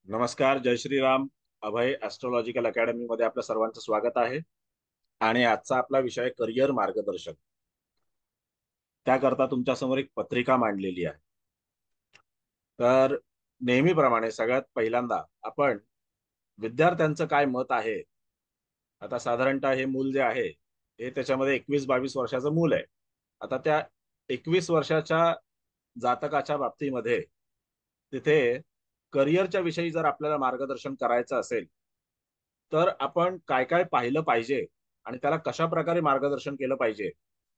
नमस्कार, जय श्रीराम. अभय ॲस्ट्रोलॉजिकल अकॅडमी मध्ये आपलं सर्वांचं स्वागत आहे. आणि आजचा आपला विषय करिअर मार्गदर्शक. त्याकरता तुमच्यासमोर एक पत्रिका मांडलेली आहे. तर नेहमीप्रमाणे सगळ्यात पहिल्यांदा आपण विद्यार्थ्यांचं काय मत आहे. आता साधारणतः हे मूल जे आहे हे त्याच्यामध्ये 21-22 वर्षाचं मूल आहे. आता त्या 21 वर्षाच्या जातकाच्या बाबतीमध्ये तिथे करिअरच्या विषयी जर आपल्याला मार्गदर्शन करायचं असेल तर आपण काय काय पाहिलं पाहिजे आणि त्याला कशा प्रकारे मार्गदर्शन केलं पाहिजे.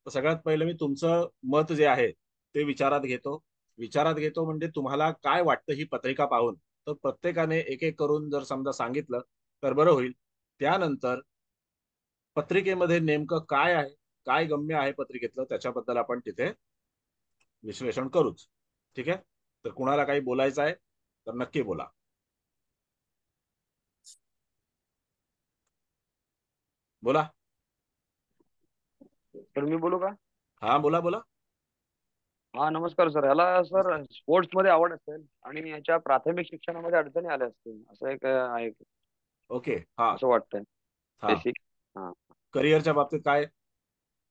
तर सगळ्यात पहिलं मी तुमचं मत जे आहे ते विचारात घेतो म्हणजे तुम्हाला काय वाटतं ही पत्रिका पाहून. तर प्रत्येकाने एक एक करून जर समजा सांगितलं तर बरं होईल. त्यानंतर पत्रिकेमध्ये नेमकं काय आहे, काय गम्य आहे पत्रिकेतलं, त्याच्याबद्दल आपण तिथे विश्लेषण करूच. ठीक आहे. तर कुणाला काही बोलायचं आहे तर नक्की बोला. बोला. तर मी बोलू का? हा, बोला बोला. हा, नमस्कार सर. ह्याला सर स्पोर्ट्स मध्ये आवड असेल आणि याच्या प्राथमिक शिक्षणामध्ये अडचणी आल्या असतील असं एक आहे, ओके. हा. असं वाटतंय. हा. बेसिक. हा. करिअरच्या बाबतीत काय,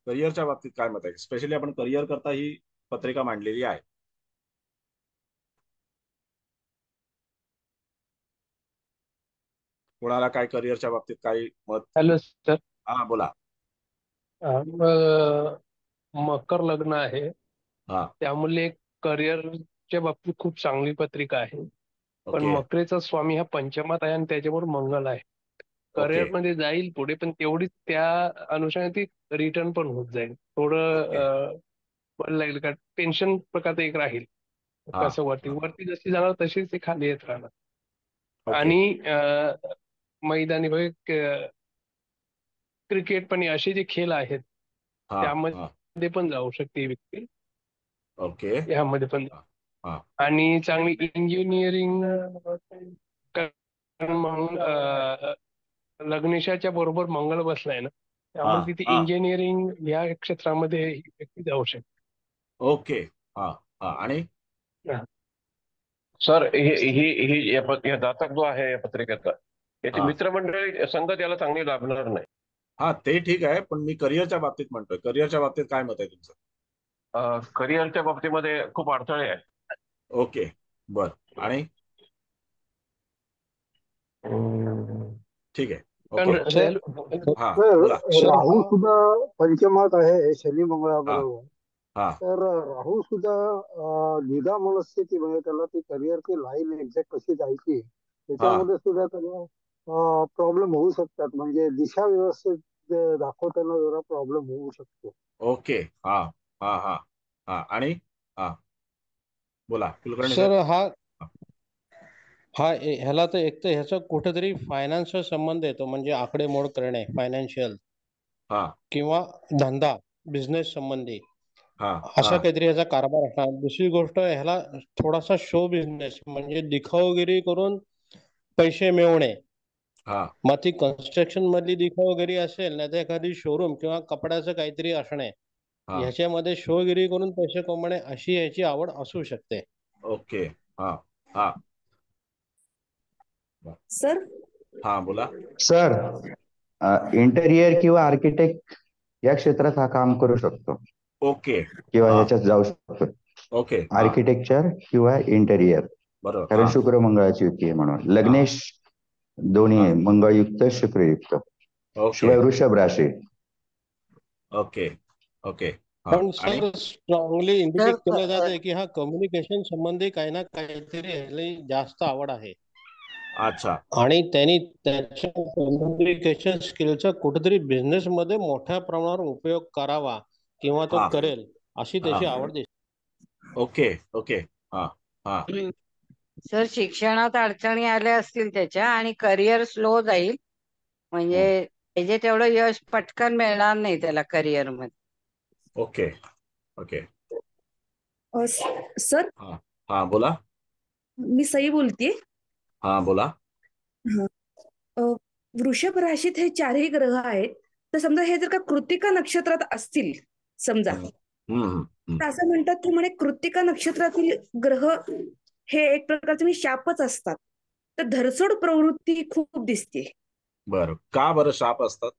करिअरच्या बाबतीत काय मत आहे? स्पेशली आपण करिअर करता ही पत्रिका मांडलेली आहे. कुणाला काय करिअरच्या बाबतीत काही मत? Hello sir. हा, बोला. मकर लग्न आहे, हा. त्यामुळे करिअरच्या बाबतीत खूप चांगली पत्रिका आहे. पण ओके. मकरेचा स्वामी हा पंचमात आहे आणि त्याच्यावर मंगल आहे. ओके. करिअर मध्ये जाईल पुढे, पण तेवढीच त्या अनुषंगाने ती रिटर्न पण होत जाईल. थोडं ओके. बरं लागेल का, टेन्शन प्रकारचं एक राहील. हा. कसं वरती हा. वरती जशी जाणार तशीच ती खाली येत राहणार. ओके. आणि मैदानी क्रिकेट पण असे जे खेळ आहेत हा. हा. त्यामध्ये पण जाऊ शकते ही व्यक्ती, ओके. यामध्ये पण. हा. हा. आणि चांगली इंजिनिअरिंग म्हणून लग्नेशाच्या बरोबर मंगळ बसलाय ना, हा. त्यामुळे तिथे हा. इंजिनिअरिंग या क्षेत्रामध्ये ही व्यक्ती जाऊ शकते. ओके. हा. हा. आणि हा. सर, ही ही ही या जातक जो आहे या पत्रिकेचा, याची हा. मित्रमंडळी संगत याला चांगली लागणार नाही. हा, ते ठीक आहे, पण मी करिअरच्या बाबतीत म्हणतोय. करिअरच्या बाबतीत काय मत आहे तुमचं? करिअरच्या बाबतीमध्ये खूप अडथळे आहेत. ओके. बर. आणि ठीक आहे. ओके. कारण सर हा, सर, बोला. राहू सुद्धा पंचमात आहे शनी हा. मंगळाबरोबर. हा. तर राहू सुद्धा द्विधा मनस्थिती म्हणजे त्याला ती करिअरची लाईन एक्झॅक्ट कशी जायची हा. त्याच्यामध्ये सुद्धा त्याला प्रॉब्लेम होऊ शकतात. म्हणजे दिशा व्यवस्थित दाखवताना जरा प्रॉब्लेम होऊ शकतो. ओके. हा. हा. हा. हा. आणि हा, बोला कुलकर्णी सर साहेब. हा हा. हा ह्याला तर एक तर ह्याचा कुठेतरी फायनान्सचा संबंध येतो, म्हणजे आकडेमोड करणे, फायनान्शियल हा. किंवा धंदा, बिझनेस संबंधी हा. हा. असा काहीतरी याचा कारभार असणार. दुसरी गोष्ट, ह्याला थोडासा शो बिझनेस म्हणजे दिखावगिरी करून पैसे मिळवणे. हा. मग ती कन्स्ट्रक्शन मधली दिखावगिरी असेल, नाही तर एखादी शोरूम किंवा कपड्याचं काहीतरी असणे, हा. ह्याच्यामध्ये शोगिरी करून पैसे कमवणे अशी याची आवड असू शकते. ओके. हा. हा. सर हा, बोला. सर, इंटेरियर किंवा आर्किटेक्ट या क्षेत्रात हा काम करू शकतो ओके. किंवा हा. ह्याच्यात जाऊ शकतो. ओके. हा. आर्किटेक्चर किंवा इंटेरियर, बरोबर. कारण हा. शुक्र मंगळाची युती आहे म्हणून. हा. लग्नेश दोन्ही हा. आहे, मंगळयुक्त शुक्रयुक्त. ओके. शिवाय वृषभ राशी. ओके. ओके. हा. पण आणि सर स्ट्रॉंगली इंडिकेट तर केलं जात आहे की हा कम्युनिकेशन संबंधी काही ना काहीतरी ह्याला जास्त आवड आहे. अच्छा. आणि त्यांनी त्याच्या कम्युनिकेशन स्किलचा कुठेतरी बिझनेस मध्ये मोठ्या प्रमाणावर उपयोग करावा किंवा तो हा. करेल अशी हा. त्याची आवड दिसते. ओके. ओके. हा. हा. सर, शिक्षणात अडचणी आल्या असतील त्याच्या आणि करिअर स्लो जाईल. हम्म. म्हणजे त्याचे तेवढं यश पटकन मिळणार नाही त्याला करिअर मध्ये. ओके. ओके. सर, हा. हा, बोला. मी सई बोलते. हा, बोला. वृषभ राशीत हे चारही ग्रह आहेत. तर समजा हे जर का कृत्तिका नक्षत्रात असतील समजा, हम्म. हम्म. हम्म. तर असं म्हणतात की म्हणे कृत्तिका नक्षत्रातील ग्रह हे एक प्रकारचे म्हणजे शापच असतात. तर धरसोड प्रवृत्ती खूप दिसते. बरं, का बरं शाप असतात?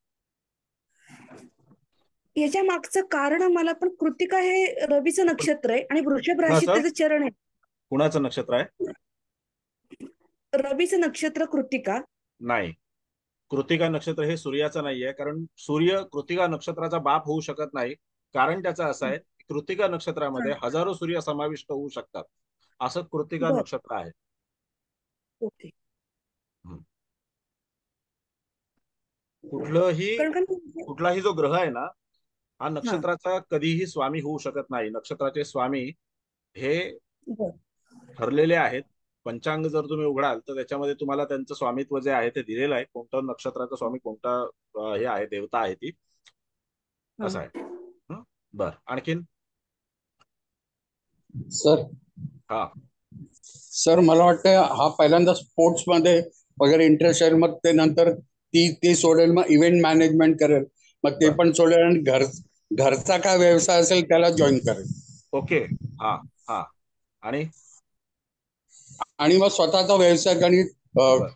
याच्या मागचं कारण मला पण कृतिका हे रवीचं नक्षत्र आहे आणि वृषभ राशीत कुणाचं त्याचं चरण आहे. कुणाचं नक्षत्र आहे? रवीचं नक्षत्र कृतिका. नाही, कृतिका नक्षत्र हे सूर्याचं नाहीये, कारण सूर्य कृतिका नक्षत्राचा बाप होऊ शकत नाही. कारण त्याचं असं आहे, कृतिका नक्षत्रामध्ये हजारो सूर्य समाविष्ट होऊ शकतात, असं कृतिका बर. नक्षत्र आहे. ओके. कारण का कुठलाही जो ग्रह आहे ना, हा नक्षत्राचा कधीही स्वामी होऊ शकत नाही. नक्षत्राचे स्वामी हे बर. ठरलेले आहेत. पंचांग जर तुम्ही उघडाल तर त्याच्यामध्ये तुम्हाला त्यांचं स्वामित्व जे आहे ते दिलेलं आहे, कोणत्या नक्षत्राचा स्वामी कोणता हे आहे, देवता आहे ती, असं आहे. बर, आणखीन? सर हा सर मला वाटतं हा पहिल्यांदा स्पोर्ट्स मध्ये वगैरे इंटरेस्ट आहे, मग ते नंतर ते सोडेल, मग इव्हेंट मॅनेजमेंट करेल, मग ते पण सोडेल आणि घरचा काय व्यवसाय असेल त्याला जॉईन करेल. ओके. हा हा आणि मग स्वतःचा व्यवसाय, आणि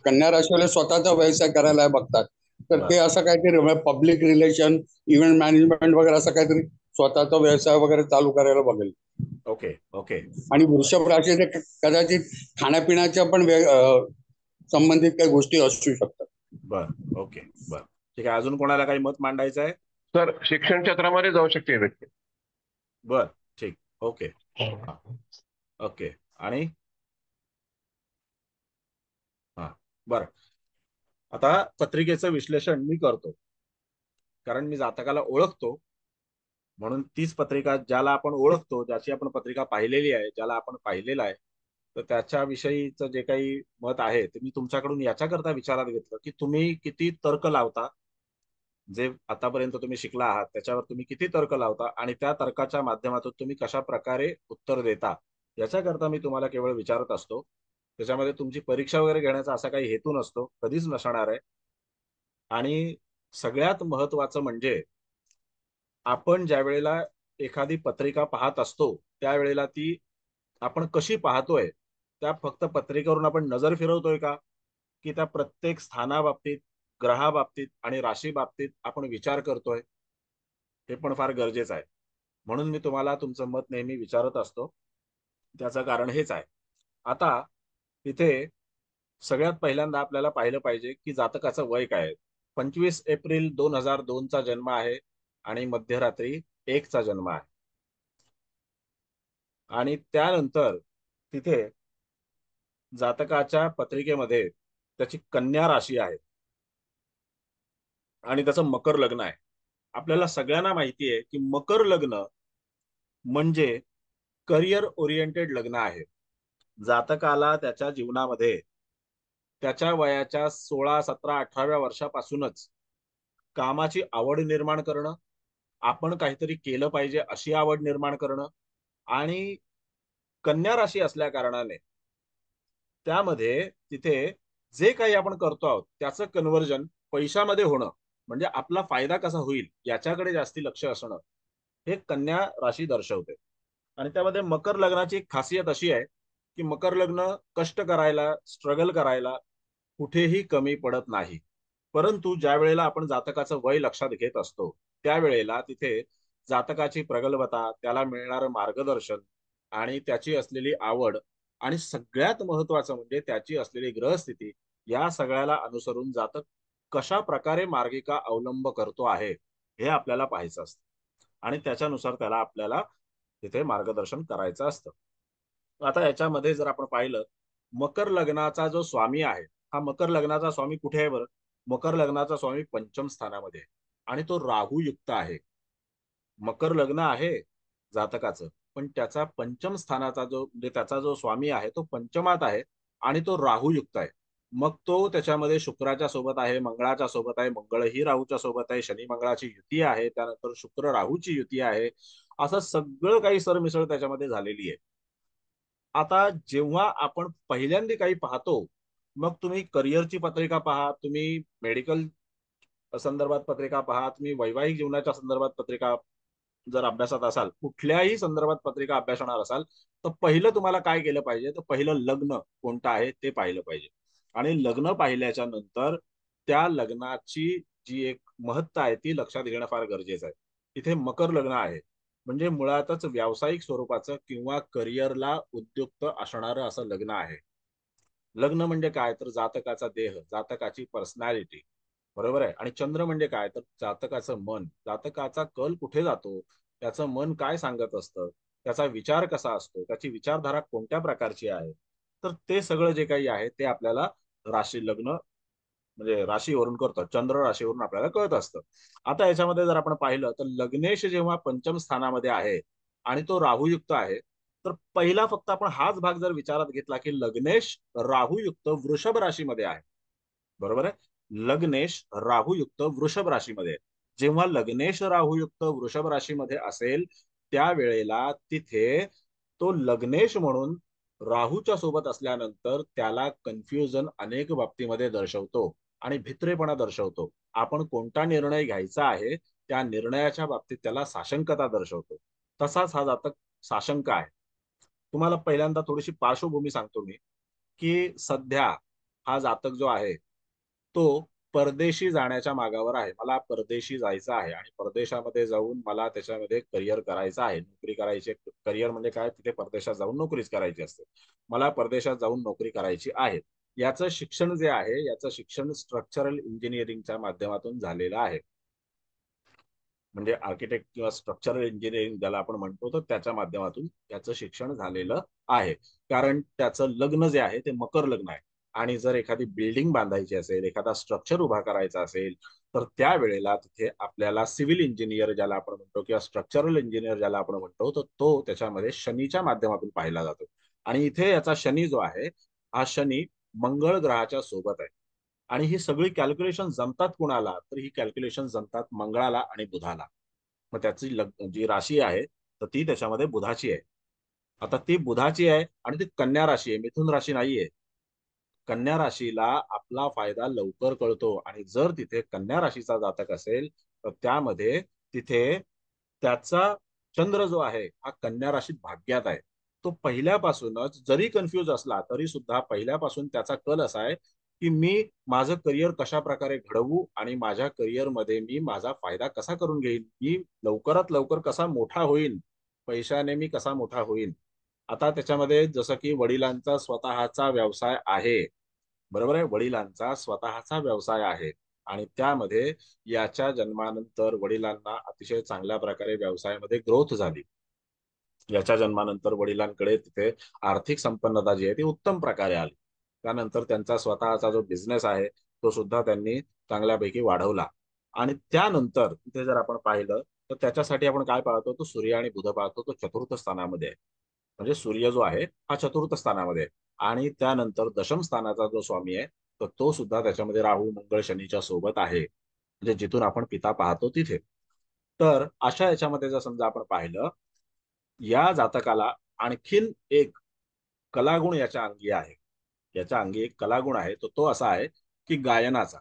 कन्या राशीवाले स्वतःचा व्यवसाय करायला बघतात, तर ते असं काहीतरी पब्लिक रिलेशन, इव्हेंट मॅनेजमेंट वगैरे असं काहीतरी स्वतःचा व्यवसाय वगैरे चालू करायला बघेल. Okay okay. आणि वृषभ राशीचे कदाचित खाण्यापिण्याच्या पण संबंधित काही गोष्टी असू शकतात. बर, ओके, बर, ठीक आहे. अजून कोणाला काही मत मांडायचं आहे? सर शिक्षण क्षेत्रामध्ये जाऊ शकते व्यक्ती. बर, ठीक, ओके ओके. आणि हा बर, आता पत्रिकेचं विश्लेषण मी करतो, कारण मी जातकाला ओळखतो, म्हणून तीच पत्रिका ज्याला आपण ओळखतो, ज्याची आपण पत्रिका पाहिलेली आहे, ज्याला आपण पाहिलेलं आहे, तर त्याच्याविषयीचं जे काही मत आहे ते मी तुमच्याकडून याच्याकरता विचारात घेतलं की तुम्ही किती तर्क लावता, जे आतापर्यंत तुम्ही शिकला आहात त्याच्यावर तुम्ही किती तर्क लावता आणि त्या तर्काच्या माध्यमातून तुम्ही कशा प्रकारे उत्तर देता, याच्याकरता मी तुम्हाला केवळ विचारत असतो. त्याच्यामध्ये तुमची परीक्षा वगैरे घेण्याचा असा काही हेतू नसतो, कधीच नसणार आहे. आणि सगळ्यात महत्वाचं म्हणजे आपण ज्या वेळेला एखादी पत्रिका पाहत असतो त्यावेळेला ती आपण कशी पाहतोय, त्या फक्त पत्रिकेवरून आपण नजर फिरवतोय का, की त्या प्रत्येक स्थानाबाबतीत, ग्रहाबाबतीत आणि राशी बाबतीत आपण विचार करतोय, हे पण फार गरजेचं आहे. म्हणून मी तुम्हाला तुमचं मत नेहमी विचारत असतो. त्याचं कारण हेच आहे. आता तिथे सगळ्यात पहिल्यांदा आपल्याला पाहिलं पाहिजे की जातकाचं वय काय आहे. 25 एप्रिल 2002 चा जन्म आहे आणि मध्यरात्री 1 चा जन्म आहे. आणि त्यानंतर तिथे जातकाच्या पत्रिकेमध्ये त्याची कन्या राशी आहे आणि त्याचं मकर लग्न आहे. आपल्याला सगळ्यांना माहिती आहे की मकर लग्न म्हणजे करिअर ओरिएंटेड लग्न आहे. जातकाला त्याच्या जीवनामध्ये त्याच्या वयाच्या 16, 17, 18व्या वर्षापासूनच कामाची आवड निर्माण करणं, आपण काहीतरी केलं पाहिजे अशी आवड निर्माण करणं, आणि कन्या राशी असल्या कारणाने त्यामध्ये तिथे जे काही आपण करतो आहोत त्याचं कन्व्हर्जन पैशामध्ये होणं, म्हणजे आपला फायदा कसा होईल याच्याकडे जास्ती लक्ष असणं, हे कन्या राशी दर्शवते. आणि त्यामध्ये मकर लग्नाची एक खासियत अशी आहे की मकर लग्न कष्ट करायला, स्ट्रगल करायला कुठेही कमी पडत नाही. परंतु ज्या वेळेला आपण जातकाचं वय लक्षात घेत असतो त्यावेळेला तिथे जातकाची प्रगल्भता, त्याला मिळणारं मार्गदर्शन आणि त्याची असलेली आवड आणि सगळ्यात महत्वाचं म्हणजे त्याची असलेली ग्रहस्थिती, या सगळ्याला अनुसरून जातक कशा प्रकारे मार्गिका अवलंब करतो आहे हे आपल्याला पाहायचं असतं आणि त्याच्यानुसार त्याला आपल्याला तिथे मार्गदर्शन करायचं असतं. आता याच्यामध्ये जर आपण पाहिलं, मकर लग्नाचा जो स्वामी आहे, हा मकर लग्नाचा स्वामी कुठे आहे बरं? मकर लग्नाचा स्वामी पंचम स्थानामध्ये आणि तो राहू युक्त आहे. मकर लग्न आहे जातकाचं, पण त्याचा पंचम स्थानाचा जो म्हणजे त्याचा जो स्वामी आहे तो पंचमात आहे आणि तो राहू युक्त आहे. मग तो त्याच्यामध्ये शुक्राच्या सोबत आहे, मंगळाच्या सोबत आहे, मंगळही राहूच्या सोबत आहे, शनी मंगळाची युती आहे, त्यानंतर शुक्र राहूची युती आहे, असं सगळं काही सरमिसळ त्याच्यामध्ये झालेली आहे. आता जेव्हा आपण पहिल्यांदा काही पाहतो, मग तुम्ही करिअरची पत्रिका पहा, तुम्ही मेडिकल संदर्भात पत्रिका पहा, तुम्ही वैवाहिक जीवनाच्या संदर्भात पत्रिका जर अभ्यासात असाल, कुठल्याही संदर्भात पत्रिका अभ्यासणार असाल, तर पहिलं तुम्हाला काय केलं पाहिजे, तर पहिलं लग्न कोणतं आहे ते पाहिलं पाहिजे. आणि लग्न पाहिल्याच्या नंतर त्या लग्नाची जी एक महत्ता आहे ती लक्षात घेणं फार गरजेचं आहे. इथे मकर लग्न आहे म्हणजे मुळातच व्यावसायिक स्वरूपाचं किंवा करिअरला उद्युक्त असणारं असं लग्न आहे. लग्न म्हणजे काय तर जातकाचा देह, जातकाची पर्सनॅलिटी, बरोबर आहे. आणि चंद्र म्हणजे काय तर जातकाचं मन, जातकाचा कल कुठे जातो, त्याचं मन काय सांगत असतं, त्याचा विचार कसा असतो, त्याची विचारधारा कोणत्या प्रकारची आहे. तर ते सगळं जे काही आहे ते आपल्याला राशी लग्न म्हणजे राशीवरून करतो, चंद्र राशीवरून आपल्याला कळत असतं. आता याच्यामध्ये जर आपण पाहिलं तर लग्नेश जेव्हा पंचम स्थानामध्ये आहे आणि तो राहूयुक्त आहे, तर पहिला फक्त आपण हाच भाग जर विचारात घेतला की लग्नेश राहूयुक्त वृषभ राशीमध्ये आहे, बरोबर आहे. लग्नेश राहूयुक्त वृषभ राशीमध्ये, जेव्हा लग्नेश राहूयुक्त वृषभ राशीमध्ये असेल त्यावेळेला तिथे तो लग्नेश म्हणून राहूच्या सोबत असल्यानंतर त्याला कन्फ्युजन अनेक बाबतीमध्ये दर्शवतो आणि भित्रेपणा दर्शवतो. आपण कोणता निर्णय घ्यायचा आहे त्या निर्णयाच्या बाबतीत त्याला साशंकता दर्शवतो. तसाच हा जातक साशंक आहे. तुम्हाला पहिल्यांदा थोडीशी पार्श्वभूमी सांगतो मी की सध्या हा जातक जो आहे तो परदेशी जाण्याच्या मागावर आहे. मला परदेशी जायचं आहे आणि परदेशामध्ये जाऊन मला त्याच्यामध्ये करिअर करायचं आहे, नोकरी करायची. करिअर म्हणजे काय, तिथे परदेशात जाऊन नोकरीच करायची असते. मला परदेशात जाऊन नोकरी करायची आहे. याचं शिक्षण जे आहे याचं शिक्षण स्ट्रक्चरल इंजिनिअरिंगच्या माध्यमातून झालेलं आहे. म्हणजे आर्किटेक्ट किंवा स्ट्रक्चरल इंजिनिअरिंग ज्याला आपण म्हणतो तर त्याच्या माध्यमातून त्याचं शिक्षण झालेलं आहे. कारण त्याचं लग्न जे आहे ते मकर लग्न आहे आणि जर एखादी बिल्डिंग बांधायची असेल, एखादा स्ट्रक्चर उभा करायचा असेल तर त्यावेळेला तिथे आपल्याला सिव्हिल इंजिनियर ज्याला आपण म्हणतो किंवा स्ट्रक्चरल इंजिनियर ज्याला आपण म्हणतो तर तो त्याच्यामध्ये शनीच्या माध्यमातून पाहिला जातो. आणि इथे याचा शनी जो आहे हा शनी मंगळ ग्रहाच्या सोबत आहे. आणि ही सगळी कॅल्क्युलेशन जमतात कुणाला तर ही कॅल्क्युलेशन जमतात मंगळाला आणि बुधाला. मग त्याची जी राशी आहे तर ती त्याच्यामध्ये बुधाची आहे. आता ती बुधाची आहे आणि ती कन्या राशी आहे, मिथुन राशी नाहीये. कन्या राशीला आपला फायदा लवकर कळतो आणि जर तिथे कन्या राशीचा जातक असेल तर त्यामध्ये तिथे त्याचा चंद्र जो आहे हा कन्या राशीत भाग्यात आहे. तो पहिल्यापासूनच जरी कन्फ्यूज असला तरी सुद्धा पहिल्यापासून त्याचा कल असा आहे की मी माझं करिअर कशा प्रकारे घडवू आणि माझ्या करिअरमध्ये मी माझा फायदा कसा करून घेईन, मी लवकरात लवकर कसा मोठा होईन, पैशाने मी कसा मोठा होईन. आता त्याच्यामध्ये जसं की वडिलांचा स्वतःचा व्यवसाय आहे, बरोबर आहे, वडिलांचा स्वतःचा व्यवसाय आहे आणि त्यामध्ये याच्या जन्मानंतर वडिलांना अतिशय चांगल्या प्रकारे व्यवसायामध्ये ग्रोथ झाली. याच्या जन्मानंतर वडिलांकडे तिथे आर्थिक संपन्नता जी आहे ती उत्तम प्रकारे आली. त्यानंतर त्यांचा स्वतःचा जो बिझनेस आहे तो सुद्धा त्यांनी चांगल्यापैकी वाढवला. आणि त्यानंतर तिथे जर आपण पाहिलं तर त्याच्यासाठी आपण काय पाहतो, तो सूर्य आणि बुध पाहतो, तो चतुर्थ स्थानामध्ये आहे. म्हणजे सूर्य जो आहे हा चतुर्थ स्थानामध्ये आहे आणि त्यानंतर दशम स्थानाचा जो स्वामी आहे तर तो सुद्धा त्याच्यामध्ये राहू मंगळ शनीच्या सोबत आहे. म्हणजे जिथून आपण पिता पाहतो तिथे. तर अशा याच्यामध्ये जर समजा आपण पाहिलं या जातकाला आणखीन एक कलागुण याच्या अंगी आहे. याच्या अंगी एक कलागुण आहे तो असा आहे की गायनाचा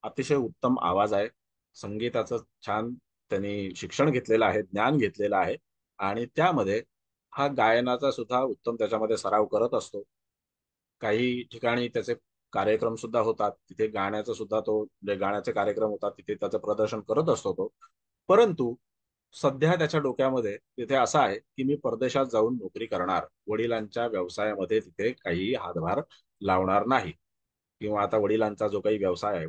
अतिशय उत्तम आवाज आहे. संगीताचं छान त्यांनी शिक्षण घेतलेलं आहे, ज्ञान घेतलेलं आहे आणि त्यामध्ये हा गायनाचा सुद्धा उत्तम त्याच्यामध्ये सराव करत असतो. काही ठिकाणी त्याचे कार्यक्रम सुद्धा होतात, तिथे गाण्याचं सुद्धा तो म्हणजे गाण्याचे कार्यक्रम होतात, तिथे त्याचं प्रदर्शन करत असतो तो. परंतु सध्या त्याच्या डोक्यामध्ये तिथे असं आहे की मी परदेशात जाऊन नोकरी करणार, वडिलांच्या व्यवसायामध्ये तिथे काही हातभार लावणार नाही. किंवा आता वडिलांचा जो काही व्यवसाय आहे,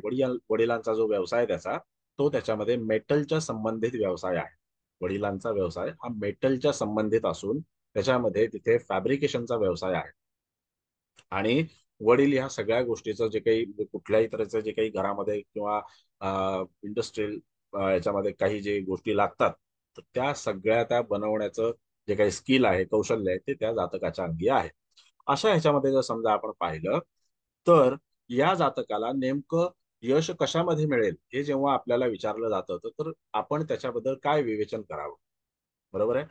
वडिलांचा जो व्यवसाय त्याचा तो त्याच्यामध्ये मेटलच्या संबंधित व्यवसाय आहे. वडिलांचा व्यवसाय हा मेटलच्या संबंधित असून त्याच्यामध्ये तिथे फॅब्रिकेशनचा व्यवसाय आहे. आणि वडील ह्या सगळ्या गोष्टीचं जे काही कुठल्याही तऱ्हेचं जे काही घरामध्ये किंवा इंडस्ट्रियल याच्यामध्ये काही जे गोष्टी लागतात तर त्या सगळ्या त्या बनवण्याचं जे काही स्किल आहे, कौशल्य आहे ते त्या जातकाच्या अंगी आहे. अशा ह्याच्यामध्ये जर समजा आपण पाहिलं तर या जातकाला नेमकं यश कशामध्ये मिळेल हे जेव्हा आपल्याला विचारलं जातं तर आपण त्याच्याबद्दल काय विवेचन करावं, बरोबर आहे.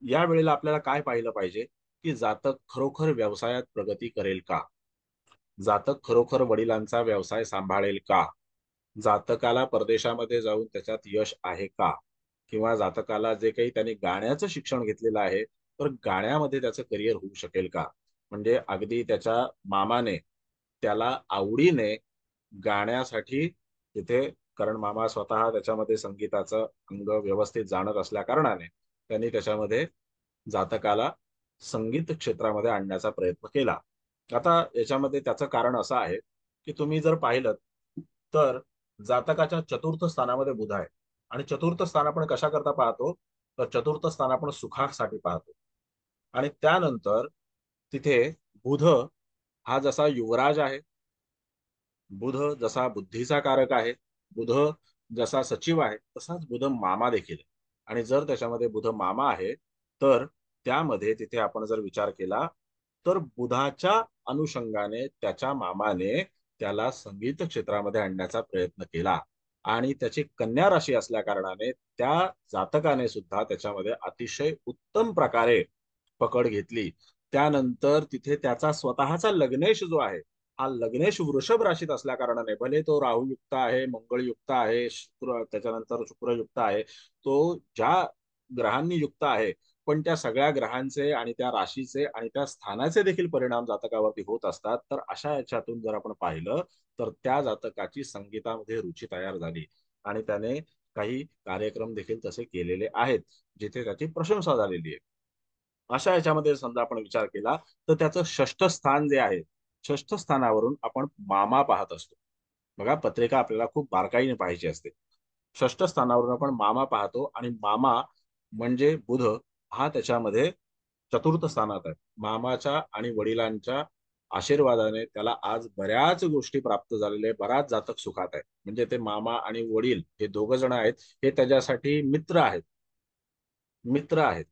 या वेळेला आपल्याला काय पाहिलं पाहिजे की जातक खरोखर व्यवसायात प्रगती करेल का, जातक खरोखर वडिलांचा व्यवसाय सांभाळेल का, जातकाला परदेशामध्ये जाऊन त्याच्यात यश आहे का, किंवा जातकाला जे काही त्यांनी गाण्याचं शिक्षण घेतलेलं आहे तर गाण्यामध्ये त्याचं करिअर होऊ शकेल का. म्हणजे अगदी त्याच्या मामाने त्याला आवडीने गाण्यासाठी तिथे, कारण मामा स्वतः त्याच्यामध्ये संगीताचं अंग व्यवस्थित जाणत असल्या कारणाने त्यांनी त्याच्यामध्ये जातकाला संगीत क्षेत्रामध्ये आणण्याचा प्रयत्न केला. आता याच्यामध्ये त्याचं कारण असं आहे की तुम्ही जर पाहिलं तर जातकाच्या चतुर्थ स्थानामध्ये बुध आहे, आणि चतुर्थ स्थान आपण कशा करता पाहतो, तर चतुर्थ स्थान आपण सुखासाठी पाहतो. आणि त्यानंतर तिथे बुध हा जसा युवराज आहे, बुध जसा बुद्धीचा कारक आहे, बुध जसा सचिव आहे, तसाच बुध मामा देखील आहे. आणि जर त्याच्यामध्ये बुध मामा आहे तर त्यामध्ये तिथे आपण जर विचार केला तर बुधाच्या अनुषंगाने त्याच्या मामाने त्याला संगीत क्षेत्रामध्ये आणण्याचा प्रयत्न केला. आणि त्याची कन्या राशी असल्या कारणाने त्या जातकाने सुद्धा त्याच्यामध्ये अतिशय उत्तम प्रकारे पकड घेतली. त्यानंतर तिथे त्याचा स्वतःचा लग्नेश जो आहे, हा लग्नेश वृषभ राशीत असल्या कारणाने, भले तो राहू युक्त आहे, मंगळ युक्त आहे, शुक्र त्याच्यानंतर शुक्र युक्त आहे, तो ज्या ग्रहांनी युक्त आहे, पण त्या सगळ्या ग्रहांचे आणि त्या राशीचे आणि त्या स्थानाचे देखील परिणाम जातकावरती होत असतात. तर अशा याच्यातून जर आपण पाहिलं तर त्या जातकाची संगीतामध्ये रुची तयार झाली आणि त्याने काही कार्यक्रम देखील तसे केलेले आहेत जिथे त्याची प्रशंसा झालेली आहे. अशा याच्यामध्ये समजा आपण विचार केला तर त्याचं षष्ठ स्थान जे आहे, षष्ठ स्थानावरून आपण मामा पाहत असतो. बघा, पत्रिका आपल्याला खूप बारकाईने पाहायची असते. षष्ठ स्थानावरून आपण मामा पाहतो आणि मामा म्हणजे बुध हा त्याच्यामध्ये चतुर्थ स्थानात आहे. मामाच्या आणि वडिलांच्या आशीर्वादाने त्याला आज बऱ्याच गोष्टी प्राप्त झालेल्या, बराच जातक सुखात आहे. म्हणजे ते मामा आणि वडील हे दोघ जण आहेत, हे त्याच्यासाठी मित्र आहेत, मित्र आहेत.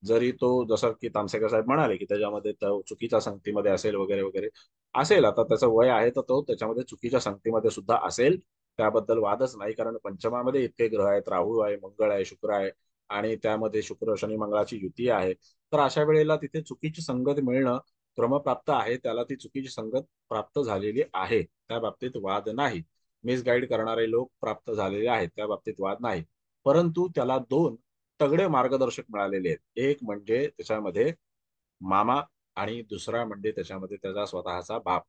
जरी तो जसं की तामसेकर साहेब म्हणाले की त्याच्यामध्ये तो चुकीच्या संगतीमध्ये असेल वगैरे वगैरे असेल, आता त्याचं वय आहे तर तो त्याच्यामध्ये चुकीच्या संगतीमध्ये सुद्धा असेल, त्याबद्दल वादच नाही. कारण पंचमामध्ये इतके ग्रह आहेत, राहू आहे, मंगळ आहे, शुक्र आहे, आणि त्यामध्ये शुक्र शनी मंगळाची युती आहे. तर अशा वेळेला तिथे चुकीची संगत मिळणं क्रमप्राप्त आहे, त्याला ती चुकीची संगत प्राप्त झालेली आहे, त्या बाबतीत वाद नाही. मिसगाईड करणारे लोक प्राप्त झालेले आहेत, त्या बाबतीत वाद नाही. परंतु त्याला दोन तगडे मार्गदर्शक मिळालेले आहेत. एक म्हणजे त्याच्यामध्ये मामा आणि दुसरा म्हणजे त्याच्यामध्ये त्याचा स्वतःचा बाप.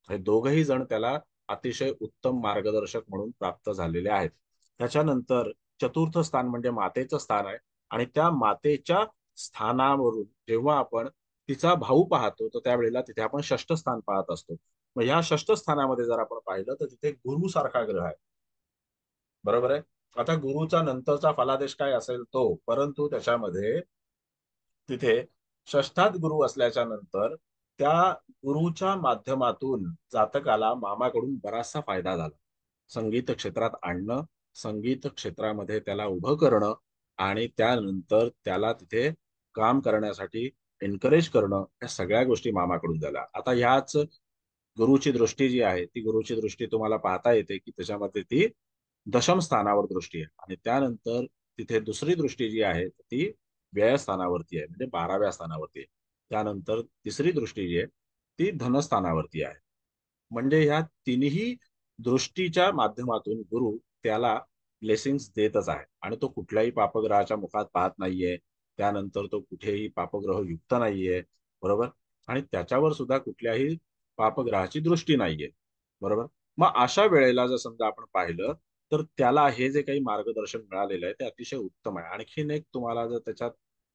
हे दोघही जण त्याला अतिशय उत्तम मार्गदर्शक म्हणून प्राप्त झालेले आहेत. त्याच्यानंतर चतुर्थ स्थान म्हणजे मातेचं स्थान आहे, आणि त्या मातेच्या स्थानावरून जेव्हा आपण तिचा भाऊ पाहतो तर त्यावेळेला तिथे आपण षष्ठ स्थान पाहत असतो. मग ह्या षष्ठ स्थानामध्ये जर आपण पाहिलं तर तिथे गुरु सारखा ग्रह आहे, बरोबर आहे. आता गुरुचा नंतरचा फलादेश काय असेल तो, परंतु त्याच्यामध्ये तिथे षष्ठात गुरु असल्याच्या नंतर त्या गुरुच्या माध्यमातून जातकाला मामाकडून बराचसा फायदा झाला. संगीत क्षेत्रात आणणं, संगीत क्षेत्रामध्ये त्याला उभं करणं, आणि त्यानंतर त्याला तिथे काम करण्यासाठी एनकरेज करणं, या सगळ्या गोष्टी मामाकडून झाल्या. आता ह्याच गुरुची दृष्टी जी आहे, ती गुरुची दृष्टी तुम्हाला पाहता येते की त्याच्यामध्ये ती दशम स्थानावर दृष्टी आहे, आणि त्यानंतर तिथे दुसरी दृष्टी जी आहे ती व्ययस्थानावरती आहे, म्हणजे 12व्या स्थानावरती आहे. त्यानंतर तिसरी दृष्टी जी आहे ती धनस्थानावरती आहे. म्हणजे ह्या तिन्ही दृष्टीच्या माध्यमातून गुरु त्याला ब्लेसिंग्स देतच आहे, आणि तो कुठल्याही पापग्रहाच्या मुखात पाहत नाहीये. त्यानंतर तो कुठेही पापग्रह युक्त नाहीये, बरोबर, आणि त्याच्यावर सुद्धा कुठल्याही पापग्रहाची दृष्टी नाहीये, बरोबर. मग अशा वेळेला जर समजा आपण पाहिलं तर त्याला हे जे काही मार्गदर्शन मिळालेलं आहे ते अतिशय उत्तम आहे. आणखीन एक तुम्हाला जर त्याच्यात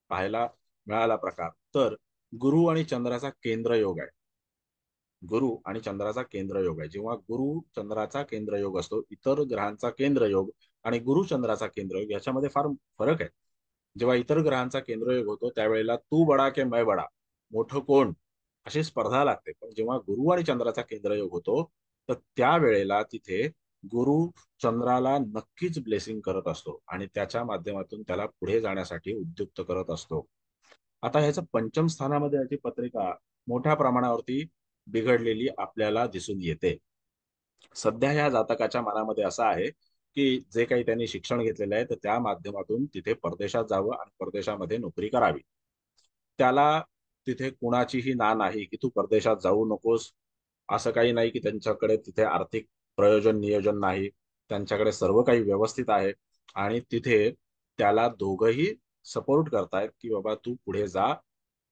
पाहायला मिळाला प्रकार, तर गुरु आणि चंद्राचा केंद्र योग आहे. गुरु आणि चंद्राचा केंद्र योग आहे. जेव्हा गुरु चंद्राचा केंद्र योग असतो, इतर ग्रहांचा केंद्र योग आणि गुरु चंद्राचा केंद्र योग याच्यामध्ये फार फरक आहे. जेव्हा इतर ग्रहांचा केंद्र योग होतो त्यावेळेला तू बडा के मैं बडा, मोठं कोण, अशी स्पर्धा लागते. पण जेव्हा गुरु आणि चंद्राचा केंद्र योग होतो तर त्यावेळेला तिथे गुरु चंद्राला नक्कीच ब्लेसिंग करत असतो आणि त्याच्या माध्यमातून त्याला पुढे जाण्यासाठी उद्युक्त करत असतो. आता ह्याचं पंचम स्थानामध्ये याची पत्रिका मोठ्या प्रमाणावरती बिघडलेली आपल्याला दिसून येते. सध्या ह्या जातकाच्या मनामध्ये असं आहे की जे काही त्यांनी शिक्षण घेतलेलं आहे तर त्या माध्यमातून तिथे परदेशात जावं आणि परदेशामध्ये नोकरी करावी. त्याला तिथे कुणाचीही ना नाही की तू परदेशात जाऊ नकोस, असं काही नाही की त्यांच्याकडे तिथे आर्थिक प्रयोजन नियोजन नाही, त्यांच्याकडे सर्व काही व्यवस्थित आहे आणि तिथे त्याला दोघंही सपोर्ट करतायत की बाबा तू पुढे जा,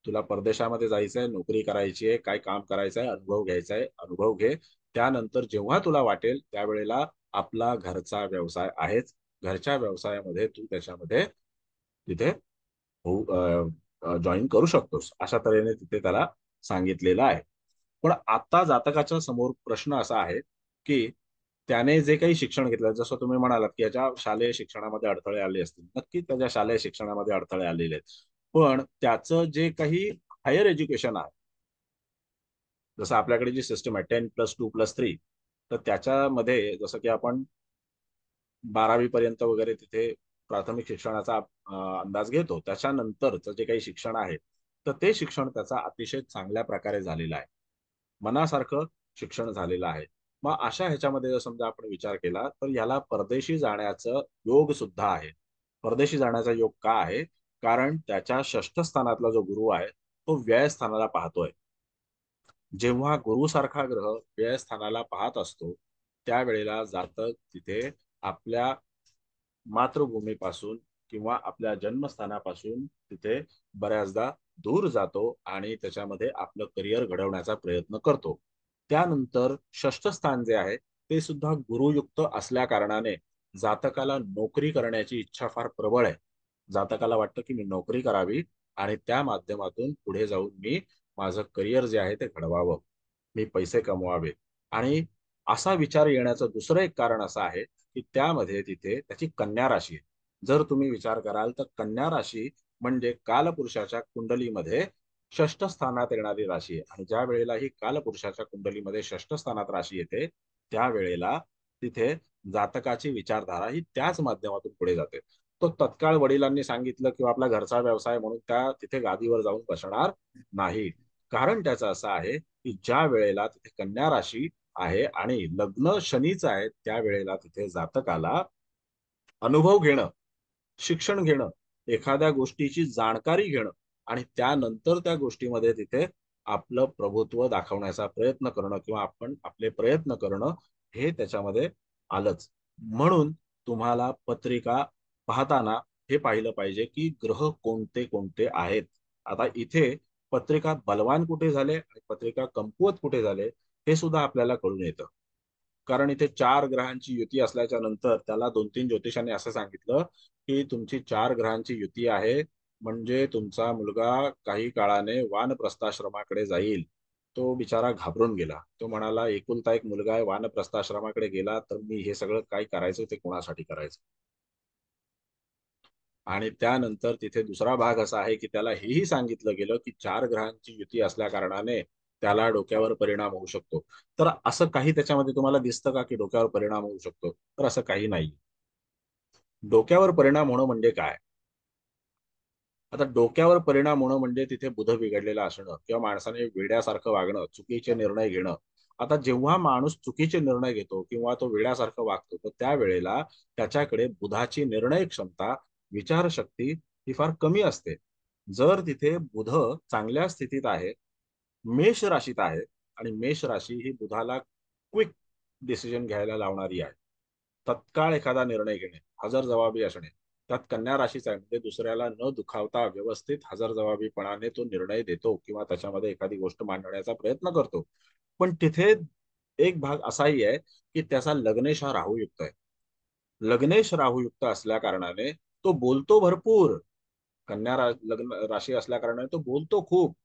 तुला परदेशामध्ये जायचंय, नोकरी करायची आहे, काय काम करायचं आहे, अनुभव घ्यायचा आहे, अनुभव घे. त्यानंतर जेव्हा तुला वाटेल त्यावेळेला आपला घरचा व्यवसाय आहेच, घरच्या व्यवसायामध्ये तू त्याच्यामध्ये तिथे जॉईन करू शकतोस, अशा तऱ्हेने तिथे त्याला सांगितलेलं आहे. पण आता जातकाच्या समोर प्रश्न असा आहे की त्याने जे काही शिक्षण घेतलं, जसं तुम्ही म्हणालात की याच्या शालेय शिक्षणामध्ये अडथळे आले असतील, नक्की त्याच्या शालेय शिक्षणामध्ये अडथळे आलेले आहेत, पण त्याचं जे काही हायर एज्युकेशन आहे, जसं आपल्याकडे जी सिस्टम आहे 10+2+3, तर त्याच्यामध्ये जसं की आपण 12वी पर्यंत वगैरे तिथे प्राथमिक शिक्षणाचा अंदाज घेतो, त्याच्यानंतरचं जे काही शिक्षण आहे तर ते शिक्षण त्याचा अतिशय चांगल्या प्रकारे झालेलं आहे, मनासारखं शिक्षण झालेलं आहे. मग अशा ह्याच्यामध्ये जर समजा आपण विचार केला तर याला परदेशी जाण्याचं योग सुद्धा आहे. परदेशी जाण्याचा योग का आहे? कारण त्याच्या षष्ठ स्थानातला जो गुरु आहे तो व्यय स्थानाला पाहतोय. जेव्हा गुरु सारखा ग्रह व्यय स्थानाला पाहत असतो त्यावेळेला जातक तिथे आपल्या मातृभूमीपासून किंवा आपल्या जन्मस्थानापासून तिथे बऱ्याचदा दूर जातो आणि त्याच्यामध्ये आपलं करिअर घडवण्याचा प्रयत्न करतो. त्यानंतर षष्ठ स्थान जे आहे ते सुद्धा गुरुयुक्त असल्या कारणाने जातकाला नोकरी करण्याची इच्छा फार प्रबळ आहे. जातकाला वाटतं की मी नोकरी करावी आणि त्या माध्यमातून पुढे जाऊन मी माझं करिअर जे आहे ते घडवावं, मी पैसे कमवावे. आणि असा विचार येण्याचं दुसरं एक कारण असं आहे की त्यामध्ये तिथे त्याची कन्या राशी आहे. जर तुम्ही विचार कराल तर कन्या राशी म्हणजे कालपुरुषाच्या कुंडलीमध्ये षष्ठ स्थानात येणारी राशी आहे आणि ज्या वेळेला ही कालपुरुषाच्या कुंडलीमध्ये षष्ठ स्थानात राशी येते त्यावेळेला तिथे जातकाची विचारधारा ही त्याच माध्यमातून पुढे जाते. तो तत्काळ वडिलांनी सांगितलं किंवा आपला घरचा व्यवसाय म्हणून त्या तिथे गादीवर जाऊन बसणार नाही. कारण त्याचं असं आहे की ज्या वेळेला तिथे कन्या राशी आहे आणि लग्न शनीचं आहे त्यावेळेला तिथे जातकाला अनुभव घेणं, शिक्षण घेणं, एखाद्या गोष्टीची जाणकारी घेणं आणि त्यानंतर त्या गोष्टीमध्ये तिथे आपलं प्रभुत्व दाखवण्याचा प्रयत्न करणं किंवा आपण आपले प्रयत्न करणं हे त्याच्यामध्ये आलंच. म्हणून तुम्हाला पत्रिका पाहताना हे पाहिलं पाहिजे की ग्रह कोणते कोणते आहेत. आता इथे पत्रिका बलवान कुठे झाले आणि पत्रिका कमकुवत कुठे झाले हे सुद्धा आपल्याला कळून येतं. कारण इथे 4 ग्रहांची युती असल्याच्या नंतर त्याला 2-3 ज्योतिषांनी असं सांगितलं की तुमची 4 ग्रहांची युती आहे म्हणजे तुमचा मुलगा काही काळाने वानप्रस्थाश्रमाकडे जाईल. तो बिचारा घाबरून गेला. तो म्हणाला एकुलता एक मुलगा आहे, वानप्रस्थाश्रमाकडे गेला तर मी हे सगळं काय करायचं ते कोणासाठी करायचं. आणि त्यानंतर तिथे दुसरा भाग असा आहे की त्याला हेही सांगितलं गेलं की 4 ग्रहांची युती असल्या कारणाने त्याला डोक्यावर परिणाम होऊ शकतो. तर असं काही त्याच्यामध्ये तुम्हाला दिसतं का की डोक्यावर परिणाम होऊ शकतो? तर असं काही नाही. डोक्यावर परिणाम होणं म्हणजे काय? आता डोक्यावर परिणाम होणं म्हणजे तिथे बुध बिघडलेला असणं किंवा माणसाने वेड्यासारखं वागणं, चुकीचे निर्णय घेणं. आता जेव्हा माणूस चुकीचे निर्णय घेतो किंवा तो वेड्यासारखं वागतो तर त्यावेळेला त्याच्याकडे बुधाची निर्णय क्षमता, विचारशक्ती ही फार कमी असते. जर तिथे बुध चांगल्या स्थितीत आहे, मेष राशीत आहे आणि मेष राशी ही बुधाला क्विक डिसिजन घ्यायला लावणारी आहे, तत्काळ एखादा निर्णय घेणे, हजरजबाबी असणे. त्यात कन्या राशीचा आहे म्हणजे दुसऱ्याला न दुखावता व्यवस्थित हजरजबाबीपणाने तो निर्णय देतो किंवा त्याच्यामध्ये एखादी गोष्ट मांडण्याचा प्रयत्न करतो. पण तिथे एक भाग असाही आहे की त्याचा लग्नेश हा राहूयुक्त आहे. लग्नेश राहूयुक्त असल्या कारणाने तो बोलतो भरपूर. लग्न राशी असल्या कारणाने तो बोलतो खूप.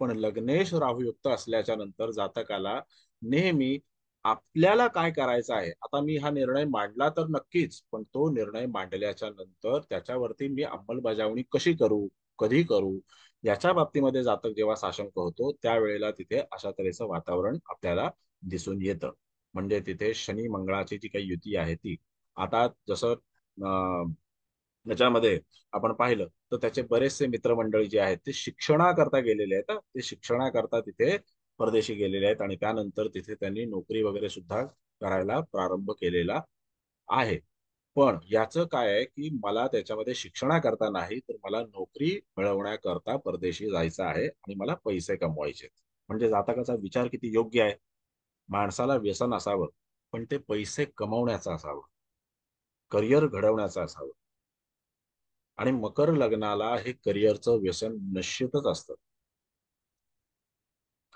पण लग्नेश राहूयुक्त असल्याच्या नंतर जातकाला नेहमी आपल्याला काय करायचं आहे, आता मी हा निर्णय मांडला तर नक्कीच, पण तो निर्णय मांडल्याच्या नंतर त्याच्यावरती मी अंमलबजावणी कशी करू, कधी करू, याच्या बाबतीमध्ये जातक जेव्हा साशंक होतो त्यावेळेला तिथे अशा तऱ्हेचं वातावरण आपल्याला दिसून येतं. म्हणजे तिथे शनी मंगळाची जी काही युती आहे ती आता जसं याच्यामध्ये आपण पाहिलं तर त्याचे बरेचसे मित्रमंडळी जे आहेत ते शिक्षणाकरता गेलेले आहेत. ते शिक्षणाकरता तिथे परदेशी गेलेले आहेत आणि त्यानंतर तिथे त्यांनी नोकरी वगैरे सुद्धा करायला प्रारंभ केलेला आहे. पण याचं काय आहे की मला त्याच्यामध्ये शिक्षणाकरता नाही तर मला नोकरी मिळवण्याकरता परदेशी जायचं आहे आणि मला पैसे कमवायचे. म्हणजे जातकाचा विचार किती योग्य आहे. माणसाला व्यसन असावं पण ते पैसे कमवण्याचं असावं, करिअर घडवण्याचं असावं. आणि मकर लग्नाला हे करिअरचं व्यसन निश्चितच असतं.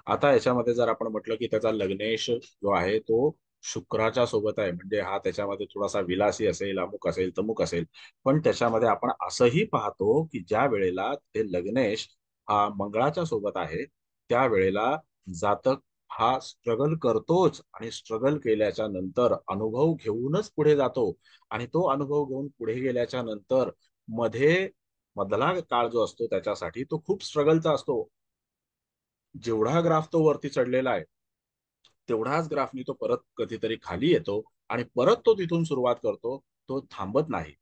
आता याच्यामध्ये जर आपण म्हटलं की त्याचा लग्नेश जो आहे तो शुक्राच्या सोबत आहे, म्हणजे हा त्याच्यामध्ये थोडासा विलासी असेल, अमुक असेल, तमुक असेल. पण त्याच्यामध्ये आपण असंही पाहतो की ज्या वेळेला ते लग्नेश हा मंगळाच्या सोबत आहे त्यावेळेला जातक हा स्ट्रगल करतोच, आणि स्ट्रगल केल्याच्या नंतर अनुभव घेऊनच पुढे जातो. आणि तो अनुभव घेऊन पुढे गेल्याच्या नंतर मधला काळ जो असतो त्याच्यासाठी तो खूप स्ट्रगलचा असतो. जेवढा ग्राफ तो वरती चढलेला आहे तेवढाच ग्राफनी तो परत कधीतरी खाली येतो आणि परत तो तिथून सुरुवात करतो. तो थांबत नाही.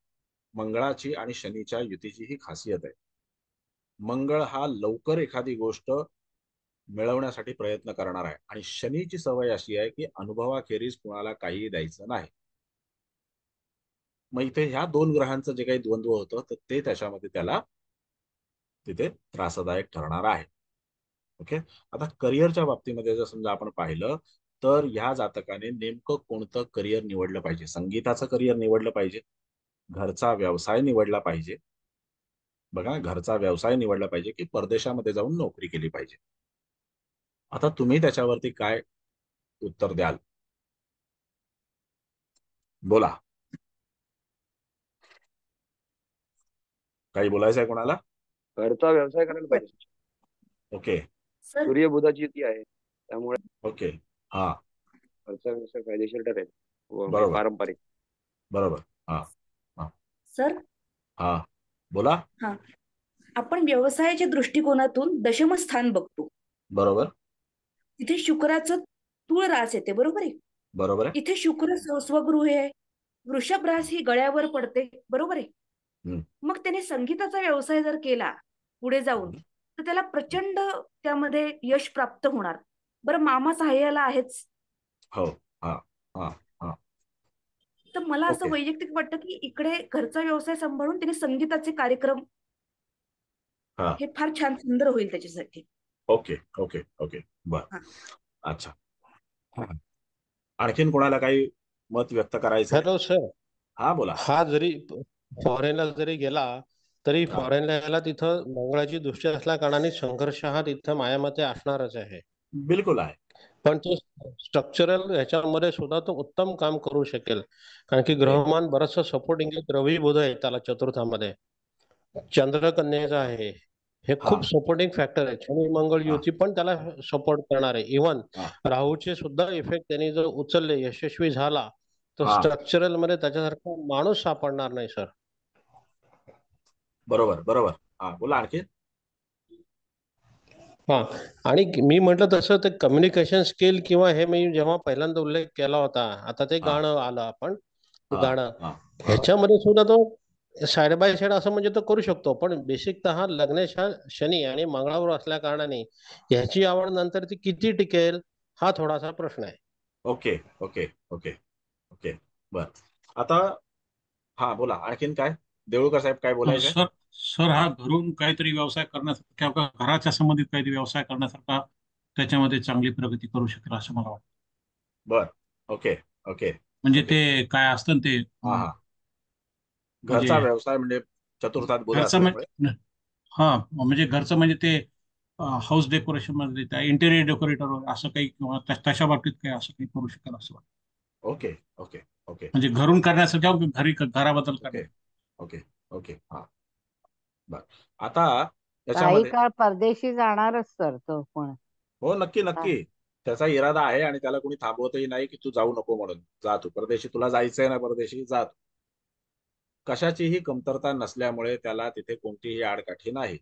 मंगळाची आणि शनीच्या युतीची ही खासियत आहे. मंगळ हा लवकर एखादी गोष्ट मिळवण्यासाठी प्रयत्न करणार आहे, आणि शनीची सवय अशी आहे की अनुभवाखेरीज कुणाला काहीही द्यायचं नाही. मग इथे ह्या दोन ग्रहांचं जे काही द्वंद्व होतं तर ते त्याच्यामध्ये त्याला तिथे त्रासदायक ठरणार आहे. ओके. आता करिअरच्या बाबतीमध्ये जर समजा आपण पाहिलं तर ह्या जातकाने नेमकं कोणतं करिअर निवडलं पाहिजे. संगीताचं करिअर निवडलं पाहिजे, घरचा व्यवसाय निवडला पाहिजे. बघा, घरचा व्यवसाय निवडला पाहिजे की परदेशामध्ये जाऊन नोकरी केली पाहिजे. आता तुम्ही त्याच्यावरती काय उत्तर द्याल? बोला. काही बोलायचं आहे कोणाला? घरचा व्यवसाय करायला पाहिजे. ओके. सर सूर्य बुधाची युती आहे त्यामुळे ओके. हा, घरचा व्यवसाय फायदेशीर ठरेल व म्हणजे बरोबर पारंपरिक. बरोबर. हा हा सर हा, बोला. हा आपण व्यवसायाच्या दृष्टिकोनातून दशम स्थान बघतो. बरोबर तिथे शुक्राचं तूळ रास येते, बरोबर आहे. बरोबर आहे. इथे शुक्र स्वगृह आहे. वृषभ रास ही गळ्यावर पडते, बरोबर आहे. हम्म. मग त्याने संगीताचा व्यवसाय जर केला पुढे जाऊन तर त्याला प्रचंड त्यामध्ये यश प्राप्त होणार. बरं, मामा सहाय्याला आहेच. हो. हा हा हा. तर मला असं ओके. वैयक्तिक वाटतं की इकडे घरचा व्यवसाय सांभाळून त्याने संगीताचे कार्यक्रम हा. हे फार छान सुंदर होईल त्याच्यासाठी. Okay okay okay. बर. हा. अच्छा. आणखीन कोणाला काही मत व्यक्त करायचंय? हॅलो सर, हा, बोला. हा जरी फॉरेनला जरी गेला तरी हा. फॉरेनला यायला तिथं मंगळाची दृष्टी असल्या कारणाने संघर्ष हा तिथं मायामते असणारच आहे. बिलकुल आहे. पण तो स्ट्रक्चरल ह्याच्यामध्ये सुद्धा तो उत्तम काम करू शकेल, कारण की ग्रहमान बरचसं सपोर्टिंग आहे. रवी बुध आहे त्याला चतुर्थामध्ये, चंद्र कन्येचा आहे, हे हा खूप सपोर्टिंग फॅक्टर आहे. शनी मंगळ हा युती पण त्याला सपोर्ट करणार आहे. इव्हन हा राहूचे सुद्धा इफेक्ट त्यांनी जर उचलले, यशस्वी झाला तर हा. स्ट्रक्चरल मध्ये त्याच्यासारखा माणूस सापडणार नाही सर. बरोबर बरोबर. हा, बोला आणखी. हा, आणि मी म्हटलं तसं ते कम्युनिकेशन स्किल किंवा हे मी जेव्हा पहिल्यांदा उल्लेख केला होता, आता ते हा गाणं आलं आपण ते हा गाणं, हा ह्याच्यामध्ये सुद्धा तो साइड बाय साइड असं म्हणजे तो करू शकतो. पण बेसिकतः लग्नेश हा शनी आणि मंगळावर असल्या कारणाने ह्याची आवड नंतर ती किती टिकेल हा थोडासा प्रश्न आहे. Okay okay okay okay. बर. आता हा, बोला आणखीन काय. देऊळकर साहेब, काय बोलायचंय? सर सर हा घरून काहीतरी व्यवसाय करण्यासारखा किंवा घराच्या संबंधित काहीतरी व्यवसाय करण्यासारखा त्याच्यामध्ये चांगली प्रगती करू शकेल असं मला वाटतं. बर. ओके ओके म्हणजे ओके. ते काय असतं ना ते हा हा. म्हणजे घरचा व्यवसाय म्हणजे चतुर्थात बुध घरचं असल्यामुळे. हा म्हणजे घरचं म्हणजे ते हाऊस डेकोरेशन मध्ये इंटेरियर डेकोरेटर असं काही किंवा तशा बाबतीत काही असं काही करू शकेल असं वाटतं. ओके ओके ओके म्हणजे घरून करण्यासाठी किंवा घराबद्दल ओके करण्यासाठी. Okay okay. हा, बर. आता काही याच्यामध्ये काळ परदेशी जाणारच सर तो पण. हो, नक्की हा. नक्की त्याचा इरादा आहे, आणि त्याला कोणी थांबवतही नाही की तू जाऊ नको म्हणून. जा तू परदेशी, तुला जायचंय ना परदेशी, जा तू. कशाचीही कमतरता नसल्यामुळे त्याला तिथे कोणतीही आडकाठी नाही.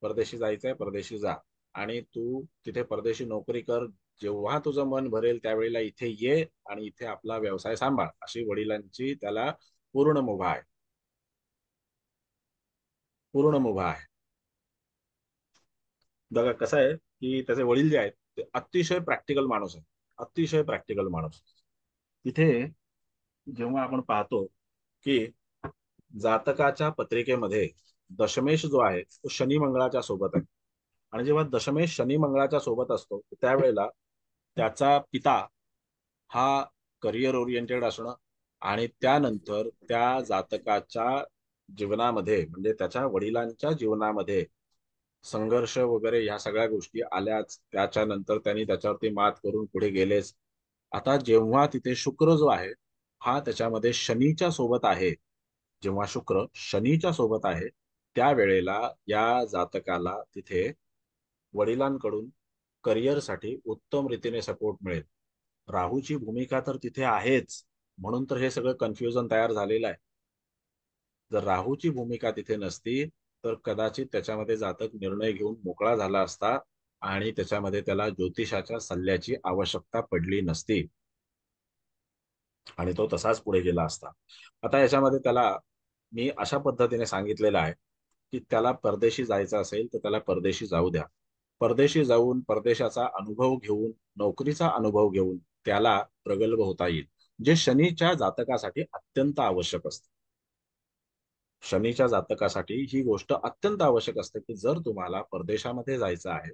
परदेशी जायचंय, परदेशी जा, आणि तू तिथे परदेशी नोकरी कर. जेव्हा तुझं मन भरेल त्यावेळेला इथे ये आणि इथे आपला व्यवसाय सांभाळ, अशी वडिलांची त्याला पूर्ण मुभा आहे. पूर्ण मुभा आहे. बघा कसं आहे की त्याचे वडील जे आहेत ते अतिशय प्रॅक्टिकल माणूस आहे. अतिशय प्रॅक्टिकल माणूस. तिथे जेव्हा आपण पाहतो की जातकाच्या पत्रिकेमध्ये दशमेश जो आहे तो शनी मंगळाच्या सोबत आहे, आणि जेव्हा दशमेश शनी मंगळाच्या सोबत असतो त्यावेळेला त्याचा पिता हा करिअर ओरिएंटेड असणं, आणि त्यानंतर त्या जातकाच्या जीवनामध्ये म्हणजे त्याच्या वडिलांच्या जीवनामध्ये संघर्ष वगैरे ह्या सगळ्या गोष्टी आल्याच, त्याच्यानंतर त्यांनी त्याच्यावरती मात करून पुढे गेलेच. आता जेव्हा तिथे शुक्र जो आहे हा त्याच्यामध्ये शनीच्या सोबत आहे, जेव्हा शुक्र शनीच्या सोबत आहे त्यावेळेला या जातकाला तिथे वडिलांकडून करिअरसाठी उत्तम रीतीने सपोर्ट मिळेल. राहूची भूमिका तर तिथे आहेच, म्हणून तर हे सगळं कन्फ्युजन तयार झालेलं आहे. जर राहूची भूमिका तिथे नसती तर कदाचित त्याच्यामध्ये जातक निर्णय घेऊन मोकळा झाला असता आणि त्याच्यामध्ये त्याला ज्योतिषाच्या सल्ल्याची आवश्यकता पडली नसती आणि तो तसाच पुढे गेला असता. आता याच्यामध्ये त्याला मी अशा पद्धतीने सांगितलेलं आहे की त्याला परदेशी जायचं असेल तर त्याला परदेशी जाऊ द्या. परदेशी जाऊन परदेशाचा अनुभव घेऊन, नोकरीचा अनुभव घेऊन त्याला प्रगल्भ होता येईल, जे शनीच्या जातकासाठी अत्यंत आवश्यक असते. शनीच्या जातकासाठी ही गोष्ट अत्यंत आवश्यक असते की जर तुम्हाला परदेशामध्ये जायचं आहे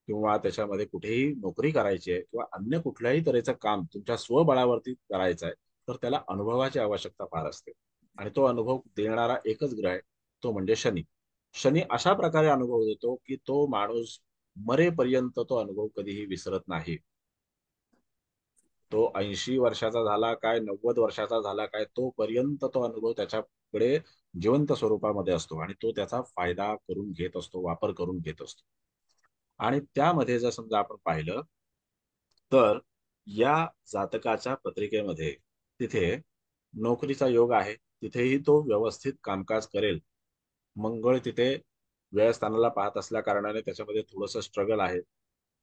किंवा त्याच्यामध्ये कुठेही नोकरी करायची आहे किंवा अन्य कुठल्याही तऱ्हेचं काम तुमच्या स्वबळावरती करायचं आहे तर त्याला अनुभवाची आवश्यकता फार असते. आणि तो अनुभव देणारा एकच ग्रह आहे, तो म्हणजे शनी. शनी अशा प्रकारे अनुभव देतो की तो माणूस मरेपर्यंत तो अनुभव कधीही विसरत नाही. तो 80 वर्षाचा झाला काय, 90 वर्षाचा झाला काय, तोपर्यंत तो अनुभव त्याच्याकडे जिवंत स्वरूपामध्ये असतो आणि तो त्याचा फायदा करून घेत असतो, वापर करून घेत असतो. आणि त्यामध्ये जर समजा आपण पाहिलं तर या जातकाच्या पत्रिकेमध्ये तिथे नोकरीचा योग आहे, तिथेही तो व्यवस्थित कामकाज करेल. मंगळ तिथे व्ययस्थानाला पाहत असल्या कारणाने त्याच्यामध्ये थोडंसं स्ट्रगल आहे,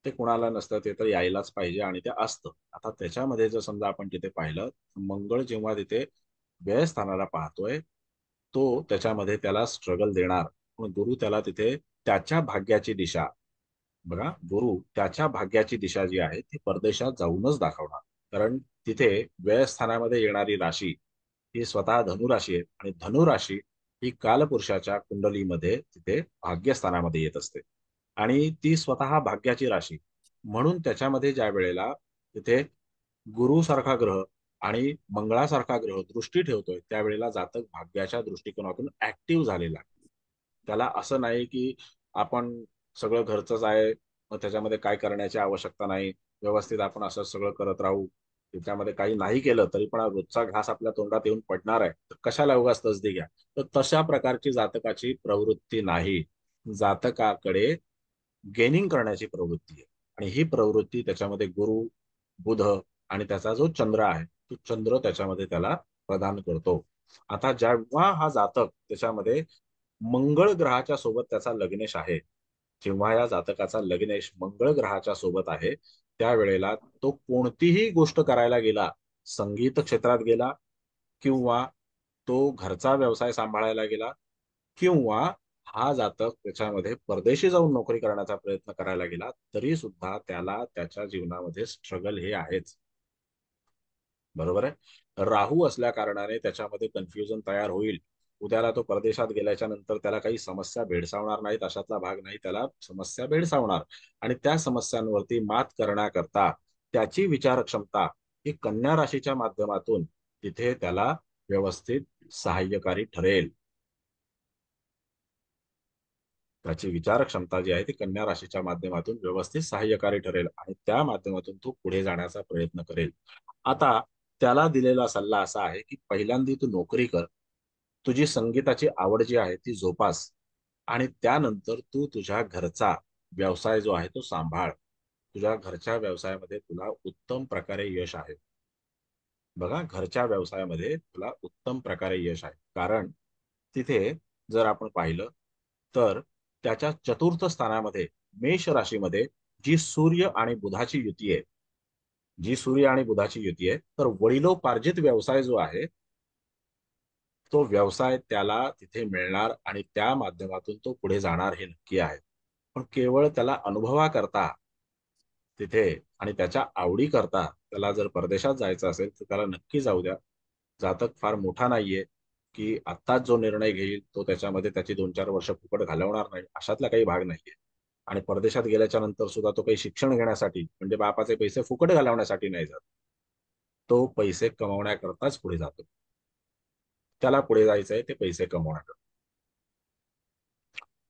ते कुणाला नसतं, ते तर यायलाच पाहिजे आणि ते असतं. आता त्याच्यामध्ये जर समजा आपण तिथे पाहिलं, मंगळ जेव्हा तिथे व्ययस्थानाला पाहतोय तो त्याच्यामध्ये त्याला स्ट्रगल देणार, पण गुरु त्याला तिथे त्याच्या भाग्याची दिशा, बघा गुरु त्याच्या भाग्याची दिशा जी आहे ती परदेशात जाऊनच दाखवणार. कारण तिथे व्ययस्थानामध्ये येणारी राशी ही स्वतः धनुराशी आहे आणि धनुराशी ही कालपुरुषाच्या कुंडलीमध्ये तिथे भाग्यस्थानामध्ये येत असते आणि ती स्वतः भाग्याची राशी, म्हणून त्याच्यामध्ये ज्या वेळेला तिथे गुरु सारखा ग्रह आणि मंगळासारखा ग्रह दृष्टी ठेवतोय त्यावेळेला जातक भाग्याच्या दृष्टिकोनातून ऍक्टिव्ह झालेला आहे. त्याला असं नाही की आपण सगळं घरचंच आहे मग त्याच्यामध्ये काय करण्याची आवश्यकता नाही, व्यवस्थित आपण असं सगळं करत राहू, त्याच्यामध्ये काही नाही केलं तरी पण रोजचा घास आपल्या तोंडात येऊन पडणार आहे तर कशाला उगाच तसदी घ्या. तर तशा प्रकारची जातकाची प्रवृत्ती नाही. जातकाकडे गेनिंग करण्याची प्रवृत्ती आहे आणि ही प्रवृत्ती त्याच्यामध्ये गुरु, बुध आणि त्याचा जो चंद्र आहे तो चंद्र त्याच्यामध्ये त्याला प्रदान करतो. आता जेव्हा हा जातक त्याच्यामध्ये मंगळ ग्रहाच्या सोबत त्याचा लग्नेश आहे, जेव्हा या जातकाचा लग्नेश मंगळ ग्रहाच्या सोबत आहे त्यावेळेला तो कोणतीही गोष्ट करायला गेला, संगीत क्षेत्रात गेला किंवा तो घरचा व्यवसाय सांभाळायला गेला किंवा हा जातक त्याच्यामध्ये परदेशी जाऊन नोकरी करण्याचा प्रयत्न करायला गेला तरी सुद्धा त्याला त्याच्या जीवनामध्ये स्ट्रगल हे आहेच. बरोबर आहे. राहू असल्या कारणाने त्याच्यामध्ये कन्फ्युजन तयार होईल. उद्याला तो परदेशात गेल्याच्या नंतर त्याला काही समस्या भेडसावणार नाहीत अशातला भाग नाही, त्याला समस्या भेडसावणार आणि त्या समस्यांवरती मात करण्याकरता त्याची विचार क्षमता ही कन्या राशीच्या माध्यमातून तिथे त्याला व्यवस्थित सहाय्यकारी ठरेल. त्याची विचार क्षमता जी आहे ती कन्या राशीच्या माध्यमातून व्यवस्थित सहाय्यकारी ठरेल आणि त्या माध्यमातून तो पुढे जाण्याचा प्रयत्न करेल. आता त्याला दिलेला सल्ला असा आहे की पहिल्यांदा तू नोकरी कर, तुझी संगीताची आवड जी आहे ती जोपास आणि त्यानंतर तू तुझ्या घरचा व्यवसाय जो आहे तो सांभाळ. तुझ्या घरच्या व्यवसायामध्ये तुला उत्तम प्रकारे यश आहे. बघा घरच्या व्यवसायामध्ये तुला उत्तम प्रकारे यश आहे, कारण तिथे जर आपण पाहिलं तर त्याच्या चतुर्थ स्थानामध्ये मेष राशीमध्ये जी सूर्य आणि बुधाची युती आहे, जी सूर्य आणि बुधाची युती आहे तर वडिलोपार्जित व्यवसाय जो आहे तो व्यवसाय त्याला तिथे मिळणार आणि त्या माध्यमातून तो पुढे जाणार हे नक्की आहे. पण केवळ त्याला अनुभवाकरता तिथे आणि त्याच्या आवडी करता त्याला जर परदेशात जायचं असेल तर त्याला नक्की जाऊ द्या. जातक फार मोठा नाहीये की आत्ताच जो निर्णय घेईल तो त्याच्यामध्ये त्याची 2-4 वर्ष फुकट घालवणार नाही, अशातला काही भाग नाहीये. आणि परदेशात गेल्याच्या नंतर सुद्धा तो काही शिक्षण घेण्यासाठी म्हणजे बापाचे पैसे फुकट घालवण्यासाठी नाही जात, तो पैसे कमवण्याकरताच पुढे जातो. त्याला पुढे जायचंय ते पैसे कमवण्याकरता.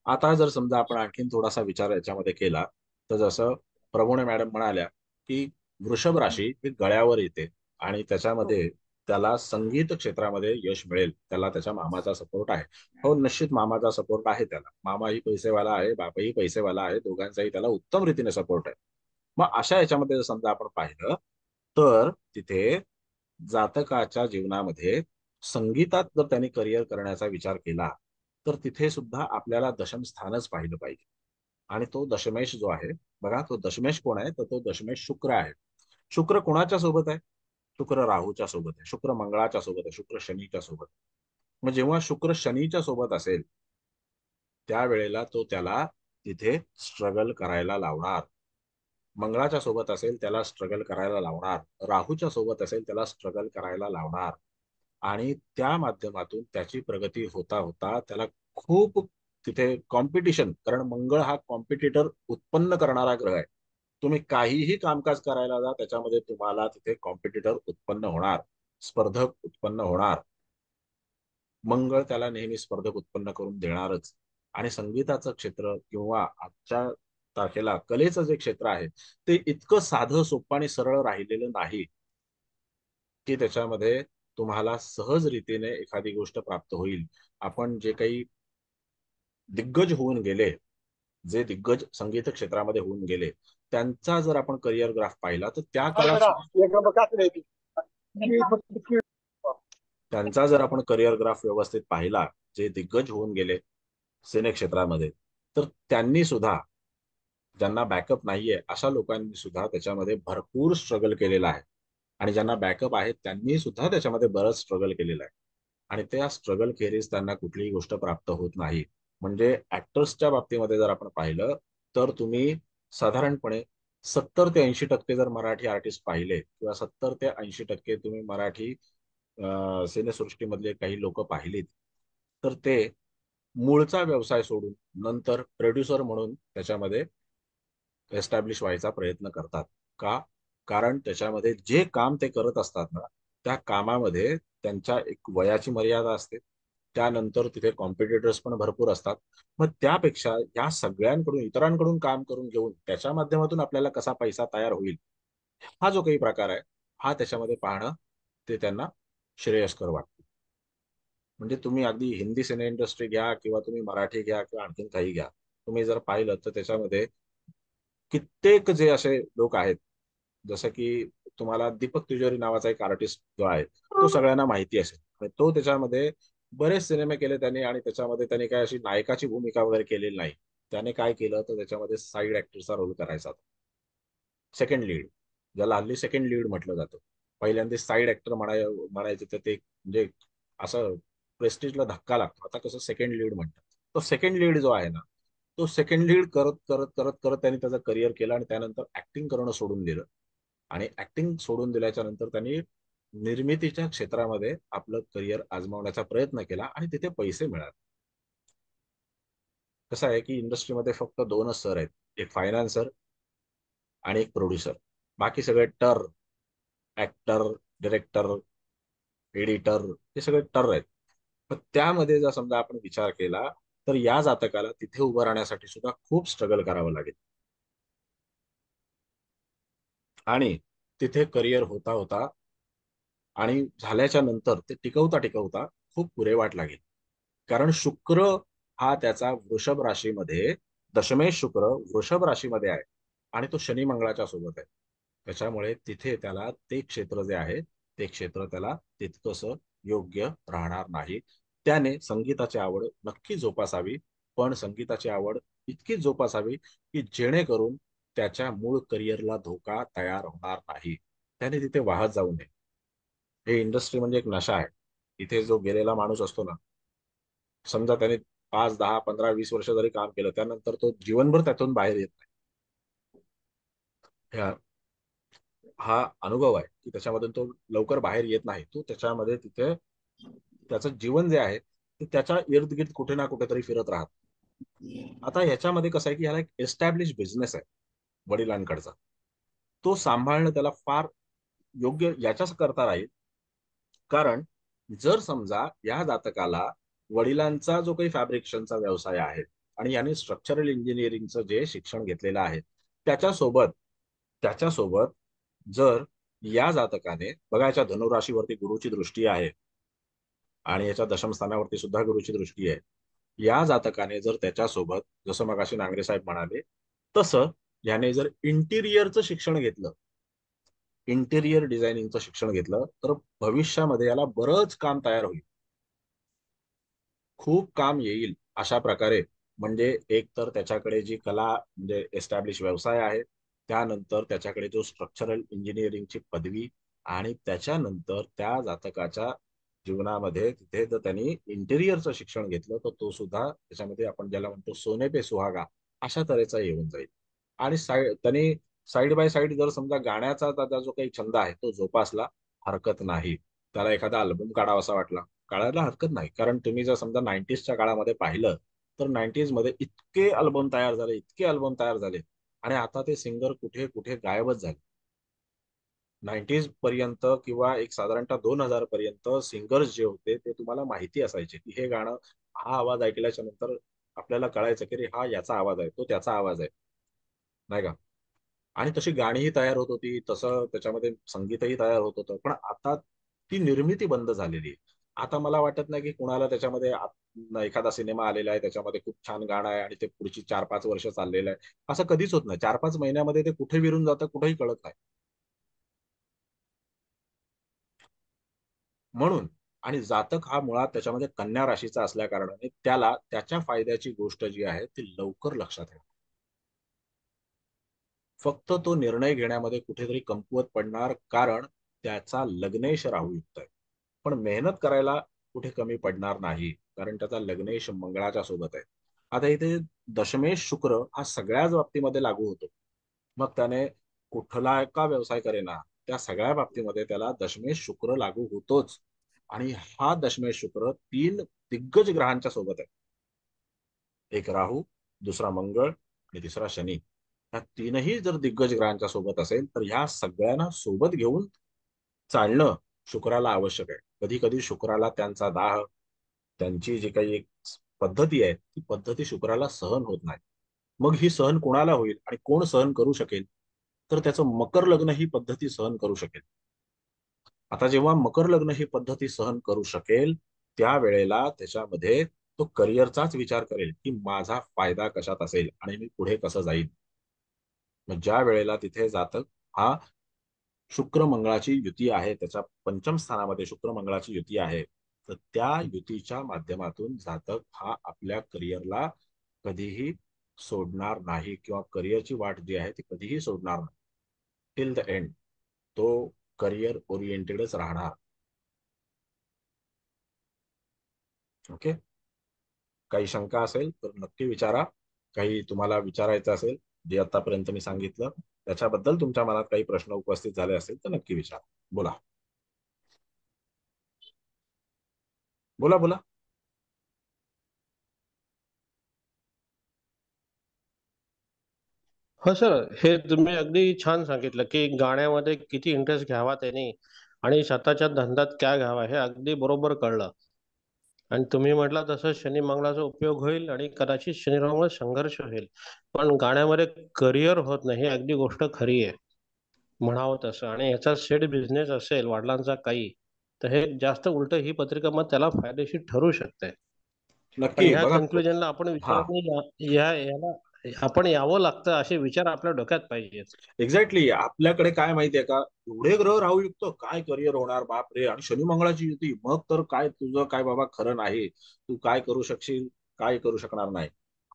आता जर समजा आपण आणखीन थोडासा विचार याच्यामध्ये केला तर जसं प्रभूणे मॅडम म्हणाल्या की वृषभ राशी ही गळ्यावर येते आणि त्याच्यामध्ये त्याला संगीत क्षेत्रामध्ये यश मिळेल, त्याला त्याच्या मामाचा सपोर्ट आहे. हो, निश्चित मामाचा सपोर्ट आहे त्याला. मामाही पैसेवाला आहे, बापाही पैसेवाला आहे, दोघांचाही त्याला उत्तम रीतीने सपोर्ट आहे. मग अशा याच्यामध्ये जर समजा आपण पाहिलं तर तिथे जातकाच्या जीवनामध्ये संगीतात जर त्यांनी करिअर करण्याचा विचार केला तर तिथे सुद्धा आपल्याला दशम स्थानच पाहिलं पाहिजे. आणि तो दशमेश जो आहे, बघा तो दशमेश कोण आहे, तर तो दशमेश शुक्र आहे. शुक्र कोणाच्या सोबत आहे? शुक्र राहूच्या सोबत आहे, शुक्र मंगळाच्या सोबत आहे, शुक्र शनीच्या सोबत. मग जेव्हा शुक्र शनीच्या सोबत असेल त्यावेळेला तो त्याला तिथे स्ट्रगल करायला लावणार. मंगळाच्या सोबत असेल त्याला स्ट्रगल करायला लावणार, राहूच्या सोबत असेल त्याला स्ट्रगल करायला लावणार. आणि त्या माध्यमातून त्याची प्रगती होता होता त्याला खूप तिथे कॉम्पिटिशन, कारण मंगळ हा कॉम्पिटिटर उत्पन्न करणारा ग्रह आहे. तुम्ही काहीही कामकाज करायला जा त्याच्यामध्ये तुम्हाला तिथे कॉम्पिटिटर उत्पन्न होणार, स्पर्धक उत्पन्न होणार. मंगळ त्याला नेहमी स्पर्धक उत्पन्न करून देणारच. आणि संगीताचं क्षेत्र किंवा आजच्या तारखेला कलेचं जे क्षेत्र आहे ते इतकं साधं सोपं आणि सरळ राहिलेलं नाही की त्याच्यामध्ये तुम्हाला सहज रीतीने एखादी गोष्ट प्राप्त होईल. आपण जे काही दिग्गज होऊन गेले, जे दिग्गज संगीत क्षेत्रामध्ये होऊन गेले, त्यांचा जर आपण करिअर ग्राफ पाहिला तर त्या काळात त्यांचा जर आपण करिअर ग्राफ व्यवस्थित पाहिला, जे दिग्गज होऊन गेले सिने क्षेत्रामध्ये, तर त्यांनी सुद्धा, ज्यांना बॅकअप नाहीये अशा लोकांनी सुद्धा त्याच्यामध्ये भरपूर स्ट्रगल केलेला आहे. आणि ज्यांना बॅकअप आहे त्यांनी सुद्धा त्याच्यामध्ये बरंच स्ट्रगल केलेलं आहे. आणि त्या स्ट्रगल खेरीज त्यांना कुठलीही गोष्ट प्राप्त होत नाही. म्हणजे ऍक्टर्सच्या बाबतीमध्ये जर आपण पाहिलं तर तुम्ही साधारणपणे 70 ते 80% जर मराठी आर्टिस्ट पाहिले किंवा 70 ते 80% तुम्ही मराठी सिनेसृष्टीमधले काही लोक पाहिलीत तर ते मूळचा व्यवसाय सोडून नंतर प्रोड्युसर म्हणून त्याच्यामध्ये एस्टॅब्लिश व्हायचा प्रयत्न करतात. का? कारण त्याच्यामध्ये जे काम ते करत असतात ना त्या कामामध्ये त्यांच्या एक वयाची मर्यादा असते, त्यानंतर तिथे कॉम्पिटिटर्स पण भरपूर असतात. मग त्यापेक्षा या सगळ्यांकडून इतरांकडून काम करून घेऊन त्याच्या माध्यमातून आपल्याला कसा पैसा तयार होईल हा जो काही प्रकार आहे हा त्याच्यामध्ये पाहणं ते त्यांना श्रेयस्कर वाटतं. म्हणजे तुम्ही अगदी हिंदी सिने इंडस्ट्री घ्या किंवा तुम्ही मराठी घ्या किंवा आणखीन काही घ्या, तुम्ही जर पाहिलं तर त्याच्यामध्ये कित्येक जे असे लोक आहेत, जसं की तुम्हाला दीपक तिजोरी नावाचा एक आर्टिस्ट जो आहे तो सगळ्यांना माहिती असेल. तो त्याच्यामध्ये बरेच सिनेमे केले त्याने आणि त्याच्यामध्ये त्याने काय अशी नायकाची भूमिका वगैरे केलेली नाही. त्याने काय केलं तर त्याच्यामध्ये साईड ऍक्टरचा रोल करायचा होता, सेकंड लीड, ज्याला हल्ली सेकंड लीड म्हटलं जातं. पहिल्यांदा साईड ऍक्टर म्हणायचे तर ते म्हणजे असं प्रेस्टिजला धक्का लागतो. आता कसं सेकंड लीड म्हणतात. तो सेकंड लीड जो आहे ना तो सेकंड लीड करत करत करत करत त्यांनी त्याचं करिअर केलं आणि त्यानंतर ऍक्टिंग करणं सोडून दिलं. आणि ऍक्टिंग सोडून दिल्याच्या नंतर त्यांनी निर्मितीच्या क्षेत्रामध्ये आपलं करिअर आजमावण्याचा प्रयत्न केला आणि तिथे पैसे मिळाले. कसं आहे की इंडस्ट्रीमध्ये फक्त दोनच सर आहेत, एक फायनान्सर आणि एक प्रोड्युसर. बाकी सगळे ऍक्टर, डिरेक्टर, एडिटर हे सगळे टर आहेत. पण त्यामध्ये जर समजा आपण विचार केला तर या जातकाला तिथे उभं राहण्यासाठी सुद्धा खूप स्ट्रगल करावं लागेल. आणि तिथे करिअर होता होता आणि झाल्याच्या नंतर ते टिकवता टिकवता खूप पुरेवाट लागेल. कारण शुक्र हा त्याचा वृषभ राशीमध्ये, दशमेश शुक्र वृषभ राशीमध्ये आहे आणि तो शनी मंगळाच्या सोबत आहे. त्याच्यामुळे तिथे त्याला ते क्षेत्र जे आहे ते क्षेत्र त्याला तितकंस योग्य राहणार नाही. त्याने संगीताची आवड नक्की जोपासावी, पण संगीताची आवड इतकी जोपासावी की जेणेकरून त्याच्या मूळ करिअरला धोका तयार होणार नाही. त्याने तिथे वाहत जाऊ नये. हे इंडस्ट्री म्हणजे एक नशा आहे. इथे जो गेलेला माणूस असतो ना, समजा त्याने 5, 10, 15, 20 वर्ष जरी काम केलं त्यानंतर तो जीवनभर त्यातून बाहेर येत नाही. हा अनुभव आहे की त्याच्यामधून तो लवकर बाहेर येत नाही. तो त्याच्यामध्ये तिथे त्याचं जीवन जे आहे ते त्याच्या इर्द गिर्द कुठे ना कुठेतरी फिरत राहत. आता ह्याच्यामध्ये कसं आहे की ह्याला एक एस्टॅब्लिश बिझनेस आहे वडिलांकडचा, तो सांभाळणं त्याला फार योग्य याच्याच करता राहील. कारण जर समजा या जातकाला वडिलांचा जो काही फॅब्रिकेशनचा व्यवसाय आहे आणि याने स्ट्रक्चरल इंजिनिअरिंगचं जे शिक्षण घेतलेलं आहे त्याच्यासोबत जर या जातकाने बघा, याच्या धनुराशीवरती गुरुची दृष्टी आहे आणि याच्या दशम स्थानावरती सुद्धा गुरुची दृष्टी आहे. या जातकाने जर त्याच्यासोबत, जसं मगाशी नांगरे साहेब म्हणाले तसं, याने जर इंटिरियरचं शिक्षण घेतलं, इंटिरियर डिझायनिंगचं शिक्षण घेतलं, तर भविष्यामध्ये याला बरंच काम तयार होईल, खूप काम येईल अशा प्रकारे. म्हणजे एक तर त्याच्याकडे जी कला म्हणजे एस्टॅब्लिश व्यवसाय आहे, त्यानंतर त्याच्याकडे जो स्ट्रक्चरल इंजिनिअरिंगची पदवी, आणि त्याच्यानंतर त्या जातकाच्या जीवनामध्ये तिथे जर त्यांनी इंटेरियरचं शिक्षण घेतलं तर तो सुद्धा त्याच्यामध्ये आपण ज्याला म्हणतो सोने पे सुहागा अशा तऱ्हेचा येऊन जाईल. आणि त्यांनी साईड बाय साईड जर समजा गाण्याचा त्याचा जो काही छंद आहे तो जोपासला, हरकत नाही. त्याला एखादा अल्बम काढावासा वाटला, काढायला हरकत नाही. कारण तुम्ही जर समजा 90sच्या काळामध्ये पाहिलं तर 90s मध्ये इतके अल्बम तयार झाले, इतके अल्बम तयार झाले, आणि आता ते सिंगर कुठे कुठे गायबच झाले. 90s पर्यंत किंवा एक साधारणतः 2000 पर्यंत सिंगर्स जे होते ते तुम्हाला माहिती असायचे की हे गाणं, हा आवाज ऐकल्याच्या नंतर आपल्याला कळायचं की हा याचा आवाज आहे, तो त्याचा आवाज आहे, नाही का. आणि तशी गाणीही तयार होत होती, तसं त्याच्यामध्ये संगीतही तयार होत होतं. पण आता ती निर्मिती बंद झालेली आहे. आता मला वाटत नाही की कुणाला त्याच्यामध्ये एखादा सिनेमा आलेला आहे, त्याच्यामध्ये खूप छान गाणं आहे आणि ते पुढची 4-5 वर्ष चाललेलं आहे, असं कधीच होत नाही. 4-5 महिन्यामध्ये ते कुठे विरून जातं कुठेही कळत नाही. म्हणून, आणि जातक हा मुळात त्याच्यामध्ये कन्या राशीचा असल्या कारणाने त्याला त्याच्या फायद्याची गोष्ट जी आहे ती लवकर लक्षात येते. फक्त तो निर्णय घेण्यामध्ये कुठेतरी कमकुवत पडणार, कारण त्याचा लग्नेश राहूयुक्त आहे. पण मेहनत करायला कुठे कमी पडणार नाही, कारण त्याचा लग्नेश मंगळाच्या सोबत आहे. आता इथे दशमेश शुक्र हा सगळ्याच बाबतीमध्ये लागू होतो. मग त्याने कुठला का व्यवसाय करेना, त्या सगळ्या बाबतीमध्ये त्याला दशमेश शुक्र लागू होतोच. आणि हा दशमेश शुक्र 3 दिग्गज ग्रहांच्या सोबत आहे. एक राहू, दुसरा मंगळ आणि तिसरा शनी. ह्या तीनही जर दिग्गज ग्रहांच्या सोबत असेल तर ह्या सगळ्यांना सोबत घेऊन चालणं शुक्राला आवश्यक आहे. कधी कधी शुक्राला त्यांचा दाह, त्यांची जी काही एक पद्धती आहे ती पद्धती शुक्राला सहन होत नाही. मग ही सहन कोणाला होईल आणि कोण सहन करू शकेल, तर त्याचं मकर लग्न ही पद्धती सहन करू शकेल. आता जेव्हा मकर लग्न ही पद्धती सहन करू शकेल त्यावेळेला त्याच्यामध्ये तो करिअरचाच विचार करेल की माझा फायदा कशात असेल आणि मी पुढे कसं जाईल. मग ज्या वेळेला तिथे जातक हा शुक्र मंगळाची युती आहे, त्याच्या पंचम स्थानामध्ये शुक्र मंगळाची युती आहे, तर त्या युतीच्या माध्यमातून जातक हा आपल्या करिअरला कधीही सोडणार नाही, किंवा करिअरची वाट जी आहे ती कधीही सोडणार नाही. टिल द एंड तो करिअर ओरिएंटेडच राहणार. ओके, काही शंका असेल तर नक्की विचारा. काही तुम्हाला विचारायचं असेल जे आतापर्यंत मी सांगितलं त्याच्याबद्दल तुमच्या मनात काही प्रश्न उपस्थित झाले असतील तर नक्की विचारा. बोला बोला बोला. हो सर, हे तुम्ही अगदी छान सांगितलं की गाण्यामध्ये किती इंटरेस्ट घ्यावा त्याने आणि स्वतःच्या धंद्यात काय घ्यावा हे अगदी बरोबर कळलं. आणि तुम्ही म्हटलं तसं शनी मंगळाचा उपयोग होईल आणि कदाचित शनिरामुळे संघर्ष होईल, पण गाण्यामध्ये करिअर होत नाही ही अगदी गोष्ट खरी आहे म्हणावं तसं. आणि याचा सेट बिझनेस असेल वडिलांचा काही, तर हे जास्त उलट ही पत्रिका मग त्याला फायदेशीर ठरू शकते. पण नक्की ह्या बघा. कन्क्लुजनला आपण हा, याला आपण यावं लागतं असे विचार आपल्या डोक्यात पाहिजेत. एक्झॅक्टली. आपल्याकडे काय माहितीये का, एवढे ग्रह राहू युक्त काय करिअर होणार, बाप रे, आणि शनी मंगळाची युती, मग तर काय तुझं काय बाबा खरं नाही, तू काय करू शकशील, काय करू शकणार नाही,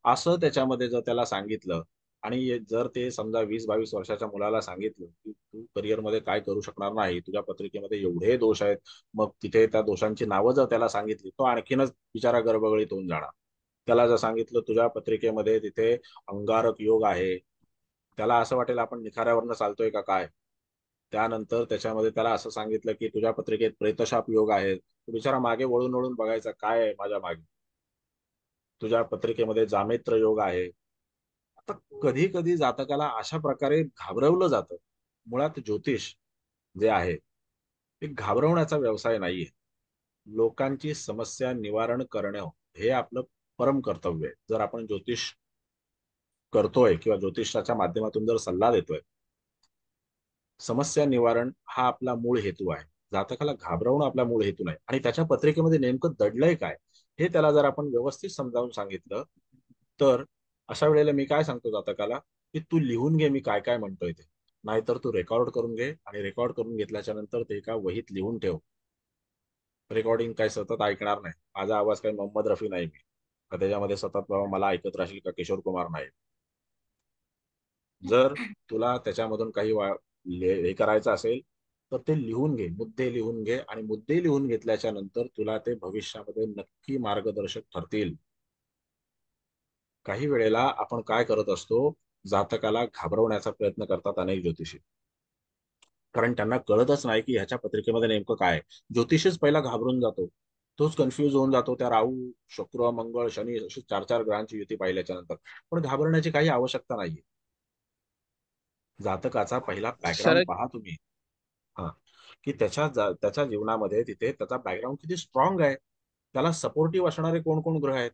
असं त्याच्यामध्ये जर त्याला सांगितलं. आणि जर ते समजा 20-22 वर्षाच्या मुलाला सांगितलं की तू करिअर मध्ये काय करू शकणार नाही, तुझ्या पत्रिकेमध्ये एवढे दोष आहेत, मग तिथे त्या दोषांची नावं जर त्याला सांगितली तो आणखीनच बिचारा गडबडीत होऊन जाणार. त्याला जर सांगितलं तुझ्या पत्रिकेमध्ये तिथे अंगारक योग आहे, त्याला असं वाटेल आपण निखाऱ्यावरनं चालतोय का काय. त्यानंतर त्याच्यामध्ये त्याला असं सांगितलं की तुझ्या पत्रिकेत प्रेतशाप योग आहे, तो बिचारा मागे वळून वळून बघायचा काय आहे माझ्या मागे. तुझ्या पत्रिकेमध्ये जामेत्र योग आहे. आता कधी कधी जातकाला अशा प्रकारे घाबरवलं जातं. मुळात ज्योतिष जे आहे ते घाबरवण्याचा व्यवसाय नाहीये. लोकांची समस्या निवारण करणं हे आपलं परम कर्तव्य आहे. जर आपण ज्योतिष करतोय किंवा ज्योतिषाच्या माध्यमातून जर सल्ला देतोय, समस्या निवारण हा आपला मूळ हेतू आहे. जातकाला घाबरवणं आपला मूळ हेतू नाही. आणि त्याच्या पत्रिकेमध्ये नेमकं दडलंय काय हे त्याला जर आपण व्यवस्थित समजावून सांगितलं, तर अशा वेळेला मी काय सांगतो जातकाला, की तू लिहून घे मी काय काय म्हणतोय ते, नाहीतर तू रेकॉर्ड करून घे आणि रेकॉर्ड करून घेतल्याच्या नंतर ते एका वहीत लिहून ठेव. रेकॉर्डिंग काय सतत ऐकणार नाही. माझा आवाज काही मोहम्मद रफी नाही मी का त्याच्यामध्ये सतत बाबा मला ऐकत राहशील का किशोर कुमार नाही. जर तुला त्याच्यामधून काही हे करायचं असेल तर ते लिहून घे, मुद्दे लिहून घे, आणि मुद्दे लिहून घेतल्याच्या नंतर तुला ते भविष्यामध्ये नक्की मार्गदर्शक ठरतील. काही वेळेला आपण काय करत असतो, जातकाला घाबरवण्याचा प्रयत्न करतात अनेक ज्योतिषी, कारण त्यांना कळतच नाही की ह्याच्या पत्रिकेमध्ये नेमकं काय आहे. ज्योतिषीच पहिला घाबरून जातो, तोच कन्फ्यूज होऊन जातो त्या राहू, शुक्र, मंगळ, शनी अशी 4-4 ग्रहांची युती पाहिल्याच्या नंतर. पण घाबरण्याची काही आवश्यकता नाहीये. जातकाचा पहिला बॅकग्राऊंड सर पहा तुम्ही, हा, की त्याच्या जीवनामध्ये तिथे त्याचा बॅकग्राऊंड किती स्ट्रॉंग आहे, त्याला सपोर्टिव्ह असणारे कोण कोण ग्रह आहेत,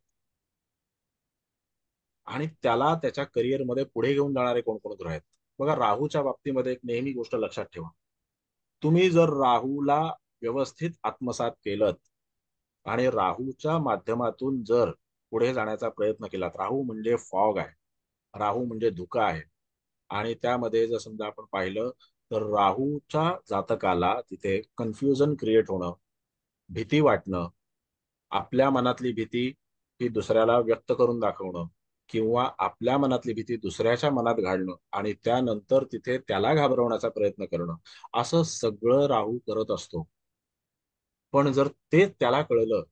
आणि त्याला त्याच्या करिअरमध्ये पुढे घेऊन जाणारे कोण कोण ग्रह आहेत. बघा, राहूच्या बाबतीमध्ये एक नेहमी गोष्ट लक्षात ठेवा, तुम्ही जर राहूला व्यवस्थित आत्मसात केलं आणि राहूच्या माध्यमातून जर पुढे जाण्याचा प्रयत्न केला, राहू म्हणजे फॉग आहे, राहू म्हणजे धुका आहे. आणि त्यामध्ये जर समजा आपण पाहिलं तर राहूच्या जातकाला तिथे कन्फ्युजन क्रिएट होणं, भीती वाटणं, आपल्या मनातली भीती ही दुसऱ्याला व्यक्त करून दाखवणं, किंवा आपल्या मनातली भीती दुसऱ्याच्या मनात घालणं आणि त्यानंतर तिथे त्याला घाबरवण्याचा प्रयत्न करणं, असं सगळं राहू करत असतो. पण जर ते त्याला कळलं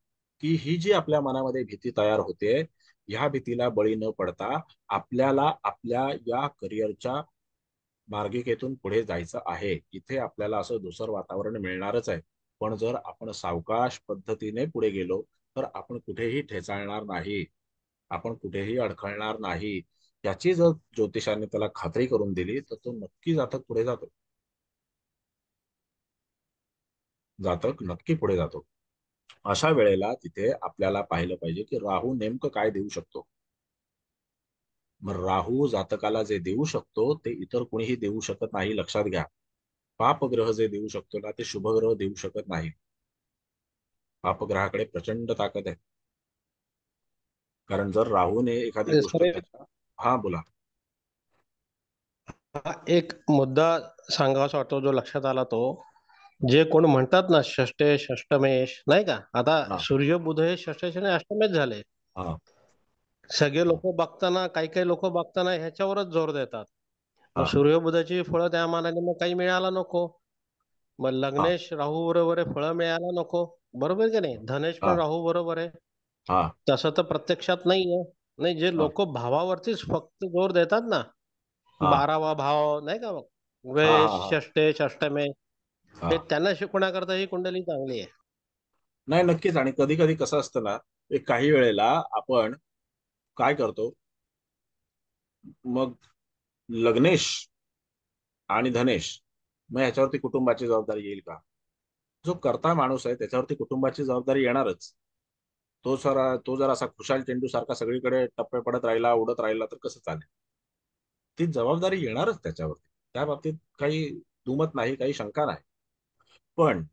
की ही जी आपल्या मनामध्ये भीती तयार होते, ह्या भीतीला बळी न पडता आपल्याला आपल्या या करिअरच्या मार्गिकेतून पुढे जायचं आहे, इथे आपल्याला असं धुसर वातावरण मिळणारच आहे. पण जर आपण सावकाश पद्धतीने पुढे गेलो तर आपण कुठेही ठेचाळणार नाही, आपण कुठेही अडखळणार नाही, याची जर ज्योतिषाने त्याला खात्री करून दिली तर तो नक्की जातक पुढे जातो. जातक नक्की पुढे जातो. अशा वेळेला तिथे आपल्याला पाहिलं पाहिजे की राहू नेमकं काय देऊ शकतो. मग राहू जातकाला जे देऊ शकतो ते इतर कोणीही देऊ शकत नाही, लक्षात घ्या. पापग्रह जे देऊ शकतो ना, ते शुभग्रह देऊ शकत नाही. पापग्रहाकडे प्रचंड ताकद आहे, कारण जर राहूने एखादी गोष्ट सर हा बोला. हा एक मुद्दा सांगावासा वाटतो जो लक्षात आला, तो जे कोण म्हणतात ना षष्टेश अष्टमेश, नाही का, आता हा सूर्य बुध हे षष्टेश आणि अष्टमेश झाले. हा सगळे लोक बघताना, काही काही लोक बघताना ह्याच्यावरच जोर देतात. मग हा सूर्य बुधाची फळं त्या मानाने मग काही मिळायला नको. मग हा लग्नेश राहू बरोबर आहे, फळं मिळायला नको, बरोबर की नाही. धनेश हा पण राहू बरोबर आहे. हा तसं तर प्रत्यक्षात नाहीये. नाही, जे हा लोक भावावरतीच फक्त जोर देतात ना, हा 12वा भाव नाही का, हा वेश हा षष्टेश अष्टमेश, हा हे त्यांना शिकवण्याकरता ही कुंडली चांगली आहे. नाही, नक्कीच. आणि कधी कधी कसं असतं ना, एक काही वेळेला आपण काय करतो, मग लग्नेश आणि धनेश, मग ह्याच्यावरती कुटुंबाची जबाबदारी येईल का? जो करता माणूस आहे त्याच्यावरती कुटुंबाची जबाबदारी येणारच. तो जर असा खुशाल चेंडू सारखा सगळीकडे टप्पे पडत राहिला, उडत राहिला, तर कसं चालेल? ती जबाबदारी येणारच त्याच्यावरती, त्या बाबतीत काही दुमत नाही, काही शंका नाही. पण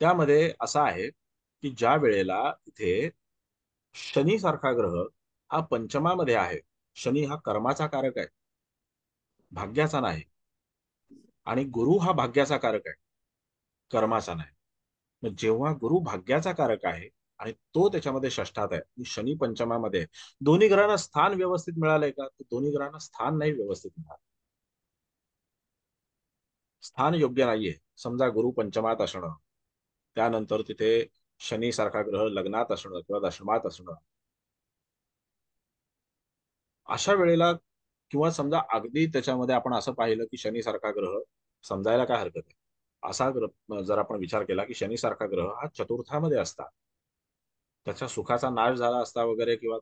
त्यामध्ये असं आहे की ज्या वेळेला इथे शनी सारखा ग्रह हा पंचमामध्ये आहे, शनी हा कर्माचा कारक आहे, भाग्याचा नाही. आणि गुरु हा भाग्याचा कारक आहे, कर्माचा नाही. मग जेव्हा गुरु भाग्याचा कारक आहे आणि तो त्याच्यामध्ये षष्ठात आहे आणि शनी पंचमामध्ये आहे, दोन्ही ग्रहांना स्थान व्यवस्थित मिळालंय का? तर दोन्ही ग्रहांना स्थान नाही व्यवस्थित मिळालं, स्थान योग्य नाहीये. समजा गुरु पंचमात असणं, त्यानंतर तिथे शनी सारखा ग्रह लग्नात असणं किंवा दशमात असणं, अशा वेळेला, किंवा समजा अगदी त्याच्यामध्ये आपण असं पाहिलं की शनी सारखा ग्रह, समजायला काय हरकत आहे, असा जर आपण विचार केला की शनी सारखा ग्रह हा चतुर्थामध्ये असता, त्याच्या सुखाचा नाश झाला असता वगैरे, किंवा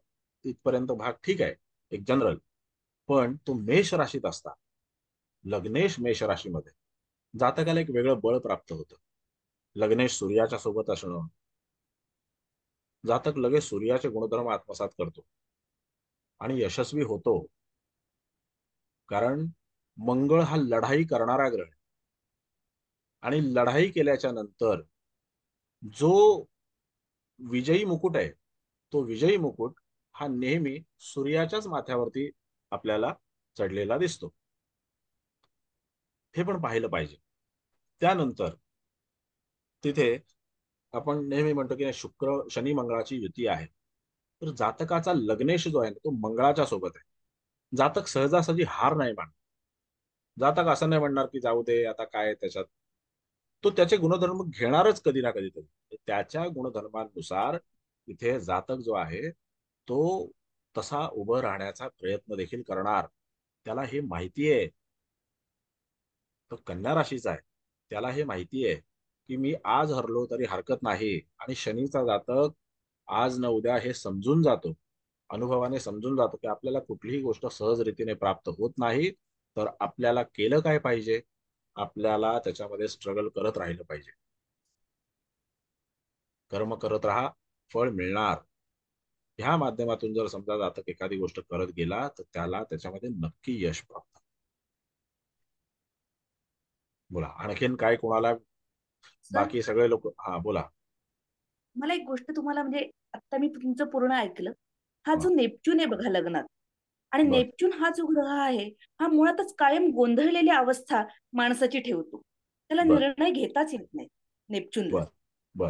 इथपर्यंत भाग ठीक आहे एक जनरल. पण तो मेष राशीत असता, लग्नेश मेष राशीमध्ये, जातकाला एक वेगळं बळ प्राप्त होतं. लग्नेश सूर्याच्या सोबत असणं, जातक लगेच सूर्याचे गुणधर्म आत्मसात करतो आणि यशस्वी होतो. कारण मंगळ हा लढाई करणारा ग्रह आहे. आणि लढाई केल्याच्या नंतर जो विजयी मुकुट आहे, तो विजयी मुकुट हा नेहमी सूर्याच्याच माथ्यावरती आपल्याला चढलेला दिसतो. हे पण पाहिलं पाहिजे. त्यानंतर तिथे आपण नेहमी म्हणतो की शुक्र शनी मंगळाची युती आहे. तर जातकाचा लग्नेश जो आहे तो मंगळाच्या सोबत आहे. जातक सहजासहजी हार नाही मानत. जातक असं नाही म्हणणार की जाऊ दे आता काय त्याच्यात. तो त्याचे गुणधर्म घेणारच कधी ना कधीतरी. त्याच्या गुणधर्मानुसार तिथे जातक जो आहे तो तसा उभं राहण्याचा प्रयत्न देखील करणार. त्याला हे माहिती आहे. तो कन्या राशीचा आहे. त्याला हे माहिती आहे की मी आज हरलो तरी हरकत नाही. आणि शनीचा जातक आज न उद्या हे समजून जातो, अनुभवाने समजून जातो की आपल्याला कुठलीही गोष्ट सहजरीतीने प्राप्त होत नाही. तर आपल्याला केलं काय पाहिजे, आपल्याला त्याच्यामध्ये स्ट्रगल करत राहिलं पाहिजे. कर्म करत राहा, फळ मिळणार. ह्या माध्यमातून जर समजा जातक एखादी गोष्ट करत गेला तर त्याला त्याच्यामध्ये नक्की यश प्राप्त. बोला आणखीन काय कोणाला, सर बाकी सगळे लोक. हा बोला. मला एक गोष्ट तुम्हाला म्हणजे आता मी तुमचं पूर्ण ऐकलं. हा हा जो नेपच्यून आहे बघा लग्नात, आणि बर नेपच्यून हा जो ग्रह आहे हा मुळातच कायम गोंधळलेली अवस्था माणसाची ठेवतो. त्याला बर निर्णय घेताच येत नाही नेपच्यूनला. बर बर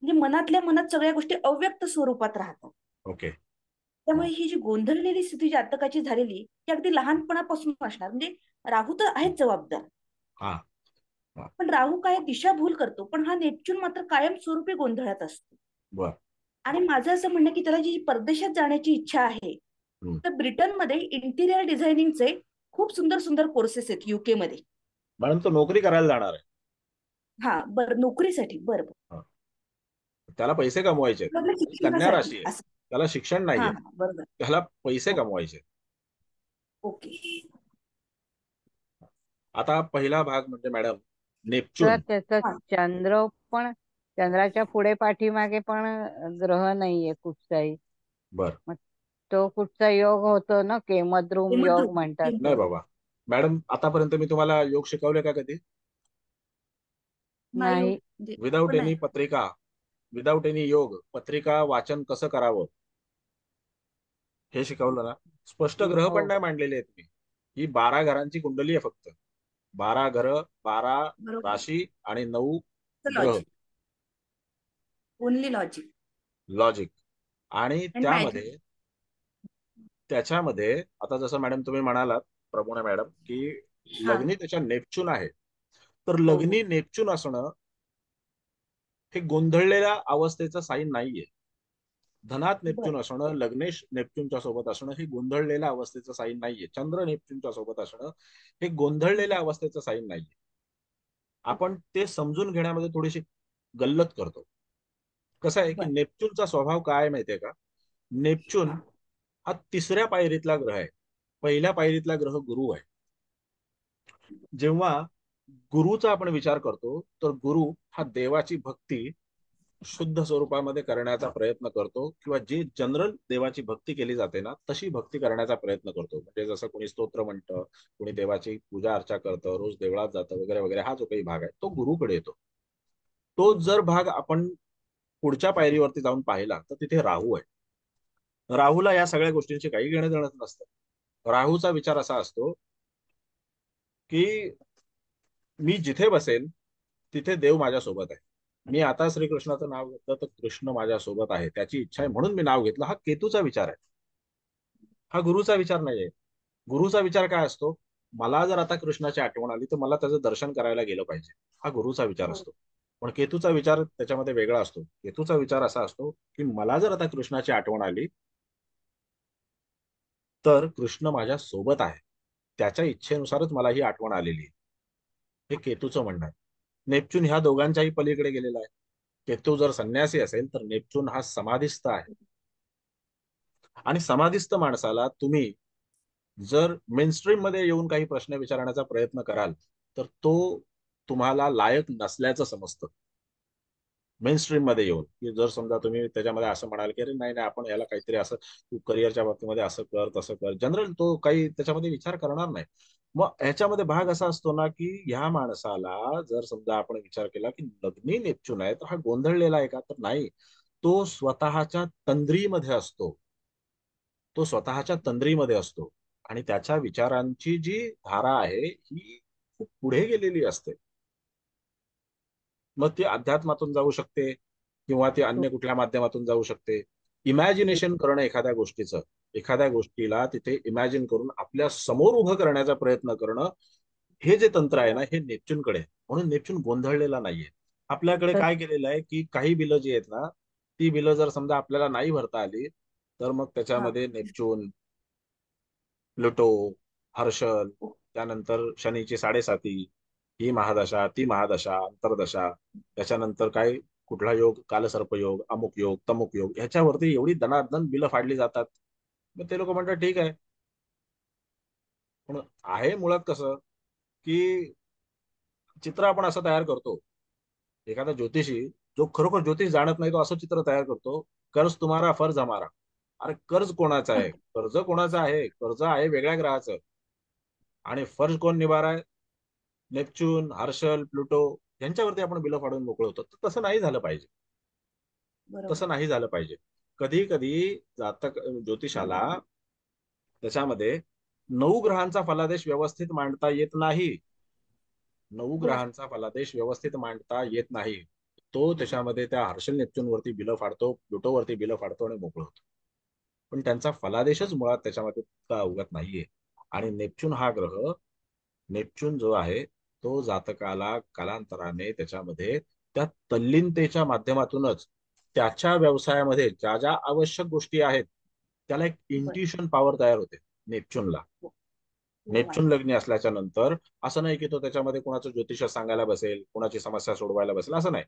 म्हणजे मनातल्या मनात सगळ्या गोष्टी अव्यक्त स्वरूपात राहतात. ओके. त्यामुळे ही जी गोंधळलेली स्थिती जातकाची झालेली ती अगदी लहानपणापासून असणार. म्हणजे राहू तर आहेच जबाबदार, हा हा पण राहू काय दिशाभूल करतो, पण हा नेपच्यून मात्र कायम स्वरूपी गोंधळात असतो. बर आणि माझं असं म्हणणं की त्याला जी परदेशात जाण्याची इच्छा आहे, हम्म. तर ब्रिटनमध्ये इंटिरियर डिझायनिंगचे खूप सुंदर सुंदर कोर्सेस आहेत युके मध्ये. मॅडम तो नोकरी करायला जाणार आहे. हा बरं, नोकरीसाठी. बरं बरं. हा. त्याला पैसे कमवायचे आहेत. आपल्या ती कन्या शिक्षणासाठी राशी आहे. असं. त्याला शिक्षण हा नाहीये, हा बरोबर. त्याला पैसे हो, कमवायचे. ओके. आता पहिला भाग म्हणजे मॅडम सर नेपच्यून. त्याचा हा चंद्र पण, चंद्राच्या पुढे पाठीमागे पण ग्रह नाहीये कुठचाही. बर मग तो कुठचा योग होतो ना, केमद्रुम योग हेमद्रुम म्हणतात नाही तो. हेमद्रुम. बाबा. मॅडम आतापर्यंत मी तुम्हाला योग शिकवले का कधी? नाही हो, नाही. म्हणजे विदाऊट पण एनी नाही. पत्रिका, विदाऊट एनी योग पत्रिका वाचन कसं करावं हे शिकवलं ना. स्पष्ट ग्रह पण हो. नाही मांडलेले आहेत मी. ही 12 घरांची कुंडली आहे फक्त. 12 ग्रह, 12 बरोबर. राशी आणि 9 ग्रह. Logic, only logic logic. आणि अँड मॅजिक. त्याच्यामध्ये आता जसं मॅडम तुम्ही म्हणालात, प्रभुणा मॅडम, की हा लग्नी त्याच्या नेपच्यून आहे. तर हो हो लग्नी नेपच्यून असणं हे गोंधळलेल्या अवस्थेचं साईन नाहीये. धनात बर नेपच्यून असणं, लग्नेश नेपच्यूनच्या सोबत असणं हे गोंधळलेल्या अवस्थेचं साईन नाहीये. चंद्र नेपच्यूनच्या सोबत असणं हे गोंधळलेल्या अवस्थेचं साईन नाहीये. आपण ते समजून घेण्यामध्ये थोडीशी गल्लत करतो. कसं आहे की बर. नेपच्यूनचा स्वभाव काय माहितीये का? नेपच्यून हा हा 3ऱ्या पायरीतला ग्रह आहे. पहिल्या पायरीतला ग्रह गुरु आहे. जेव्हा गुरुचा आपण विचार करतो तर गुरु हा देवाची भक्ती शुद्ध स्वरूपामध्ये करण्याचा प्रयत्न करतो, किंवा जी जनरल देवाची भक्ती केली जाते ना तशी भक्ती करण्याचा प्रयत्न करतो. म्हणजे जसं कोणी स्तोत्र म्हणतं, कोणी देवाची पूजा अर्चा करतं, रोज देवळात जातं वगैरे वगैरे. हा जो काही भाग आहे तो गुरुकडे येतो. तो जर भाग आपण पुढच्या पायरीवरती जाऊन पाहिला तर तिथे राहू आहे. राहूला या सगळ्या गोष्टींची काही घेणं देणं नसतं. राहूचा विचार असा असतो की मी जिथे बसेल तिथे देव माझ्यासोबत आहे. मी आता श्रीकृष्णाचं नाव घेतलं तर कृष्ण माझ्यासोबत आहे, त्याची इच्छा आहे म्हणून मी नाव घेतलं. हा केतूचा विचार आहे, हा गुरुचा विचार नाहीये. गुरुचा विचार काय असतो? मला जर आता कृष्णाची आठवण आली तर मला त्याचं दर्शन करायला गेलं पाहिजे. हा गुरुचा विचार हो असतो. पण केतूचा विचार त्याच्यामध्ये वेगळा असतो. केतूचा विचार असा असतो की मला जर आता कृष्णाची आठवण आली तर कृष्ण माझ्या सोबत आहे, त्याच्या इच्छेनुसारच मला ही आठवण आलेली आहे. हे केतूचं म्हणणं आहे. नेपच्यून ह्या दोघांच्याही पलीकडे गेलेला आहे. केतू जर संन्यासी असेल तर नेपच्यून हा समाधिस्थ आहे. आणि समाधिस्थ माणसाला तुम्ही जर मेनस्ट्रीम मध्ये येऊन काही प्रश्न विचारण्याचा प्रयत्न कराल तर तो तुम्हाला लायक नसल्याचं समजतं. मेन स्ट्रीम मध्ये येऊन, की जर समजा तुम्ही त्याच्यामध्ये असं म्हणाल की अरे नाही नाही आपण याला काहीतरी असं, तू करिअरच्या बाबतीमध्ये असं कर तसं कर, जनरल तो काही त्याच्यामध्ये विचार करणार नाही. मग ह्याच्यामध्ये भाग असा असतो ना की ह्या माणसाला जर समजा आपण विचार केला की लग्नी नेपच्यून आहे तर हा गोंधळलेला आहे का, तर नाही. तो स्वतःच्या तंद्रीमध्ये असतो, तो स्वतःच्या तंद्रीमध्ये असतो आणि त्याच्या विचारांची जी धारा आहे ही खूप पुढे गेलेली असते. मग ती अध्यात्मातून जाऊ शकते किंवा ती अन्य कुठल्या माध्यमातून जाऊ शकते. इमॅजिनेशन करणं एखाद्या गोष्टीचं, एखाद्या गोष्टीला तिथे इमॅजिन करून आपल्या समोर उभं करण्याचा प्रयत्न करणं, हे जे तंत्र आहे ना हे नेपच्यूनकडे आहे. म्हणून नेपच्यून गोंधळलेला नाहीये. आपल्याकडे काय केलेलं आहे की काही बिलं जी आहेत ना, ती बिलं जर समजा आपल्याला नाही भरता आली तर मग त्याच्यामध्ये नेपच्यून, प्लुटो, हर्षल, त्यानंतर शनीची 7.5, ही महादशा ती महादशा अंतर्दशा, त्याच्यानंतर काय कुठला योग, कालसर्प योग, अमुक योग तमुक योग, ह्याच्यावरती एवढी दनादन बिलं फाडली जातात. मग ते लोक म्हणतात ठीक आहे. पण आहे मुळात कसं की चित्र आपण असं तयार करतो, एखादा ज्योतिषी जो खरोखर ज्योतिष जाणत नाही तो असं चित्र तयार करतो, कर्ज तुम्हारा फर्ज हमारा. अरे कर्ज कोणाचं आहे, कर्ज कोणाचं आहे, कर्ज आहे वेगळ्या ग्रहाचं आणि फर्ज कोण निभा रहा है, नेपच्यून, हर्षल, प्लुटो, यांच्यावरती आपण बिलं फाडून मोकळ होतो. तर तसं नाही झालं पाहिजे, तसं नाही झालं पाहिजे. कधी कधी जातक ज्योतिषाला त्याच्यामध्ये 9 ग्रहांचा फलादेश व्यवस्थित मांडता येत नाही. 9 ग्रहांचा फलादेश व्यवस्थित मांडता येत नाही. तो त्याच्यामध्ये त्या हर्षल नेपच्यून वरती बिलं फाडतो, प्लुटो वरती बिलं फाडतो आणि मोकळ होतो. पण त्यांचा फलादेशच मुळात त्याच्यामध्ये इतका अवगत नाहीये. आणि नेपच्यून हा ग्रह, नेपच्यून जो आहे तो जातकाला कालांतराने त्याच्यामध्ये त्या तल्लीनतेच्या माध्यमातूनच त्याच्या व्यवसायामध्ये ज्या ज्या आवश्यक गोष्टी आहेत त्याला एक इंट्युशन पॉवर तयार होते नेपच्यूनला. नेपच्यून लग्नी असल्याच्या नंतर असं नाही की तो त्याच्यामध्ये कोणाचं ज्योतिष सांगायला बसेल, कोणाची समस्या सोडवायला बसेल, असं नाही.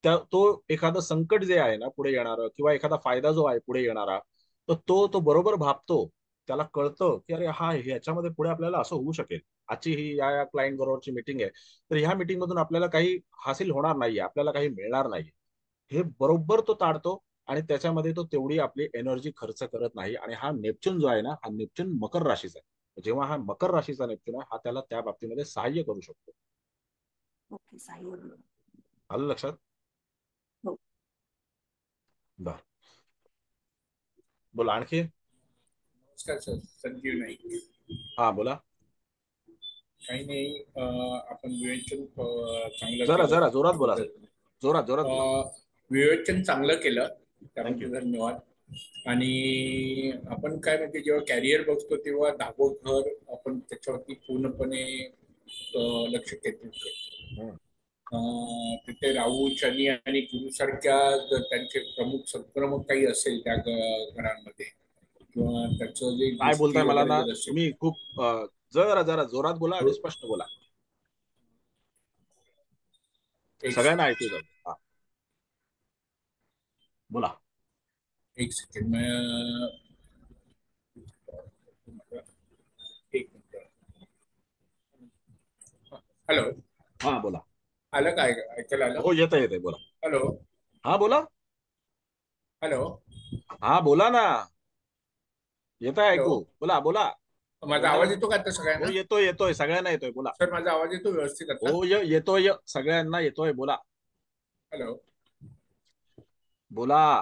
तो एखादं संकट जे आहे ना पुढे येणारं किंवा एखादा फायदा जो आहे पुढे येणारा, तर तो बरोबर भाबतो. त्याला कळतं की अरे हा ह्याच्यामध्ये पुढे आपल्याला असं होऊ शकेल. आजची ही या क्लायंट बरोबरची मीटिंग आहे, तर ह्या मीटिंग मधून आपल्याला काही हासिल होणार नाहीये, आपल्याला काही मिळणार नाही, हे बरोबर तो ताडतो. आणि त्याच्यामध्ये तो तेवढी आपली एनर्जी खर्च करत नाही. आणि हा नेपच्यून जो आहे ना, हा नेपच्यून मकर राशीचा आहे. जेव्हा हा मकर राशीचा नेपच्यून आहे, हा त्याला त्या बाबतीमध्ये सहाय्य करू शकतो. आलं लक्षात? बर, बोला आणखी. नमस्कार सर, संजीव नाईक. हा बोला. काही नाही, आपण विवेचन चांगलं जरा केलं. जरा जोरात बोला, जोरात जोरात बोला. विवेचन चांगलं केलं त्याबद्दल थँक्यू. धन्यवाद. आणि आपण काय म्हणते जेव्हा कॅरियर बघतो तेव्हा 10 घर आपण त्याच्यावरती पूर्णपणे लक्ष केंद्रित करतो. तिथे राहू, शनी आणि गुरु सारख्या जर त्यांचे प्रमुख संक्रमक काही असेल त्या घरांमध्ये किंवा त्याचं जे काय दृष्टी बोलताय मला वगैरे ना जर असेल, तुम्ही खूप जरा जरा जोरात बोला आणि स्पष्ट बोला, सगळ्यांना ऐकू जाऊ. हा बोला. एक सेकंड, एक मिनिट. हॅलो, हा बोला. आलं काय, ऐकायला आलं? हो येतं येते, बोला. हॅलो, हा बोला. हॅलो, हा बोला ना, येत आहे हॅलो. ऐकू, बोला बोला. माझा आवाज येतो का आता हो सगळ्यांना? येतोय येतोय, सगळ्यांना येतोय, बोला. सर माझा आवाज येतो व्यवस्थित आता? हो येतोय, सगळ्यांना येतोय, बोला. हॅलो, बोला.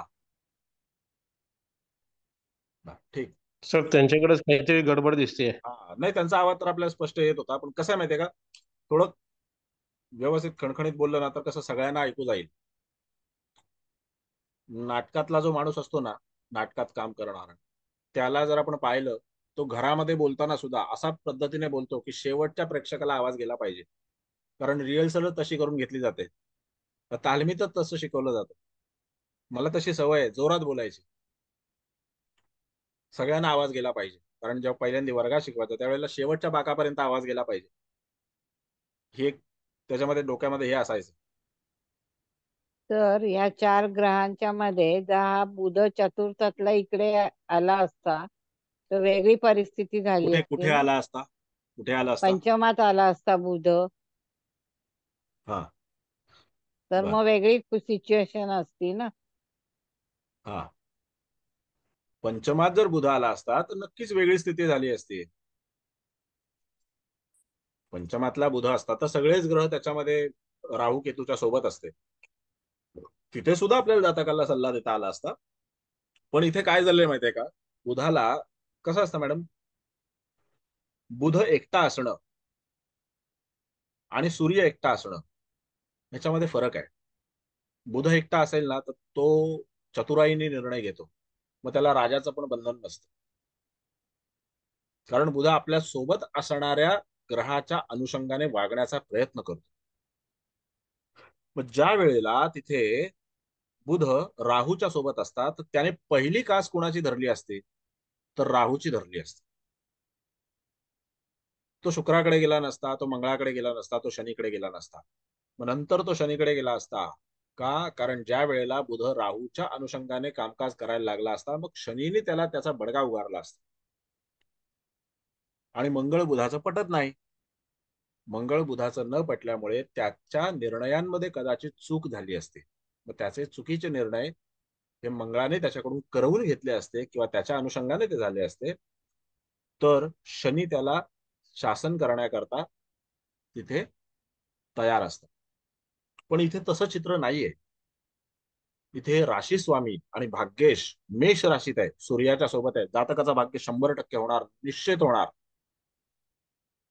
ठीक. सर त्यांच्याकडेच काहीतरी गडबड दिसते. हा नाही, त्यांचा आवाज तर आपल्याला स्पष्ट येत होता, पण कसं आहे माहितीये का, थोडं व्यवस्थित खणखणीत बोललं ना तर कसं सगळ्यांना ऐकू जाईल. नाटकातला जो माणूस असतो ना, नाटकात काम करणारा, त्याला जर आपण पाहिलं तो घरामध्ये बोलताना सुद्धा असा पद्धतीने बोलतो की शेवटच्या प्रेक्षकाला आवाज गेला पाहिजे. कारण रिहर्सल तशी करून घेतली जाते, तालमीतच तसं शिकवलं जातं. मला तशी सवय आहे जोरात बोलायची, सगळ्यांना आवाज गेला पाहिजे. कारण जेव्हा पहिल्यांदा वर्गात शिकवायचं त्यावेळेला शेवटच्या बाकापर्यंत आवाज गेला पाहिजे, हे त्याच्यामध्ये डोक्यामध्ये हे असायचं. तर या 4 ग्रहांच्या मध्ये जर हा बुध चतुर्थातला इकडे आला असता तर वेगळी परिस्थिती झाली कुठे असती कुठे ना. आला असता, कुठे आला असता? पंचमात आला असता बुध. हा तर बर. मग वेगळी सिच्युएशन असती ना. हा, पंचमात जर बुध आला असता तर नक्कीच वेगळी स्थिती झाली असती. पंचमातला बुध असता तर सगळेच ग्रह त्याच्यामध्ये राहू केतूच्या सोबत असते, तिथे सुद्धा आपल्याला जातकाला सल्ला देता आला असता. पण इथे काय झालंय माहितीये का, बुधाला कसं असतं मॅडम, बुध एकटा असणं आणि सूर्य एकटा असणं ह्याच्यामध्ये फरक आहे. बुध एकटा असेल ना तर तो चतुराईने निर्णय घेतो, मग त्याला राजाचं पण बंधन नसतं, कारण बुध आपल्या सोबत असणाऱ्या ग्रहाच्या अनुषंगाने वागण्याचा प्रयत्न करतो. मग ज्या वेळेला तिथे बुध राहूच्या सोबत असतात तर त्याने पहिली कास कुणाची धरली असते, तर राहूची धरली असते. तो शुक्राकडे गेला नसता, तो मंगळाकडे गेला नसता, तो शनीकडे गेला नसता. मग नंतर तो शनीकडे गेला असता का, कारण ज्या वेळेला बुध राहूच्या अनुषंगाने कामकाज करायला लागला असता मग शनीने त्याला त्याचा बडगा उगारला असता. आणि मंगळ बुधाचं पटत नाही. मंगळ बुधाचं न पटल्यामुळे त्याच्या निर्णयांमध्ये कदाचित चूक झाली असते. मग त्याचे चुकीचे निर्णय हे मंगळाने त्याच्याकडून करवून घेतले असते किंवा त्याच्या अनुषंगाने ते झाले असते, तर शनी त्याला शासन करण्याकरता तिथे तयार असतात. पण इथे तसं चित्र नाहीये. इथे राशी स्वामी आणि भाग्येश मेष राशीत आहे, सूर्याच्या सोबत आहे. जातकाचा भाग्य 100% होणार, निश्चित होणार.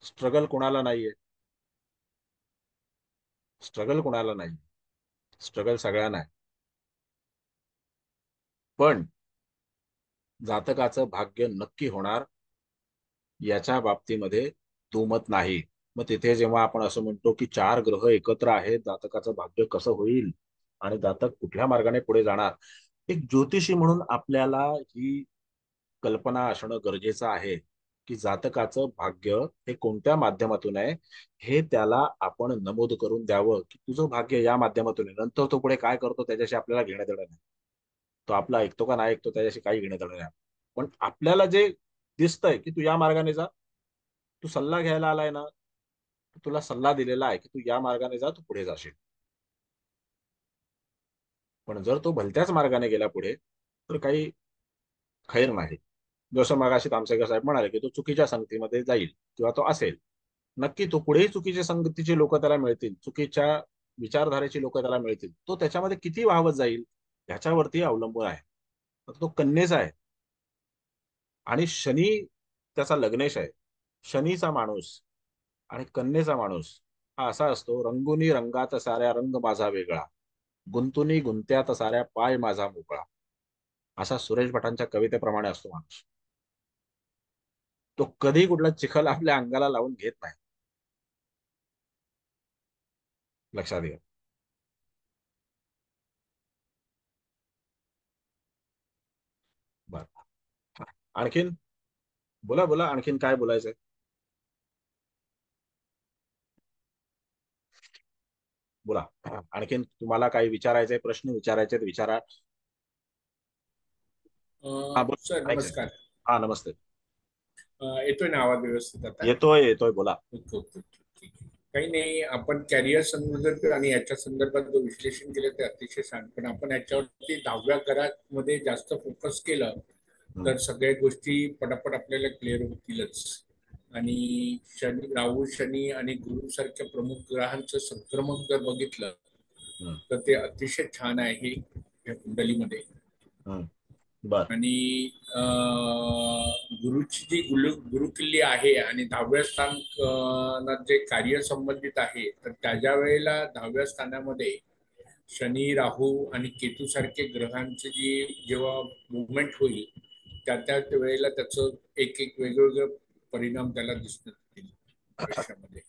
स्ट्रगल कोणाला नाहीये, स्ट्रगल कोणाला नाही, स्ट्रगल सगळ्यांना आहे. पण जातकाचं भाग्य नक्की होणार याच्या बाबतीमध्ये दुमत नाही. मग तिथे जेव्हा आपण असं म्हणतो की 4 ग्रह एकत्र आहेत, जातकाचं भाग्य कसं होईल आणि जातक कुठल्या मार्गाने पुढे जाणार, एक ज्योतिषी म्हणून आपल्याला ही कल्पना असणं गरजेचं आहे की जातकाचं भाग्य हे कोणत्या माध्यमातून आहे हे त्याला आपण नमूद करून द्यावं, की तुझं भाग्य या माध्यमातून आहे. नंतर तो पुढे काय करतो त्याच्याशी आपल्याला घेणं देणं नाही, तो आपला ऐकतो का नाही ऐकतो त्याच्याशी काही घेणं देणं नाही. पण आपल्याला जे दिसतंय की तू या मार्गाने जा, तू सल्ला घ्यायला आलाय ना, तुला सल्ला दिलेला आहे की तू या मार्गाने जा, तू पुढे जाशील. पण जर तो भलत्याच मार्गाने गेला पुढे तर काही खैर नाही. जसं मगाशी तामसेकर साहेब म्हणाले की तो चुकीच्या संगतीमध्ये जाईल किंवा तो असेल, नक्की तो पुढेही चुकीच्या संगतीची लोक त्याला मिळतील, चुकीच्या विचारधारेची लोक त्याला मिळतील, तो त्याच्यामध्ये किती वाहवत जाईल ह्याच्यावरती अवलंबून आहे. आता तो कन्येचा आहे आणि शनी त्याचा लग्नेश आहे. शनीचा माणूस आणि कन्येचा माणूस हा असा असतो, रंगुनी रंगात साऱ्या रंग माझा वेगळा, गुंतुनी गुंत्यात साऱ्या पाय माझा मोकळा, असा सुरेश भटांच्या कवितेप्रमाणे असतो माणूस. तो कधी कुठला चिखल आपल्या अंगाला लावून घेत नाही, लक्षात घ्या. बर, आणखीन बोला बोला, आणखीन काय बोलायचंय? बोला, आणखीन तुम्हाला काही विचारायचंय, प्रश्न विचारायचे विचारा. हा बोल, सर ऐकतोय. नमस्कार. हा नमस्ते. येतोय ना आवाज व्यवस्थित आता? येतोय येतोय, बोला. ओके ओके ठीक आहे. काही नाही, आपण कॅरियर संदर्भात आणि याच्या संदर्भात जो विश्लेषण केलं ते अतिशय छान. पण आपण याच्यावरती 10व्या घरामध्ये जास्त फोकस केलं तर सगळ्या गोष्टी पटापट आपल्याला क्लिअर होतीलच. आणि शनी, राहू, शनी आणि गुरु सारख्या प्रमुख ग्रहांचं संक्रमण जर बघितलं तर ते अतिशय छान आहे या कुंडलीमध्ये. आणि गुरुची जी गुरुकिल्ली आहे आणि 10व्या स्थानात जे कार्य संबंधित आहे, तर त्याच्या वेळेला 10व्या स्थानामध्ये शनी, राहू आणि केतू सारखे ग्रहांची जी जेव्हा मुवमेंट होईल त्या वेळेला त्याचं एक एक वेगवेगळं परिणाम त्याला दिसत येतील आयुष्यामध्ये.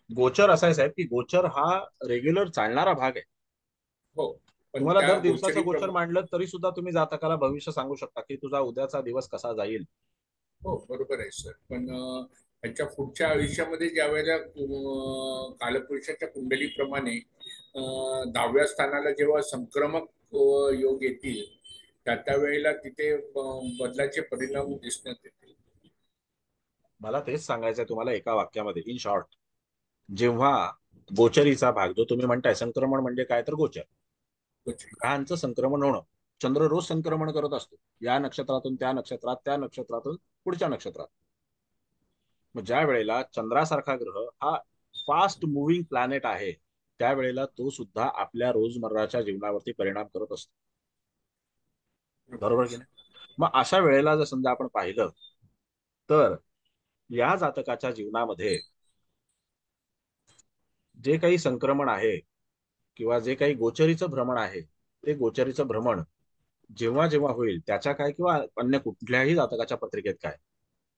गोचर असा आहे साहेब की गोचर हा रेग्युलर चालणारा भाग आहे. हो, पण तुम्हाला त्या दर दिवसाचं गोचरी गोचर मांडलं तरी सुद्धा तुम्ही जातकाला भविष्य सांगू शकता की तुझा उद्याचा दिवस कसा जाईल. हो बरोबर आहे सर. पण त्याच्या पुढच्या आयुष्यामध्ये ज्या वेळेला कालपुरुषाच्या कुंडलीप्रमाणे 10व्या स्थानाला जेव्हा संक्रमक योग येतील त्या वेळेला तिथे बदलाचे परिणाम दिसण्यात येतील. मला तेच सांगायचंय तुम्हाला एका वाक्यामध्ये, इन शॉर्ट, जेव्हा गोचरीचा भाग जो तुम्ही म्हणताय, संक्रमण म्हणजे काय तर गोचर, गोचर. ग्रहांचं संक्रमण होणं. चंद्र रोज संक्रमण करत असतो, या नक्षत्रातून त्या नक्षत्रात, त्या नक्षत्रातून पुढच्या नक्षत्रात. मग ज्या वेळेला चंद्रासारखा ग्रह हा फास्ट मुव्हिंग प्लॅनेट आहे, त्यावेळेला तो सुद्धा आपल्या रोजमर्राच्या जीवनावरती परिणाम करत असतो, बरोबर की नाही? मग अशा वेळेला जर समजा आपण पाहिलं तर या जातकाच्या जीवनामध्ये जे काही संक्रमण आहे किंवा जे काही गोचरीचं भ्रमण आहे, ते गोचरीचं भ्रमण जेव्हा जेव्हा होईल त्याच्या काय किंवा अन्य कुठल्याही जातकाच्या पत्रिकेत काय,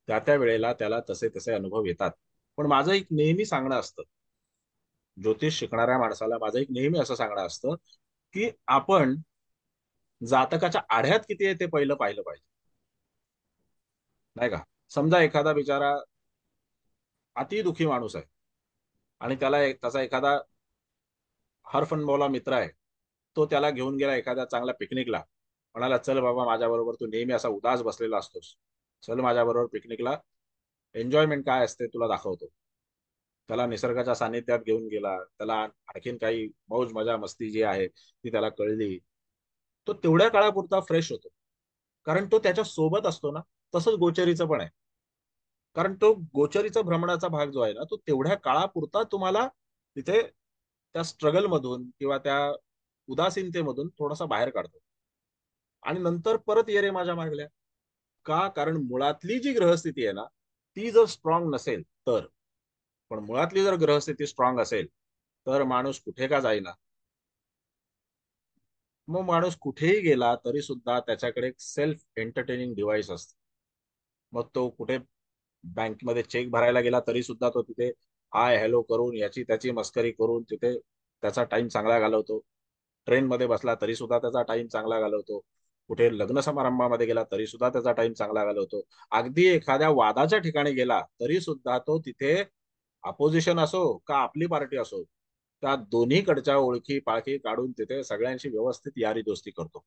त्या त्या वेळेला त्याला तसे तसे अनुभव येतात. पण माझं एक नेहमी सांगणं असतं, ज्योतिष शिकणाऱ्या माणसाला माझं एक नेहमी असं सांगणं असतं की आपण जातकाच्या आढ्यात किती आहे ते पहिलं पाहिलं पाहिजे, नाही का? समजा एखादा बिचारा अति दुखी माणूस आहे आणि त्याचा एखादा हरफनमौला मित्र आहे, तो त्याला घेऊन गेला एखाद्या चांगल्या पिकनिकला, म्हणाला चल बाबा माझ्या बरोबर, तू नेहमी असा उदास बसलेला असतोस, चल माझ्या बरोबर पिकनिकला, एन्जॉयमेंट काय असते तुला दाखवतो. त्याला निसर्गाच्या सानिध्यात घेऊन गेला, त्याला आणखीन काही मौज मजा मस्ती जी आहे ती त्याला कळली. तो तेवढ्या काळापुरता फ्रेश होतो, कारण तो त्याच्या सोबत असतो ना. तसंच गोचरीचं पण आहे, कारण तो गोचरीचा भ्रमणाचा भाग जो आहे ना, तो तेवढ्या काळापुरता तुम्हाला तिथे त्या स्ट्रगल मधून किंवा त्या उदासीनतेमधून थोडासा बाहेर काढतो आणि नंतर परत ये रे माझ्या मागल्या. का? कारण मुळातली जी ग्रहस्थिती आहे ना, ती जर स्ट्रॉंग नसेल तर, पण मुळातली जर ग्रहस्थिती स्ट्रॉंग असेल तर माणूस कुठे का जाईना, मग माणूस कुठेही गेला तरी सुद्धा त्याच्याकडे एक सेल्फ एंटरटेनिंग डिव्हाइस असतं. मग तो कुठे बँकमध्ये चेक भरायला गेला तरी सुद्धा तो तिथे हाय हॅलो करून याची त्याची मस्करी करून तिथे त्याचा टाइम चांगला घालवतो. ट्रेनमध्ये बसला तरी सुद्धा त्याचा टाइम चांगला घालवतो. कुठे लग्न समारंभामध्ये गेला तरी सुद्धा त्याचा टाइम चांगला घालवतो. अगदी एखाद्या वादाच्या ठिकाणी गेला तरी सुद्धा तो तिथे अपोजिशन असो का आपली पार्टी असो, त्या दोन्हीकडच्या ओळखी पाळखी काढून तिथे सगळ्यांशी व्यवस्थित यारी दोस्ती करतो.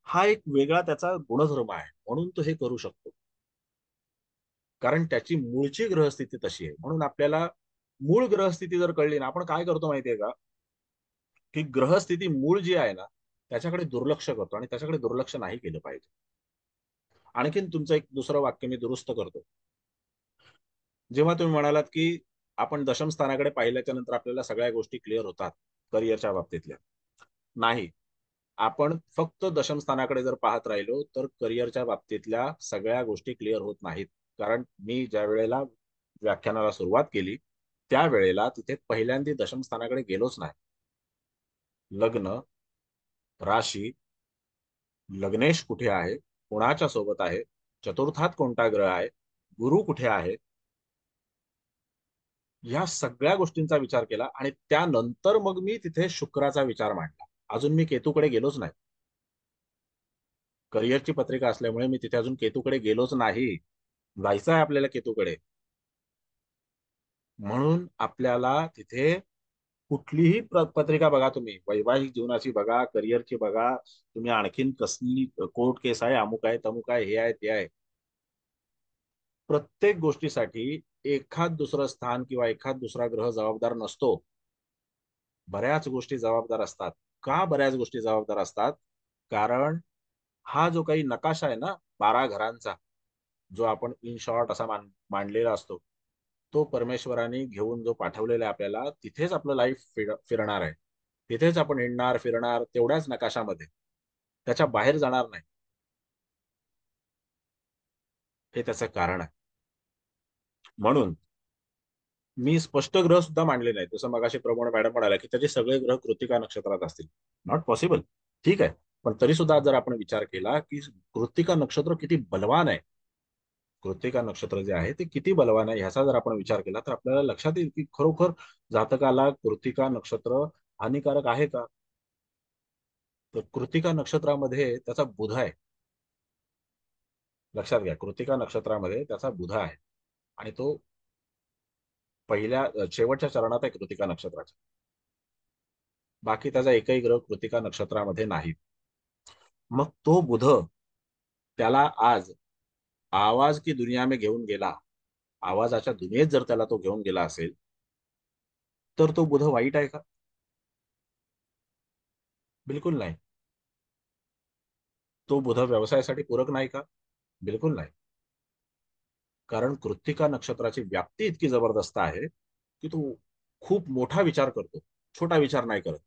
हा एक वेगळा त्याचा गुणधर्म आहे, म्हणून तो हे करू शकतो, कारण त्याची मूळची ग्रहस्थिती तशी आहे. म्हणून आपल्याला मूळ ग्रहस्थिती जर कळली ना, आपण काय करतो माहितीये का, की ग्रहस्थिती मूळ जी आहे ना त्याच्याकडे दुर्लक्ष करतो, आणि त्याच्याकडे दुर्लक्ष नाही केलं पाहिजे. आणखीन तुमचं एक दुसरं वाक्य मी दुरुस्त करतो. जेव्हा तुम्ही म्हणालात की आपण दशम स्थानाकडे पाहिल्याच्या नंतर आपल्याला सगळ्या गोष्टी क्लिअर होतात करिअरच्या बाबतीतल्या, नाही, आपण फक्त दशम स्थानाकडे जर पाहत राहिलो तर करिअरच्या बाबतीतल्या सगळ्या गोष्टी क्लिअर होत नाहीत. कारण मी ज्या वेळेला व्याख्यानाला सुरुवात केली त्यावेळेला तिथे पहिल्यांदा दशम स्थानाकडे गेलोच नाही. लग्न, राशी, लग्नेश कुठे आहे, कोणाच्या सोबत आहे, चतुर्थात कोणता ग्रह आहे, गुरु कुठे आहे, या सगळ्या गोष्टींचा विचार केला आणि त्यानंतर मग मी तिथे शुक्राचा विचार मांडला. अजून मी केतूकडे गेलोच नाही. करिअरची पत्रिका असल्यामुळे मी तिथे अजून केतूकडे गेलोच नाही. जायचं आहे आपल्याला केतूकडे. म्हणून आपल्याला तिथे कुठलीही पत्रिका बघा, तुम्ही वैवाहिक जीवनाची बघा, करिअरची बघा, तुम्ही आणखीन कसली कोर्ट केस आहे, अमुक आहे तमुक आहे, हे आहे ते आहे, प्रत्येक गोष्टीसाठी एखाद दुसरं स्थान किंवा एखाद दुसरा ग्रह जबाबदार नसतो. बऱ्याच गोष्टी जबाबदार असतात. का बऱ्याच गोष्टी जबाबदार असतात? कारण हा जो काही नकाशा आहे ना 12 घरांचा, जो आपण इन शॉर्ट असा मांडलेला असतो, तो परमेश्वराने घेऊन जो पाठवलेला आहे आपल्याला, तिथेच आपलं लाईफ फिरणार आहे. तिथेच आपण हिंडणार फिरणार तेवढ्याच नकाशामध्ये, त्याच्या बाहेर जाणार नाही. हे त्याचं कारण आहे. म्हणून मी स्पष्ट ग्रह सुद्धा मांडले नाही. जसं मगाशी प्रमाणे मॅडम म्हणाला की त्याचे सगळे ग्रह कृतिका नक्षत्रात असतील, नॉट पॉसिबल. ठीक आहे, पण तरी सुद्धा जर आपण विचार केला की कृतिका नक्षत्र किती बलवान आहे, कृतिका नक्षत्र जे आहे ते किती बलवान आहे ह्याचा जर आपण विचार केला तर आपल्याला लक्षात येईल की खरोखर जातकाला कृतिका नक्षत्र हानिकारक आहे का? तर कृतिका नक्षत्रामध्ये त्याचा बुध आहे. लक्षात घ्या, कृतिका नक्षत्रामध्ये त्याचा बुध आहे आणि तो पहिल्या शेवटच्या चरणात आहे कृतिका नक्षत्राच्या. बाकी त्याचा एकही ग्रह कृतिका नक्षत्रामध्ये नाही. मग तो बुध त्याला आज आवाज की दुनिया में घेऊन गेला, आवाजाच्या दुनियेत जर त्याला तो घेऊन गेला असेल तर तो बुध वाईट आहे का? बिलकुल नाही. तो बुध व्यवसायासाठी पूरक नाही का? बिलकुल नाही. कारण कृत्तिका नक्षत्राची व्याप्ती इतकी जबरदस्त आहे की तो खूप मोठा विचार करतो, छोटा विचार नाही करत.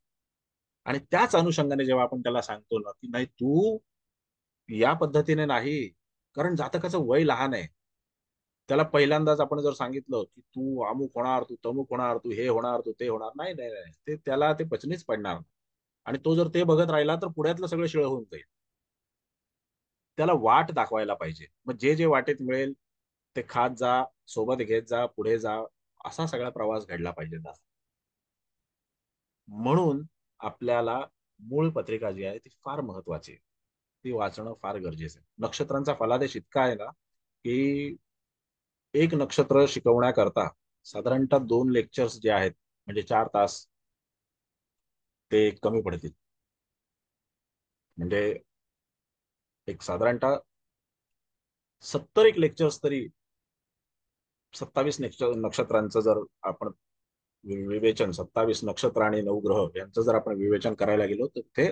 आणि त्याच अनुषंगाने जेव्हा आपण त्याला सांगतो ना की नाही तू या पद्धतीने नाही, कारण जातकाचं वय लहान आहे. त्याला पहिल्यांदाच आपण जर सांगितलं की तू अमुक होणार, तू तमुक होणार, तू हे होणार, तू ते होणार, नाही नाही नाही, ते त्याला ते पचनीच पडणार नाही. आणि तो जर ते बघत राहिला तर पुढ्यातलं सगळं शिळ होऊन जाईल. त्याला वाट दाखवायला पाहिजे. मग जे जे वाटेत मिळेल ते खात जा, सोबत घेत जा, पुढे जा, असा सगळा प्रवास घडला पाहिजे. म्हणून आपल्याला मूळ पत्रिका जी आहे ती फार महत्वाची आहे. ती वाचणं फार गरजेचं आहे. नक्षत्रांचा फलादेश इतका आहे ना की एक नक्षत्र शिकवण्याकरता साधारणतः 2 लेक्चर्स जे आहेत म्हणजे 4 तास ते कमी पडतील. म्हणजे एक साधारणतः 70 एक लेक्चर्स तरी 27 नक्षत्रांचं जर आपण विवेचन 27 नक्षत्र आणि 9 ग्रह यांचं जर आपण विवेचन करायला गेलो तर ते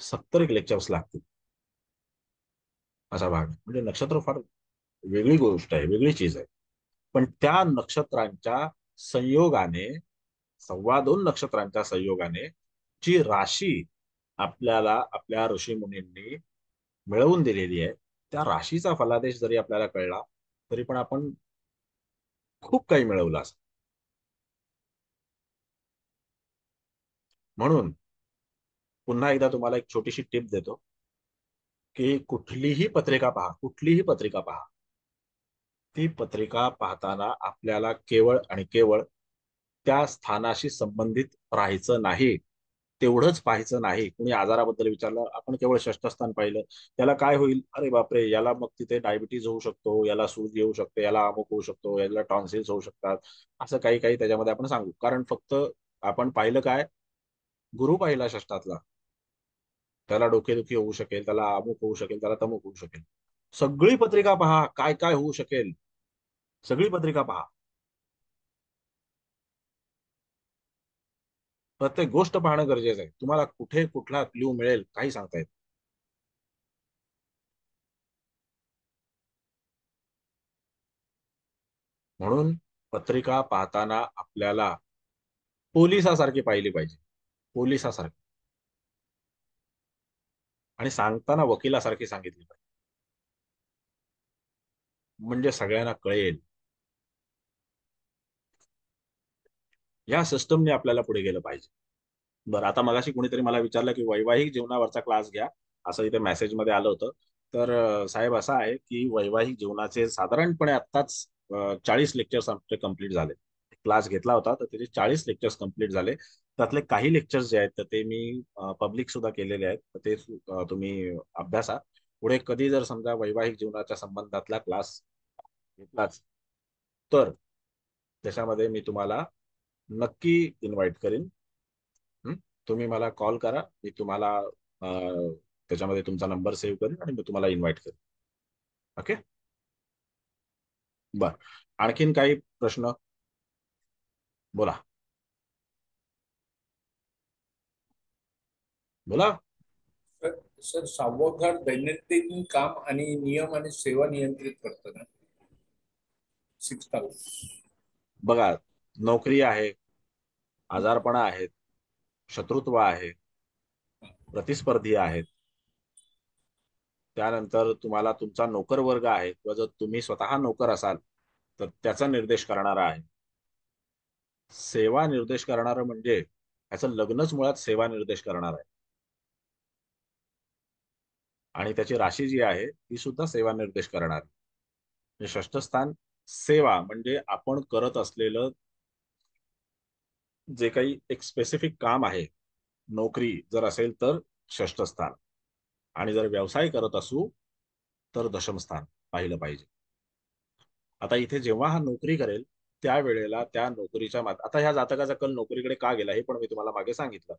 70 एक लेक्चर्स लागतील. असा भाग म्हणजे नक्षत्र फार वेगळी गोष्ट आहे, वेगळी चीज आहे. पण त्या नक्षत्रांच्या संयोगाने 2.25 नक्षत्रांच्या संयोगाने जी राशी आपल्याला आपल्या ऋषीमुनींनी मिळवून दिलेली आहे त्या राशीचा फलादेश जरी आपल्याला कळला तरी पण आपण खूप काही मिळवलं असं. म्हणून पुन्हा एकदा तुम्हाला एक छोटीशी टिप देतो की कुठलीही पत्रिका पहा, कुठलीही पत्रिका पहा, ती पत्रिका पाहताना आपल्याला केवळ आणि केवळ त्या स्थानाशी संबंधित राहायचं नाही, तेवढंच पाहायचं नाही. कुणी आजाराबद्दल विचारलं, आपण केवळ षष्ठस्थान पाहिलं, याला काय होईल, अरे बापरे, याला मग तिथे डायबिटीज होऊ शकतो, याला सूज येऊ शकते, याला अमुक होऊ शकतो, याला टॉन्सिल्स होऊ शकतात, असं काही काही त्याच्यामध्ये आपण सांगू. कारण फक्त आपण पाहिलं काय, गुरु पाहिला षष्ठातला, त्याला डोकेदुखी होऊ शकेल, त्याला अमुक होऊ शकेल, त्याला तमुक होऊ शकेल. सगळी पत्रिका पहा, काय काय होऊ शकेल, सगळी पत्रिका पहा. प्रत्येक गोष्ट पाहणं गरजेचं आहे. तुम्हाला कुठे कुठला क्ल्यू मिळेल काही सांगता येत. म्हणून पत्रिका पाहताना आपल्याला पोलिसासारखी पाहिली पाहिजे, पोलिसासारखी, आणि सांगताना वकिलासारखी सांगितली पाहिजे, म्हणजे सगळ्यांना कळेल. या सिस्टमने आपल्याला पुढे गेलं पाहिजे. बरं, आता मगाशी कोणीतरी मला विचारलं की वैवाहिक जीवनावरचा क्लास घ्या, असं इथे मेसेजमध्ये आलं होतं. तर साहेब असं आहे की वैवाहिक जीवनाचे साधारणपणे आत्ताच 40 लेक्चर्स आमचे कंप्लीट झाले. क्लास घेतला होता तर त्याचे 40 लेक्चर्स कंप्लीट झाले. त्यातले काही लेक्चर्स जे आहेत तर ते मी पब्लिक सुद्धा केलेले आहेत, तर ते तुम्ही अभ्यासा. पुढे कधी जर समजा वैवाहिक जीवनाच्या संबंधातला क्लास घेतलाच तर त्याच्यामध्ये मी तुम्हाला नक्की इन्व्हाइट करेन. तुम्ही मला कॉल करा, मी तुम्हाला त्याच्यामध्ये तुमचा नंबर सेव्ह करेन आणि मी तुम्हाला इन्व्हाइट करेन. ओके, बर. आणखीन काही प्रश्न बोला, बोला. सर 6वं घर दैनंदिन काम आणि नियम आणि सेवा नियंत्रित करतं ना. 6th house. बघा, नोकरी आहे, आजारपणा आहेत, शत्रुत्व आहे, प्रतिस्पर्धी आहेत, त्यानंतर तुम्हाला तुमचा नोकर वर्ग आहे किंवा जर तुम्ही स्वतः नोकर असाल तर त्याचा निर्देश करणारा आहे. सेवा निर्देश करणारं म्हणजे त्याचं लग्नच मुळात सेवा निर्देश करणार आहे, आणि त्याची राशी जी आहे ती सुद्धा सेवा निर्देश करणार. म्हणजे षष्ठस्थान सेवा म्हणजे आपण करत असलेलं जे काही एक स्पेसिफिक काम आहे, नोकरी जर असेल तर षष्ठस्थान, आणि जर व्यवसाय करत असू तर दशमस्थान पाहिलं पाहिजे. आता इथे जेव्हा हा नोकरी करेल त्यावेळेला त्या नोकरीच्या आता ह्या जातकाचा कल नोकरीकडे का गेला हे पण मी तुम्हाला मागे सांगितलं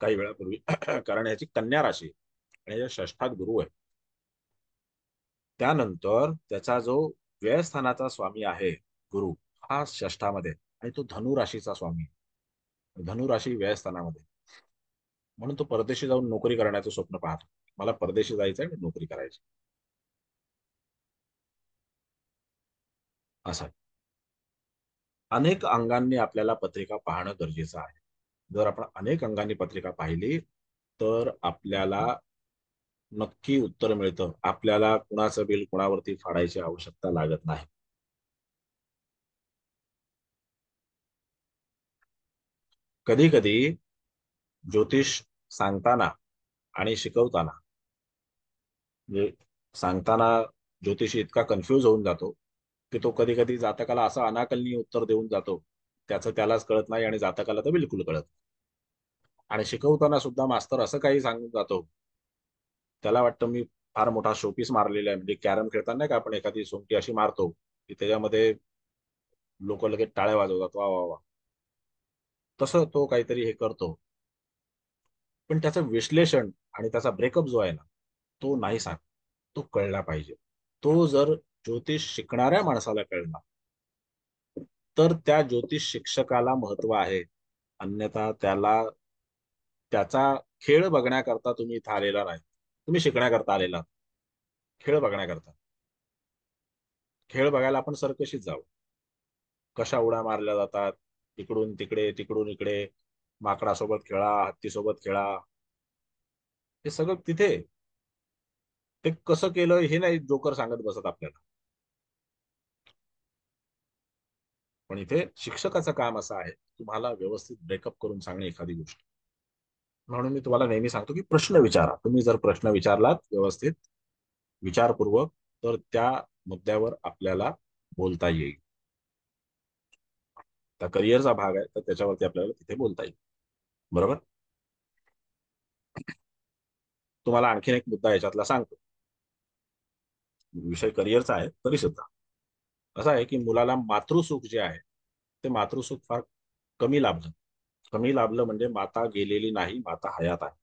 काही वेळापूर्वी. कारण ह्याची कन्या राशी आणि या षष्ठात गुरु आहे. त्यानंतर त्याचा जो व्ययस्थानाचा स्वामी आहे गुरु, हा षष्ठामध्ये, आणि तो धनु राशीचा स्वामी, धनु राशी व्ययस्थानामध्ये, म्हणून तो परदेशी जाऊन नोकरी करण्याचं स्वप्न पाहतो. मला परदेशी जायचंय, नोकरी करायची, असं. अनेक अंगांनी आपल्याला पत्रिका पाहणं गरजेचं आहे. जर आपण अनेक अंगांनी पत्रिका पाहिली तर आपल्याला नक्की उत्तर मिळतं. आपल्याला कुणाचं बिल कुणावरती फाडायची आवश्यकता लागत नाही. कधी कधी ज्योतिष सांगताना आणि शिकवताना, म्हणजे सांगताना ज्योतिषी इतका कन्फ्यूज होऊन जातो की तो कधी कधी जातकाला असं अनाकलनीय उत्तर देऊन जातो, त्याचं त्यालाच कळत नाही आणि जातकाला तर बिलकुल कळत नाही. आणि शिकवताना सुद्धा मास्तर असं काही सांगून जातो, त्याला वाटतं मी फार मोठा शोपीस मारलेला आहे. म्हणजे कॅरम खेळताना नाही का आपण एखादी सोंगटी अशी मारतो की त्याच्यामध्ये लोक लगेच टाळ्या वाजवतात, वा वा वा, तसं तो काहीतरी हे करतो. पण त्याचं विश्लेषण आणि त्याचा ब्रेकअप जो आहे ना, तो नाही सांग, तो कळला पाहिजे. तो जर ज्योतिष शिकणाऱ्या माणसाला कळला तर त्या ज्योतिष शिक्षकाला महत्व आहे. अन्यथा त्याचा खेळ बघण्याकरता तुम्ही इथं आलेला नाही, तुम्ही शिकण्याकरता आलेला. खेळ बघण्याकरता, खेळ बघायला आपण सर्कशीत जावं. कशा उड्या मारल्या जातात, इकडून तिकडे तिकडून इकडे, माकडासोबत खेळा, हत्तीसोबत खेळा, हे सगळं तिथे. ते कसं केलं हे नाही जोकर सांगत बसत आपल्याला. पण इथे शिक्षकाचं काम असं आहे तुम्हाला व्यवस्थित ब्रेकअप करून सांगणे एखादी गोष्ट. म्हणून मी तुम्हाला नेहमी सांगतो की प्रश्न विचारा. तुम्ही जर प्रश्न विचारलात व्यवस्थित विचारपूर्वक तर त्या मुद्द्यावर आपल्याला बोलता येईल. त्या करिअरचा भाग आहे तर त्याच्यावरती आपल्याला तिथे बोलता येईल. बरोबर. तुम्हाला आणखीन एक मुद्दा याच्यातला सांगतो. विषय करिअरचा आहे तरी सुद्धा असं आहे की मुलाला मातृसुख जे आहे ते मातृसुख फार कमी लाभलं. कमी लाभलं म्हणजे माता गेलेली नाही, माता हयात आहे,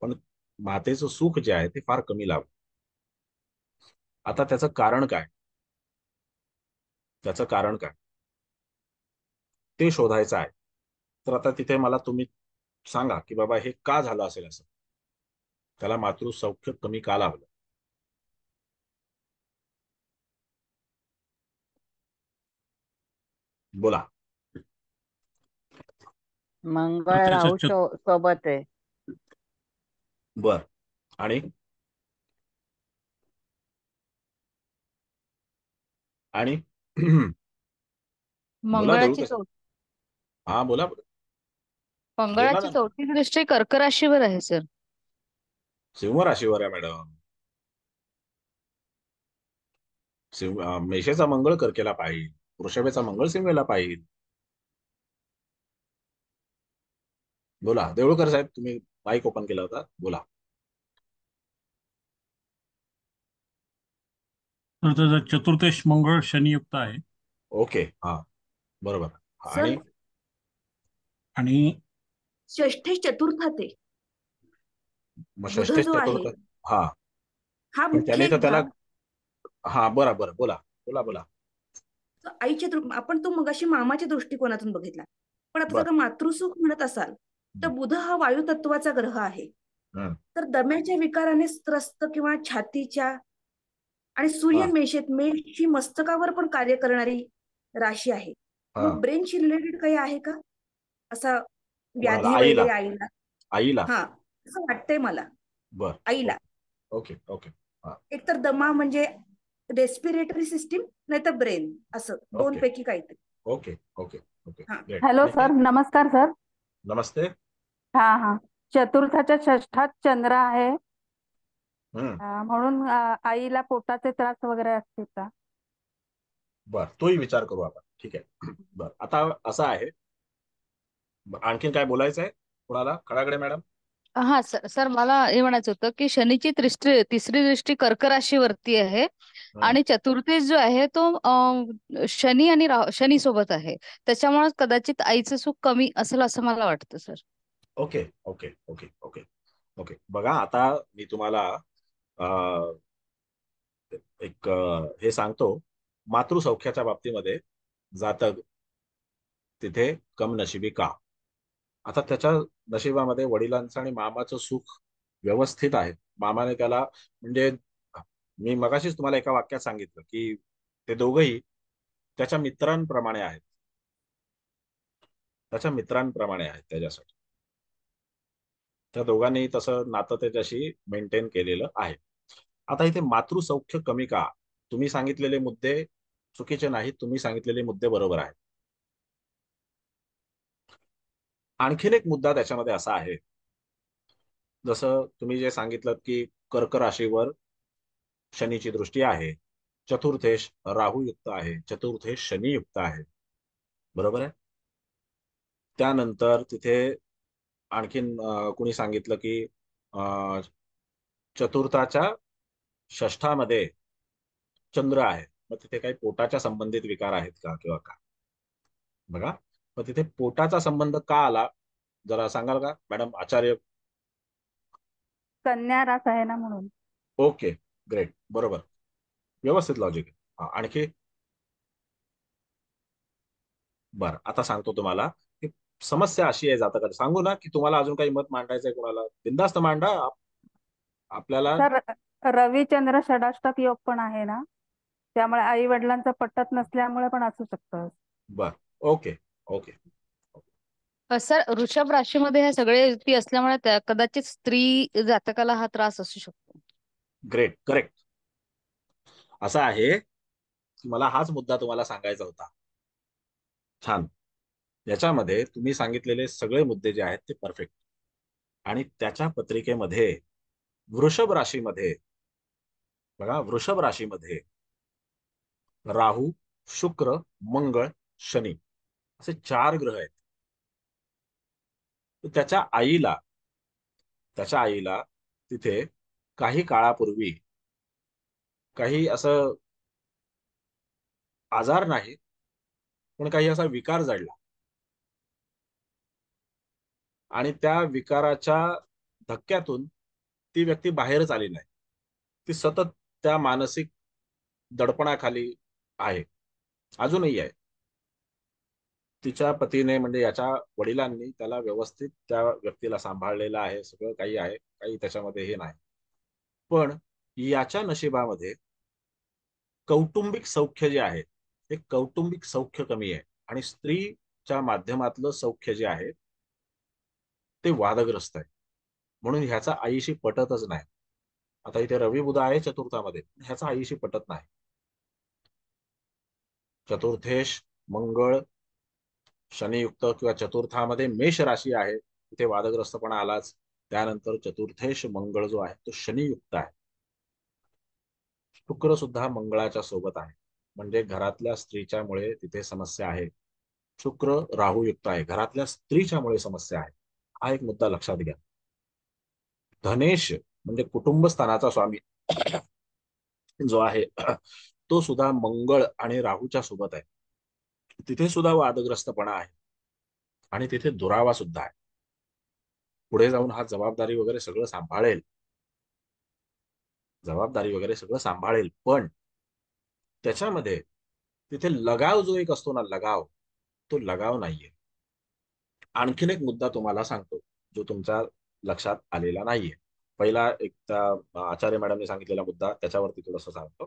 पण मातेचं सुख जे आहे ते फार कमी लाभलं. आता त्याचं कारण काय, त्याचं कारण काय ते शोधायचं आहे. तर आता तिथे मला तुम्ही सांगा की बाबा हे का झालं असेल, असं त्याला मातृसौख्य कमी का लाभलं. बोला. मंगळ त्याच्या राहू सोबत आहे. बर. आणि आणि बोला मंगळाची देऊळकर. चौथी हा बोला बोला. बोला मंगळाची ना. चौथी दृष्टी कर्क राशीवर आहे सर. सिंह राशीवर आहे मॅडम. मेषेचा मंगळ कर्केला पाहिजे, वृषभेचा मंगळ सिंहेला पाहिजे. बोला देऊळकर साहेब, तुम्ही माईक ओपन केला होता, बोला. तर त्याचा चतुर्थेश मंगळ शनियुक्त आहे. ओके, हा बरोबर. सर आणि आणि षष्ठेश चतुर्थात आहे. मग बुध षष्ठेश जो आहे चतुर्थ. हा हा पण मुख्य त्याने तर एक त्याला, भाग. हा बरोबर, बोला बोला बोला. तर आईच्या आपण तो मगाशी मामाच्या दृष्टिकोनातून बघितला, पण आता बर. जर मातृसुख म्हणत असाल तर बुध हा वायू तत्वाचा ग्रह आहे. हम्म. तर दम्याच्या विकाराने त्रस्त किंवा छातीच्या, आणि सूर्य हा मेषेत, मेष ही मस्तकावर पण कार्य करणारी राशी आहे. हा. मग ब्रेनशी रिलेटेड काही आहे का असा, कोणाला? व्याधी आईला? वगैरे आईला? आईला. हा असं वाटतंय मला. बर. आईला ओके ओके. हा एक तर दमा म्हणजे रेस्पिरेटरी सिस्टीम, नाही तर ब्रेन, असं दोन ओके पैकी काहीतरी. Okay okay okay. हा. ग्रेट. हॅलो आणि सर, नमस्कार सर. नमस्ते. हा हा, चतुर्थाच्या षष्ठात चंद्र आहे. हम्म. म्हणून आईला पोटाचे त्रास वगैरे असतील का? बर, तोही विचार करू आपण. ठीक आहे. बर, आता असं आहे, आणखीन काय बोलायचं आहे कुणाला? खडागडे मॅडम. हा सर, सर मला हे म्हणायचं होतं की शनीची तिसरी दृष्टी कर्क राशीवरती आहे आणि चतुर्थेश जो आहे तो शनी आणि शनी सोबत आहे. त्याच्यामुळे कदाचित आईचं सुख कमी असेल असं मला वाटतं sir. Okay okay okay okay okay. बघा आता मी तुम्हाला एक हे सांगतो. मातृसौख्याच्या बाबतीमध्ये जातक तिथे कमनशिबी का. आता त्याच्या नशिबामध्ये वडिलांचं आणि मामाचं सुख व्यवस्थित आहे. मामाने त्याला म्हणजे मी मगाशीच तुम्हाला एका वाक्यात सांगितलं की ते दोघही त्याच्या मित्रांप्रमाणे आहेत. त्याच्या मित्रांप्रमाणे आहेत त्याच्यासाठी. त्या दोघांनी तसं नातं त्याच्याशी मेंटेन केलेलं आहे. आता इथे मातृसौख्य कमी का. तुम्ही सांगितलेले मुद्दे चुकीचे नाहीत, तुम्ही सांगितलेले मुद्दे बरोबर आहेत. आणखीन एक मुद्दा त्याच्यामध्ये असा आहे, जसं तुम्ही जे सांगितलं की कर्क राशीवर शनीची दृष्टी आहे, चतुर्थेश राहू युक्त आहे, चतुर्थेश शनी युक्त आहे, बरोबर आहे. त्यानंतर तिथे आणखीन कुणी सांगितलं की चतुर्थाच्या षष्ठामध्ये चंद्र आहे. मग तिथे काही पोटाच्या संबंधित विकार आहेत का किंवा काय. बघा, मग तिथे पोटाचा संबंध का आला जरा सांगाल का मॅडम आचार्य. कन्या रास आहे ना म्हणून. ओके, ग्रेट, बरोबर, व्यवस्थित लॉजिक आहे. आणखी बर, आता सांगतो तुम्हाला की समस्या अशी आहे. जाता सांगू ना की तुम्हाला अजून काही मत मांडायचंय कोणाला, बिंदास्त मांडा. आपल्याला सर रविचंद्र षडाष्टक योग पण आहे ना, त्यामुळे आई वडिलांचं पटत नसल्यामुळे पण असू शकतं. बर, ओके ओके. सर वृषभ राशीमध्ये ह्या सगळे युती असल्यामुळे कदाचित स्त्री जातकाला हा त्रास असू शकतो. Great, correct. असं आहे की मला हाच मुद्दा तुम्हाला सांगायचा होता. छान. याच्यामध्ये तुम्ही सांगितलेले सगळे मुद्दे जे आहेत ते परफेक्ट. आणि त्याच्या पत्रिकेमध्ये वृषभ राशीमध्ये बघा, वृषभ राशीमध्ये राहू, शुक्र, मंगळ, शनी असे 4 ग्रह आहेत. तर त्याच्या आईला तिथे काही काळापूर्वी काही असं आजार नाही पण काही असा विकार जडला आणि त्या विकाराच्या धक्क्यातून ती व्यक्ती बाहेरच आली नाही. ती सतत त्या मानसिक दडपणाखाली आहे, अजूनही आहे. तिच्या पतीने म्हणजे याच्या वडिलांनी त्याला व्यवस्थित त्या व्यक्तीला सांभाळलेलं आहे, सगळं काही आहे, काही त्याच्यामध्ये हे नाही. पण याच्या नशिबामध्ये कौटुंबिक सौख्य जे आहे ते कौटुंबिक सौख्य कमी आहे आणि स्त्रीच्या माध्यमातलं सौख्य जे आहे ते वादग्रस्त आहे. म्हणून ह्याचा आईशी पटतच नाही. आता इथे रवी बुध आहे चतुर्थामध्ये, ह्याचा आईशी पटत नाही. चतुर्थेश मंगळ शनियुक्त किंवा चतुर्थामध्ये मेष राशी आहे, तिथे वादग्रस्तपणा आलाच. त्यानंतर चतुर्थेश मंगळ जो आहे तो शनियुक्त आहे. शुक्र सुद्धा मंगळाच्या सोबत आहे, म्हणजे घरातल्या स्त्रीच्यामुळे तिथे समस्या आहे. शुक्र राहू युक्त आहे, घरातल्या स्त्रीच्यामुळे समस्या आहे. हा एक मुद्दा लक्षात घ्या. धनेश म्हणजे कुटुंब स्थानाचा स्वामी जो आहे तो सुद्धा मंगळ आणि राहूच्या सोबत आहे. तिथे सुद्धा वादग्रस्तपणा आहे आणि तिथे दुरावा सुद्धा आहे. पुढे जाऊन हा जबाबदारी वगैरे सगळं सांभाळेल, पण त्याच्यामध्ये तिथे लगाव जो एक असतो ना, लगाव, तो लगाव नाहीये. आणखीन एक मुद्दा तुम्हाला सांगतो जो तुमच्या लक्षात आलेला नाहीये. पहिला एक आचार्य मॅडमने सांगितलेला मुद्दा, त्याच्यावरती थोडंसं सांगतो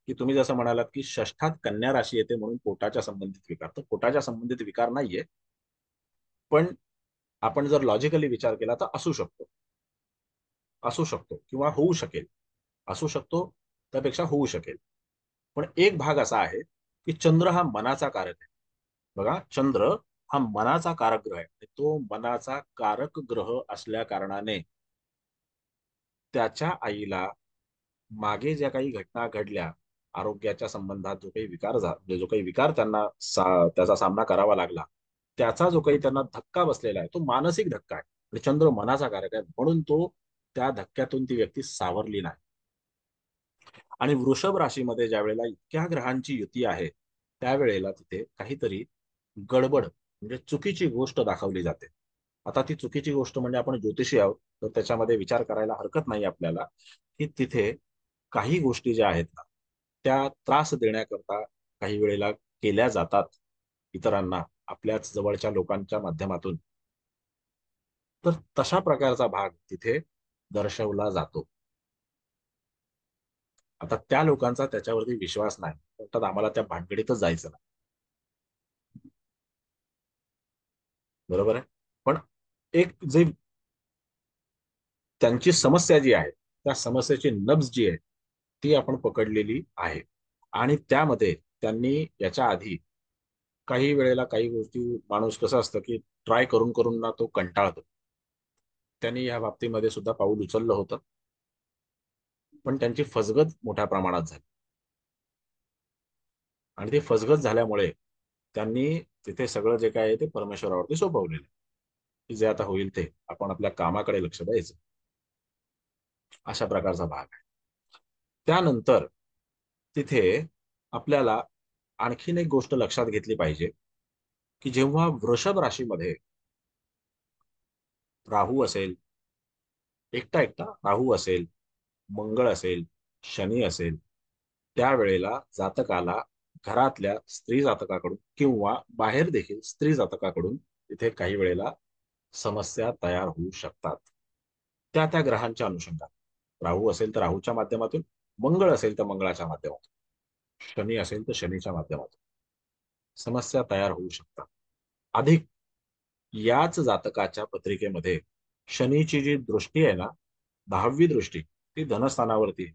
की तुम्ही जसं म्हणालात की षष्ठात कन्या राशी येते म्हणून पोटाच्या संबंधित विकार. तर पोटाच्या संबंधित विकार नाहीये, पण आपण जर लॉजिकली विचार केला तर असू शकतो किंवा होऊ शकेल. असू शकतो त्यापेक्षा होऊ शकेल. पण एक भाग असा आहे की चंद्र हा मनाचा कारक आहे. बघा, चंद्र हा मनाचा कारक ग्रह आहे. तो मनाचा कारक ग्रह असल्या कारणाने त्याच्या आईला मागे ज्या काही घटना घडल्या, आरोग्याच्या संबंधात जो काही विकार त्यांना त्याचा सामना करावा लागला, त्याचा जो काही त्यांना धक्का बसलेला आहे तो मानसिक धक्का आहे. आणि चंद्र मनाचा कारक आहे म्हणून तो त्या धक्क्यातून ती व्यक्ती सावरली नाही. आणि वृषभ राशीमध्ये ज्या वेळेला इतक्या ग्रहांची युती आहे त्यावेळेला तिथे काहीतरी गडबड म्हणजे चुकीची गोष्ट दाखवली जाते. आता ती चुकीची गोष्ट म्हणजे आपण ज्योतिषी आहोत तर त्याच्यामध्ये विचार करायला हरकत नाही आपल्याला की तिथे काही गोष्टी ज्या आहेत ना त्या त्रास देण्याकरता काही वेळेला केल्या जातात इतरांना आपल्याच जवळच्या लोकांच्या माध्यमातून, तर तशा प्रकारचा भाग तिथे दर्शवला जातो. आता त्या लोकांचा त्याच्यावरती विश्वास नाही, म्हणतात आम्हाला त्या भानगडीतच जायचं नाही. बरोबर आहे. पण एक जे त्यांची समस्या जी आहे, त्या समस्येची नब्ज जी आहे ती आपण पकडलेली आहे. आणि त्यामध्ये त्यांनी याच्या आधी काही वेळेला काही गोष्टी, माणूस कसं असतं की ट्राय करून करून ना तो कंटाळतो. त्यांनी या बाबतीमध्ये सुद्धा पाऊल उचललं होतं, पण त्यांची फसगत मोठ्या प्रमाणात झाली. आणि ते फसगत झाल्यामुळे त्यांनी तिथे सगळं जे काय आहे ते परमेश्वरावरती सोपवलेलं, की जे आता होईल ते आपण आपल्या कामाकडे लक्ष द्यायचं, अशा प्रकारचा भाग आहे. त्यानंतर तिथे आपल्याला आणखीन एक गोष्ट लक्षात घेतली पाहिजे, की जेव्हा वृषभ राशीमध्ये राहू असेल, एकटा एकटा राहू असेल, मंगळ असेल, शनी असेल, त्यावेळेला जातकाला घरातल्या स्त्री जातकाकडून किंवा बाहेर देखील स्त्री जातकाकडून तिथे काही वेळेला समस्या तयार होऊ शकतात. त्या त्या ग्रहांच्या अनुषंगाने, राहू असेल तर राहूच्या माध्यमातून, मंगळ असेल तर मंगळाच्या माध्यमातून, शनी असेल तर शनीच्या माध्यमातून समस्या तयार होऊ शकतात. अधिक याच जातकाच्या पत्रिकेमध्ये शनीची जी दृष्टी आहे ना, 10वी दृष्टी, ती धनस्थानावरती आहे.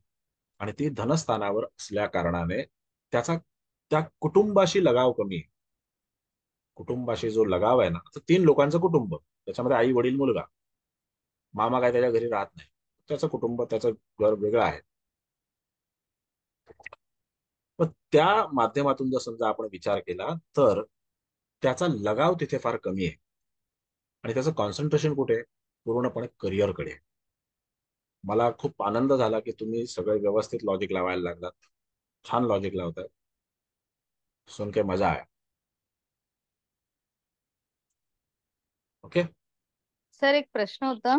आणि ती धनस्थानावर असल्या कारणाने त्याचा त्या कुटुंबाशी लगाव कमी आहे. कुटुंबाशी जो लगाव आहे ना, तर 3 लोकांचं कुटुंब, त्याच्यामध्ये आई वडील मुलगा, मामा काय त्याच्या घरी राहत नाही, त्याचं कुटुंब, त्याचं घर वेगळं आहे. पण त्या माध्यमातून जर समजा आपण विचार केला तर त्याचा लगाव तिथे फार कमी आहे आणि त्याचं कॉन्सन्ट्रेशन कुठे आहे? पूर्णपणे करिअरकडे. मला खूप आनंद झाला की तुम्ही सगळे व्यवस्थित लॉजिक लावायला लागलात. छान लॉजिक लावताय, सुन के मजा आया. ओके, सर एक प्रश्न होता.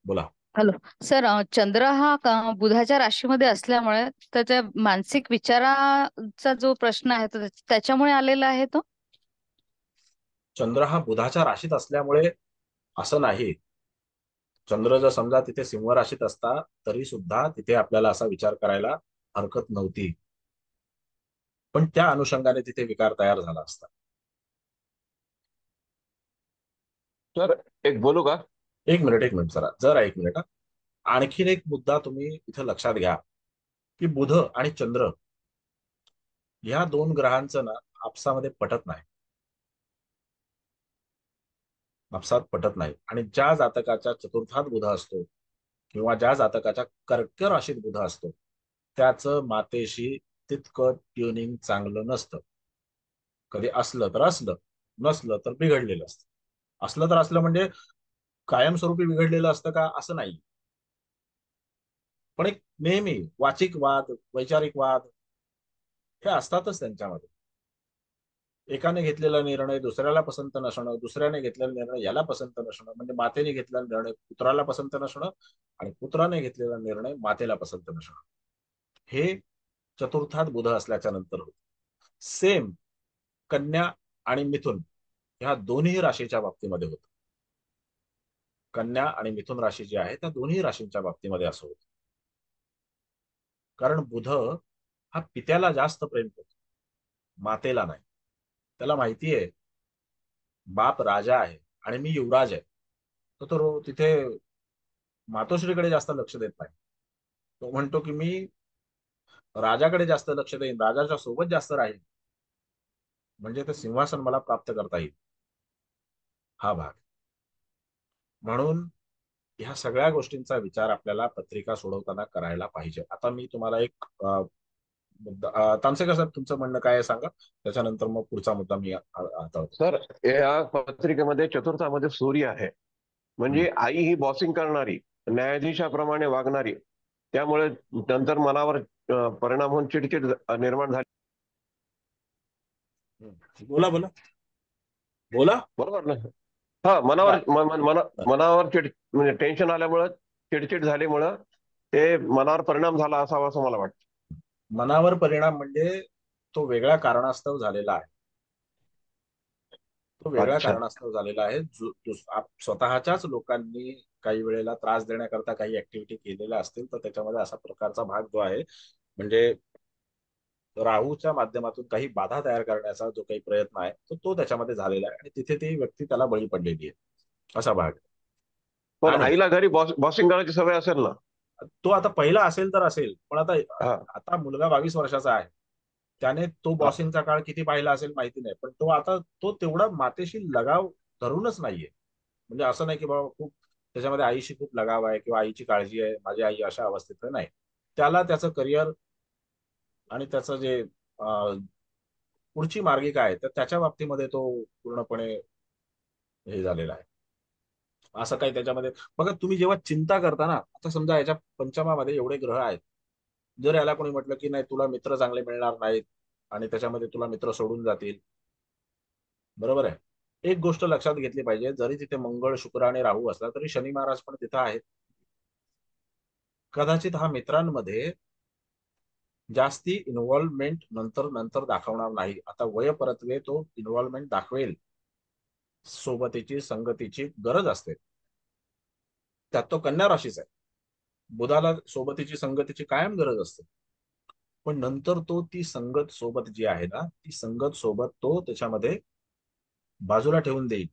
बोला. हॅलो सर, चंद्र हा बुधाच्या राशीमध्ये असल्यामुळे त्याच्या मानसिक विचाराचा जो प्रश्न आहे तो त्याच्यामुळे आलेला आहे तो. चंद्र हा बुधाच्या राशीत असल्यामुळे असं नाही. चंद्र जर समजा तिथे सिंह राशीत असता तरी सुद्धा तिथे आपल्याला असा विचार करायला हरकत नव्हती, पण त्या अनुषंगाने तिथे विकार तयार झाला असता. सर एक बोलू का? एक मिनिट जरा एक मिनिट. आणखीन एक मुद्दा तुम्ही इथं लक्षात घ्या की बुध आणि चंद्र या 2 ग्रहांचं ना आपसामध्ये पटत नाही, आपसात पटत नाही. आणि ज्या जातकाच्या चतुर्थात बुध असतो किंवा ज्या जातकाच्या कर्क राशीत बुध असतो त्याचं मातेशी तितकं ट्युनिंग चांगलं नसतं. कधी असलं तर असलं, नसलं तर बिघडलेलं असतं. असलं तर असलं म्हणजे कायमस्वरूपी बिघडलेलं असतं का, असं नाही. पण एक नेहमी वाचिक वाद, वैचारिक वाद हे असतातच त्यांच्यामध्ये. एकाने घेतलेला निर्णय दुसऱ्याला पसंत नसणं, दुसऱ्याने घेतलेला निर्णय याला पसंत नसणं, म्हणजे मातेने घेतलेला निर्णय पुत्राला पसंत नसणं आणि पुत्राने घेतलेला निर्णय मातेला पसंत नसणं, हे चतुर्थात बुध असल्याच्या नंतर होत. सेम कन्या आणि मिथुन ह्या दोन्ही राशीच्या बाबतीमध्ये होत. कन्या आणि मिथुन राशी जी आहे त्या दोन्ही राशींच्या बाबतीमध्ये असं होतं. कारण बुध हा पित्याला जास्त प्रेम करतो, मातेला नाही. त्याला माहिती आहे बाप राजा आहे आणि मी युवराज आहे, तर तो तिथे मातोश्रीकडे जास्त लक्ष देत नाही. तो म्हणतो की मी राजाकडे जास्त लक्ष देईन, राजाच्या सोबत जास्त राहील, म्हणजे ते सिंहासन मला प्राप्त करता येईल, हा भाग. म्हणून ह्या सगळ्या गोष्टींचा विचार आपल्याला पत्रिका सोडवताना करायला पाहिजे. आता मी तुम्हाला एक तामसेकर साहेब तुमचं म्हणणं काय आहे सांगा, त्याच्यानंतर मग पुढचा मुद्दा मी आता. सर या पत्रिकेमध्ये चतुर्थामध्ये सूर्य आहे, म्हणजे आई ही बॉसिंग करणारी, न्यायाधीशाप्रमाणे वागणारी, त्यामुळे नंतर मनावर परिणाम होऊन चिडचिड निर्माण झाली. बोला बोला बोला. बरोबर ना? हा, मनावर म्हणजे टेन्शन आल्यामुळं, चिडचिड झाल्यामुळं ते मनावर परिणाम झाला असावा असं मला वाटतं. मनावर परिणाम म्हणजे तो वेगळ्या कारणास्तव झालेला आहे. तो वेगळ्या अच्छा. कारणास्तव झालेला आहे. स्वतःच्याच लोकांनी काही वेळेला त्रास देण्याकरता काही ऍक्टिव्हिटी केलेल्या असतील तर त्याच्यामध्ये असा प्रकारचा भाग जो आहे, म्हणजे राहूच्या माध्यमातून काही बाधा तयार करण्याचा जो काही प्रयत्न आहे तो त्याच्यामध्ये झालेला आहे आणि तिथे ती व्यक्ती त्याला बळी पडलेली आहे, असा भाग. पण आणि आईला घरी बॉसिंग करायची सवय असेल ना. तो आता पहिला असेल तर असेल, पण आता मुलगा 22 वर्षाचा आहे, त्याने तो बॉसिंगचा काळ किती पाहिला असेल माहिती नाही, पण तो तेवढा मातेशी लगाव धरूनच नाहीये. म्हणजे असं नाही की बाबा खूप त्याच्यामध्ये आईशी खूप लगाव आहे किंवा आईची काळजी आहे, माझी आई अशा अवस्थेत नाही. त्याला त्याचं करिअर आणि त्याचं जे पुढची मार्गिका आहे तर त्याच्या बाबतीमध्ये तो पूर्णपणे हे झालेला आहे. असं काही त्याच्यामध्ये बघा, तुम्ही जेव्हा चिंता करता ना, आता समजा याच्या पंचमामध्ये एवढे ग्रह आहेत, जर याला कोणी म्हटलं की नाही तुला मित्र चांगले मिळणार नाहीत आणि त्याच्यामध्ये तुला मित्र सोडून जातील, बरोबर आहे, एक गोष्ट लक्षात घेतली पाहिजे, जरी तिथे मंगळ, शुक्र आणि राहू असला तरी शनी महाराज पण तिथं आहेत. कदाचित हा मित्रांमध्ये जास्ती इन्व्हॉल्वमेंट नंतर दाखवणार नाही. आता वय परत्वे तो इन्व्हॉल्वमेंट दाखवेल, सोबतीची संगतीची गरज असते, त्यात तो कन्या राशीचा आहे. बुधाला सोबतीची संगतीची कायम गरज असते, पण नंतर तो ती संगत सोबत जी आहे ना, ती संगत सोबत तो त्याच्यामध्ये बाजूला ठेवून देईल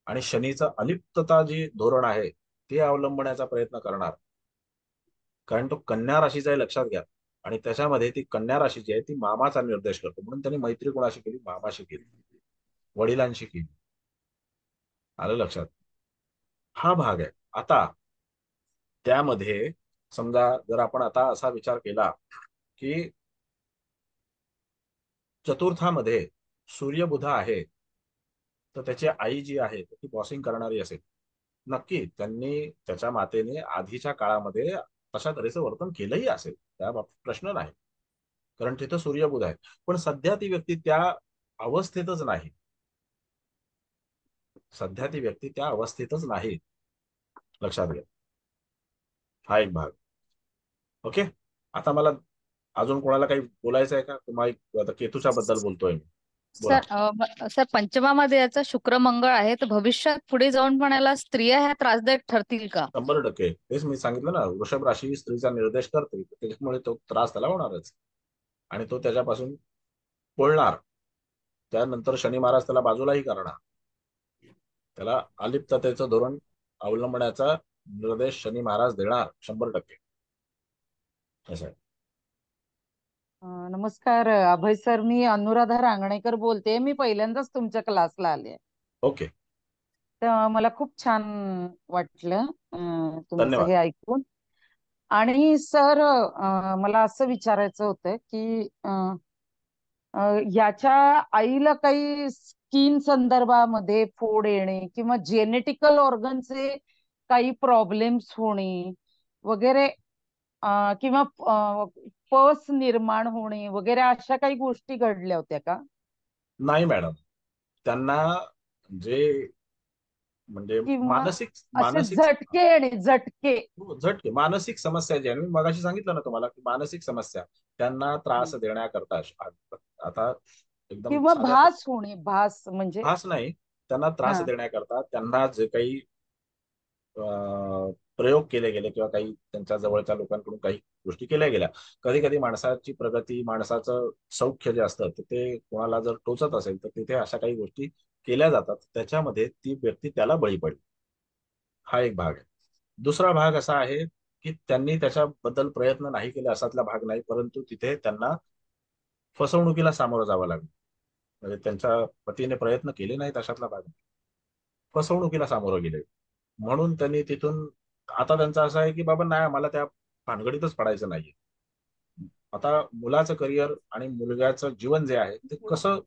आणि शनीचा अलिप्तता जी धोरण आहे ते अवलंबण्याचा प्रयत्न करणार, कारण तो कन्या राशीचा आहे, लक्षात घ्या. आणि त्याच्यामध्ये ती कन्या राशी जी आहे ती मामाचा निर्देश करतो, म्हणून त्यांनी मैत्री कोणाशी केली? मामाशी केली, वडिलांशी केली. आलं लक्षात? हा भाग आहे. आता त्यामध्ये समजा जर आपण आता असा विचार केला की चतुर्थामध्ये सूर्य बुध आहे, तर त्याची आई जी आहे ती बॉसिंग करणारी असेल. नक्की त्यांनी त्याच्या मातेने आधीच्या काळामध्ये तशा तऱ्हेचं वर्तन केलंही असेल, त्या बाबतीत प्रश्न नाही, कारण तिथं सूर्यबुध आहे. पण सध्या ती व्यक्ती त्या अवस्थेतच नाही, सध्या ती व्यक्ती त्या अवस्थेतच नाही, लक्षात घ्या. हा एक भाग. ओके, आता मला अजून कोणाला काही बोलायचं आहे का? तुम्हाला आता केतूच्या बद्दल बोलतोय मी, बोला. सर पंचमामध्ये याचा शुक्र मंगळ आहे, तर भविष्यात पुढे जाऊन पण याला स्त्रिया ह्या त्रासदायक ठरतील का? 100%. तेच मी सांगितलं ना, वृषभ राशी स्त्रीचा निर्देश करते, त्याच्यामुळे तो त्रास त्याला होणारच आणि तो त्याच्यापासून पळणार. त्यानंतर शनी महाराज त्याला बाजूलाही करणार, त्याला अलिप्ततेचं धोरण अवलंबण्याचा निर्देश शनी महाराज देणार 100%. असं आहे. नमस्कार अभय सर, मी अनुराधा रांगणेकर बोलते. मी पहिल्यांदाच तुमच्या क्लासला आले. ओके. तर मला खूप छान वाटलं तुमचं धन्यवाद. हे ऐकून. आणि सर मला असं विचारायचं होतं की याच्या आईला काही स्किन संदर्भामध्ये फोड येणे किंवा जेनेटिकल ऑर्गनचे काही प्रॉब्लेम्स होणे वगैरे किंवा पस निर्माण होणे वगैरे अशा काही गोष्टी घडल्या होत्या का? नाही मॅडम, त्यांना जे म्हणजे किंवा मानसिक असे मानसिक झटके मानसिक समस्या जी आहे, मी मगाशी सांगितलं ना तुम्हाला की मानसिक समस्या त्यांना त्रास देण्याकरता आता एकदम किंवा साध्या भास होणे, भास म्हणजे भास नाही, त्यांना त्रास देण्याकरता त्यांना जे काही प्रयोग केले गेले किंवा काही त्यांच्या जवळच्या लोकांकडून काही गोष्टी केल्या गेल्या, कधी कधी माणसाची प्रगती, माणसाचं सौख्य जे असतं ते कोणाला जर टोचत असेल तर तिथे अशा काही गोष्टी केल्या जातात, त्याच्यामध्ये ती व्यक्ती त्याला बळी पडली. हा एक भाग आहे. दुसरा भाग असा आहे की त्यांनी त्याच्याबद्दल प्रयत्न नाही केले असातला भाग नाही, परंतु तिथे त्यांना फसवणुकीला सामोरं जावं लागलं. म्हणजे त्यांच्या पतीने प्रयत्न केले नाहीत अशातला भाग, फसवणुकीला सामोरं गेले, म्हणून त्यांनी तिथून आता त्यांचं असं आहे की बाबा नाही, मला त्या भानगडीतच पडायचं नाहीये. आता मुलाचं करिअर आणि मुलग्याचं जीवन जे आहे ते कसं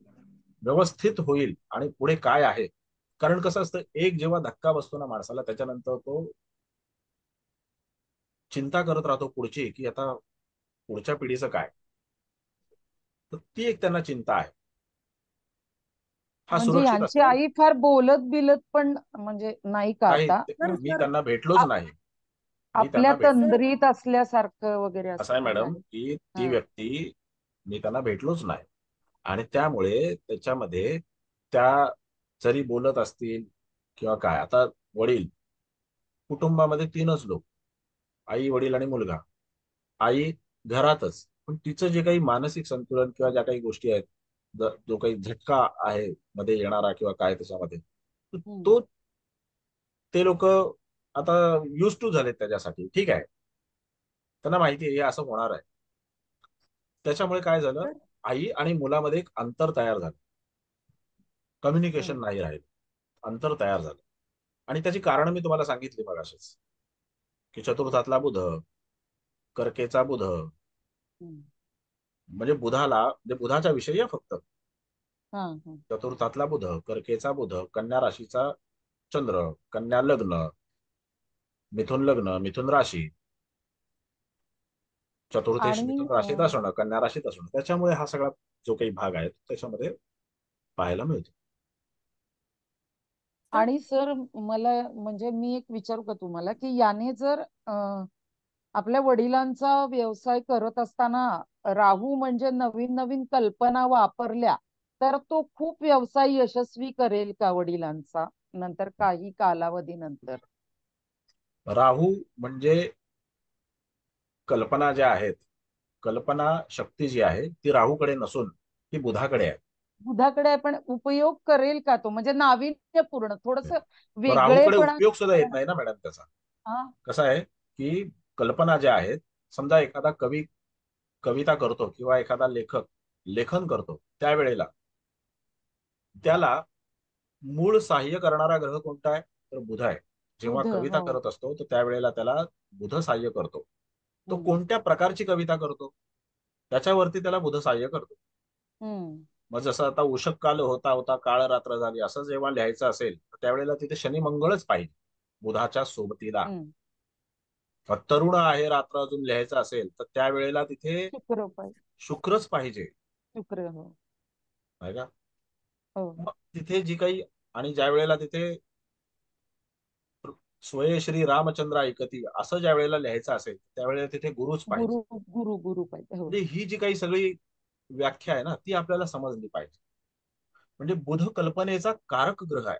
व्यवस्थित होईल आणि पुढे काय आहे, कारण कसं असतं, एक जेव्हा धक्का बसतो ना माणसाला त्याच्यानंतर तो चिंता करत राहतो पुढची, की आता पुढच्या पिढीचं काय, तर ती एक त्यांना चिंता आहे. हा म्हणजे सुरक्षित यांची असेल आई फार बोलत बिलत पण म्हणजे नाही का काही, आता? मी त्यांना भेटलोच नाही, मी आपल्या त्यांना तंद्रीत असल्यासारखं वगैरे असं असं आहे काही मॅडम आहे? की ती व्यक्ती, मी त्यांना भेटलोच नाही आणि त्यामुळे त्याच्यामध्ये त्या जरी बोलत असतील किंवा काय, आता वडील, कुटुंबामध्ये 3च लोक, आई वडील आणि मुलगा. आई घरातच, पण तिचं जे काही मानसिक संतुलन किंवा ज्या काही गोष्टी आहेत, जो काही झटका आहे मध्ये येणारा किंवा काय त्याच्यामध्ये, तो ते लोक आता युज टू झालेत त्याच्यासाठी. ठीक आहे, त्यांना माहिती आहे हे असं होणार आहे. त्याच्यामुळे काय झालं, आई आणि मुलामध्ये एक अंतर तयार झालं, कम्युनिकेशन नाही राहिलं, अंतर तयार झालं. आणि त्याची कारण मी तुम्हाला सांगितली मगाशीच, की चतुर्थातला बुध, कर्केचा बुध, म्हणजे बुधाला, म्हणजे बुधाच्या विषयी आहे फक्त. चतुर्थातला बुध, कर्केचा बुध, कन्या राशीचा चंद्र, कन्या लग्न, मिथुन राशी, चतुर्थेश आणि मिथुन राशीत असणं, कन्या राशीत असणं, त्याच्यामुळे हा सगळा जो काही भाग आहे त्याच्यामध्ये पाहायला मिळतो. आणि सर मला म्हणजे मी एक विचारू का तुम्हाला, की याने जर आपल्या वडिलांचा व्यवसाय करत असताना राहू म्हणजे नवीन नवीन कल्पना वापरल्या तर तो खूप व्यवसाय यशस्वी करेल का वडिलांचा नंतर काही कालावधीनंतर? राहू म्हणजे कल्पना ज्या आहेत, कल्पना शक्ती जी आहे ती राहूकडे नसून ती बुधाकडे आहे. बुधाकडे आहे, पण उपयोग करेल का तो? म्हणजे नाविन्यपूर्ण थोडस तो राहूकडे वेगळेपणा. उपयोग सुद्धा येत नाही ना मॅडम त्याचा. हा, कसं आहे की कल्पना ज्या आहेत, समजा एखादा कवी कविता करतो किंवा एखादा लेखक लेखन करतो, त्यावेळेला त्याला मूळ सहाय्य करणारा ग्रह कोणता आहे, तर बुध आहे. जेव्हा बुध. कविता हो. करत असतो तर त्यावेळेला त्याला बुध सहाय्य करतो. तो कोणत्या प्रकारची कविता करतो त्याच्यावरती त्याला बुध सहाय्य करतो. मग जसं आता उषक काल होता होता काळ रात्र झाली असं जेव्हा लिहायचं असेल तर त्यावेळेला तिथे शनी मंगळच पाहिजे बुधाच्या सोबतीला. तरुण आहे रात्र अजून लिहायचं असेल तर त्यावेळेला तिथे शुक्र पाहिजे. शुक्रच पाहिजे, शुक्र. हो. आहे का? हो. मग तिथे जी काही, आणि ज्या वेळेला तिथे स्वये श्री रामचंद्र ऐकती असं ज्या वेळेला लिहायचं असेल त्यावेळेला तिथे गुरुच पाहिजे. गुरु पाहिजे. हो. म्हणजे ही जी काही सगळी व्याख्या आहे ना ती आपल्याला समजली पाहिजे. म्हणजे बुध कल्पनेचा कारक ग्रह आहे.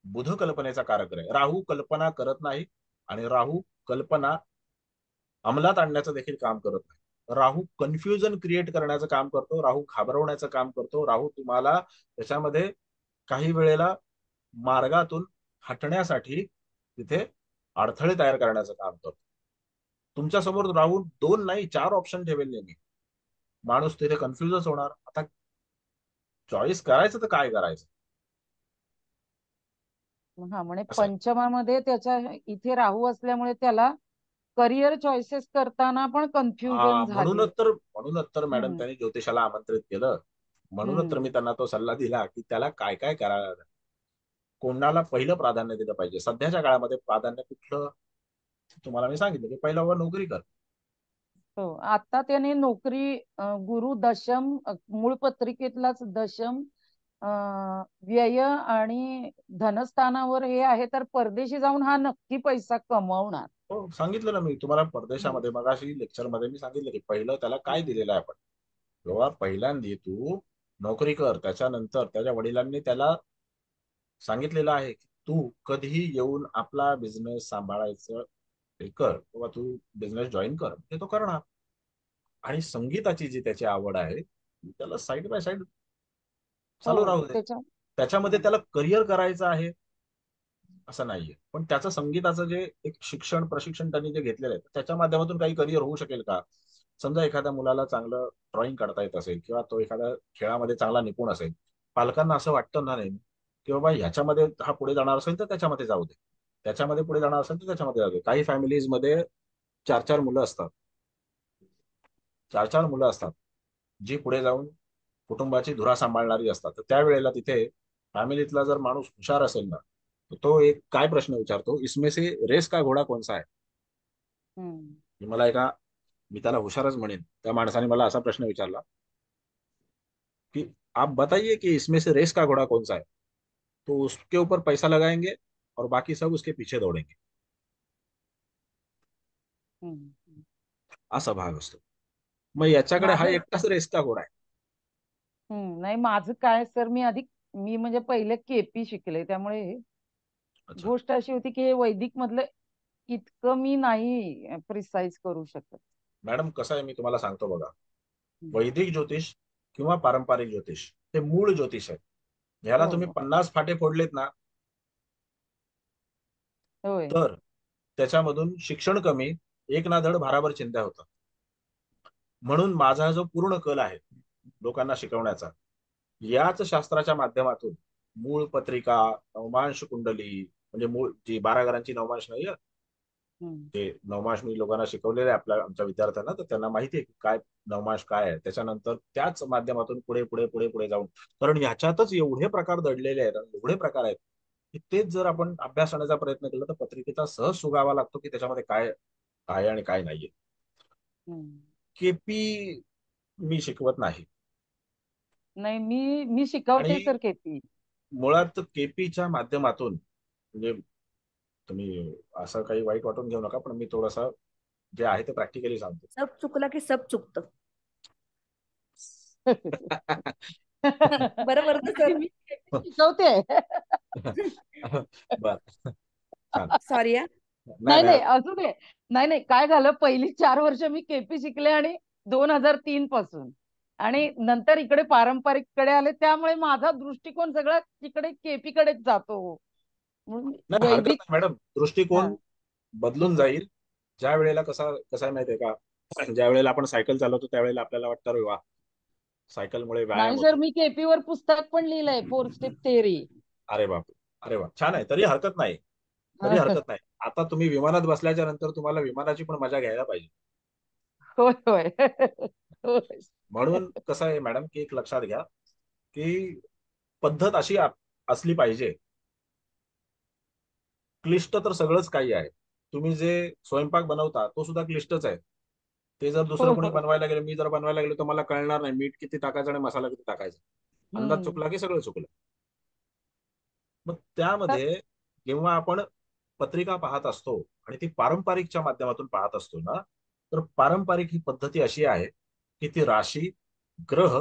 बुध कल्पनेचा कारक ग्रह आहे. राहू कल्पना करत नाही आणि राहू कल्पना अंमलात आणण्याचं देखील काम करत नाही. राहू कन्फ्युजन क्रिएट करण्याचं काम करतो, राहू घाबरवण्याचं काम करतो, राहू तुम्हाला त्याच्यामध्ये काही वेळेला मार्गातून हटण्यासाठी तिथे अडथळे तयार करण्याचं काम करतो. तुमच्या समोर राहून 2 नाही 4 ऑप्शन ठेवेल नेहमी. माणूस तिथे कन्फ्युजच होणार. आता चॉईस करायचं तर काय करायचं? हा, म्हणजे पंचमामध्ये त्याच्या इथे राहू असल्यामुळे त्याला करिअर चॉईसेस करताना पण कन्फ्युजन झाली. म्हणूनच तर मॅडम त्यांनी ज्योतिषाला आमंत्रित केलं. म्हणूनच तर मी त्यांना तो सल्ला दिला की त्याला काय काय करायला, कोणाला पहिलं प्राधान्य दिलं पाहिजे. सध्याच्या काळामध्ये प्राधान्य कुठलं तुम्हाला मी सांगितलं की पहिला बाबा नोकरी कर. हो, आता त्याने नोकरी गुरु दशम मूळ पत्रिकेतलाच दशम व्यय आणि धनस्थानावर हे आहे, तर परदेशी जाऊन हा नक्की पैसा कमवणार. हो, सांगितलं ना मी तुम्हाला परदेशामध्ये मगाशी लेक्चर मध्ये मी सांगितलं की पहिलं त्याला काय दिलेलं आहे आपण. तेव्हा पहिल्यांदा तू नोकरी कर, त्याच्यानंतर त्याच्या वडिलांनी त्याला सांगितलेलं आहे की तू कधीही येऊन आपला बिझनेस सांभाळायचं हे कर, किंवा तू बिझनेस जॉईन कर, हे तो करणार. आणि संगीताची जी त्याची आवड आहे त्याला साईड बाय साईड चालू राहू दे. त्याच्यामध्ये त्याला करिअर करायचं आहे असं नाहीये, पण त्याचं संगीताचं जे एक शिक्षण प्रशिक्षण त्यांनी जे घेतलेलं आहे त्याच्या माध्यमातून काही करिअर होऊ शकेल का? समजा एखाद्या मुलाला चांगलं ड्रॉइंग काढता येत असेल किंवा तो एखाद्या खेळामध्ये चांगला निपुण असेल, पालकांना असं वाटतं ना नेहमी की बाबा ह्याच्यामध्ये हा पुढे जाणार असेल तर त्याच्यामध्ये जाऊ दे, त्याच्यामध्ये पुढे जाणार असेल तर त्याच्यामध्ये जाऊ दे. काही फॅमिलीजमध्ये 4-4 मुलं असतात, 4-4 मुलं असतात जी पुढे जाऊन कुटुंबाची धुरा सांभाळणारी असतात. तर त्यावेळेला तिथे फॅमिलीतला जर माणूस हुशार असेल ना तर तो एक काय प्रश्न विचारतो, इसमें से रेस का घोडा कौन सा है? मी त्याला हुशारच म्हणेन. त्या माणसाने मला असा प्रश्न विचारला कि आप बताइए कि इसमें से रेस का घोड़ा कौन सा है, तो उसके ऊपर पैसा लगाएंगे और बाकी सब उसके पीछे दौड़ेंगे. असा भाग असतो. मग याच्याकडे हा एकटाच रेस का घोडा आहे. नाही, माझं काय सर, मी अधिक मी म्हणजे पहिले केपी शिकले, त्यामुळे अच्छा. गोष्ट अशी होती की हे वैदिक मधलं इतकं मी नाही प्रिसाइज करू शकत. मॅडम कसं आहे, मी तुम्हाला सांगतो बघा, वैदिक ज्योतिष किंवा पारंपरिक ज्योतिष हे मूळ ज्योतिष आहे. ह्याला तुम्ही हो 50 फाटे फोडलेत ना, होय. तर त्याच्यामधून शिक्षण कमी, एक ना धड भाराभर चिंध्या होतं. म्हणून माझा जो पूर्ण कल आहे लोकांना शिकवण्याचा, याच शास्त्राच्या माध्यमातून मूळ पत्रिका, नवमांश कुंडली, म्हणजे मूळ जी 12 घरांची नवमांश नाही, ते नवमांश मी लोकांना शिकवलेले आपल्या आमच्या विद्यार्थ्यांना, तर त्यांना माहिती आहे की काय नवमांश काय आहे. त्याच्यानंतर त्याच माध्यमातून पुढे पुढे पुढे पुढे जाऊन, कारण ह्याच्यातच एवढे प्रकार दडलेले आहेत आणि एवढे प्रकार आहेत की तेच जर आपण अभ्यास करण्याचा प्रयत्न केला तर पत्रिकेचा सहज सुगावा लागतो की त्याच्यामध्ये काय काय आणि काय नाहीये. केपी मी शिकवत नाही. नाही, मी शिकवते आणि सर केपी. मुळात केपीच्या माध्यमातून, म्हणजे तुम्ही असं काही वाईट वाटून घेऊ नका, पण मी थोडंसं जे आहे ते प्रॅक्टिकली सांगतो. सब चुकला की सब चुकतं. बरोबर ना सर? मी शिकवते. बर, छान. सॉरी. नाही नाही, असू दे. नाही नाही, काय झालं, पहिली 4 वर्ष मी केपी शिकले आणि 2003 पासून, आणि नंतर इकडे पारंपरिक कडे आले, त्यामुळे माझा दृष्टिकोन सगळा तिकडे केपी कडेच जातो. म्हणून नाही, हरकत वैदिक नाही मॅडम, दृष्टिकोन बदलून जाईल. ज्या वेळेला कसं आहे माहितीये का, ज्या वेळेला आपण सायकल चालवतो त्यावेळेला आपल्याला वाटतं अरे वा, सायकलमुळे व्यायाम नाही सर, होतो. मी केपी वर पुस्तक पण लिहिलंय, 4 स्टेप थेअरी. अरे बाप, अरे वा, छान आहे. तरी हरकत नाही, तरी हरकत नाही. आता तुम्ही विमानात बसल्याच्या नंतर तुम्हाला विमानाची पण मजा घ्यायला पाहिजे. होय होय होय. म्हणून कसं आहे मॅडम की एक लक्षात घ्या की पद्धत अशी असली पाहिजे. क्लिष्ट तर सगळंच काही आहे. तुम्ही जे स्वयंपाक बनवता तो सुद्धा क्लिष्टच आहे. ते जर दुसरं हो कोणी हो. बनवायला गेलं, मी जर बनवायला गेलो तर मला कळणार नाही मीठ किती टाकायचं आणि मसाला किती टाकायचा. अंदाज चुकला की सगळं चुकलं. मग त्यामध्ये जेव्हा आपण पत्रिका पाहत असतो आणि ती पारंपरिकच्या माध्यमातून पाहत असतो ना, तर पारंपरिक ही पद्धती अशी आहे की ती राशी, ग्रह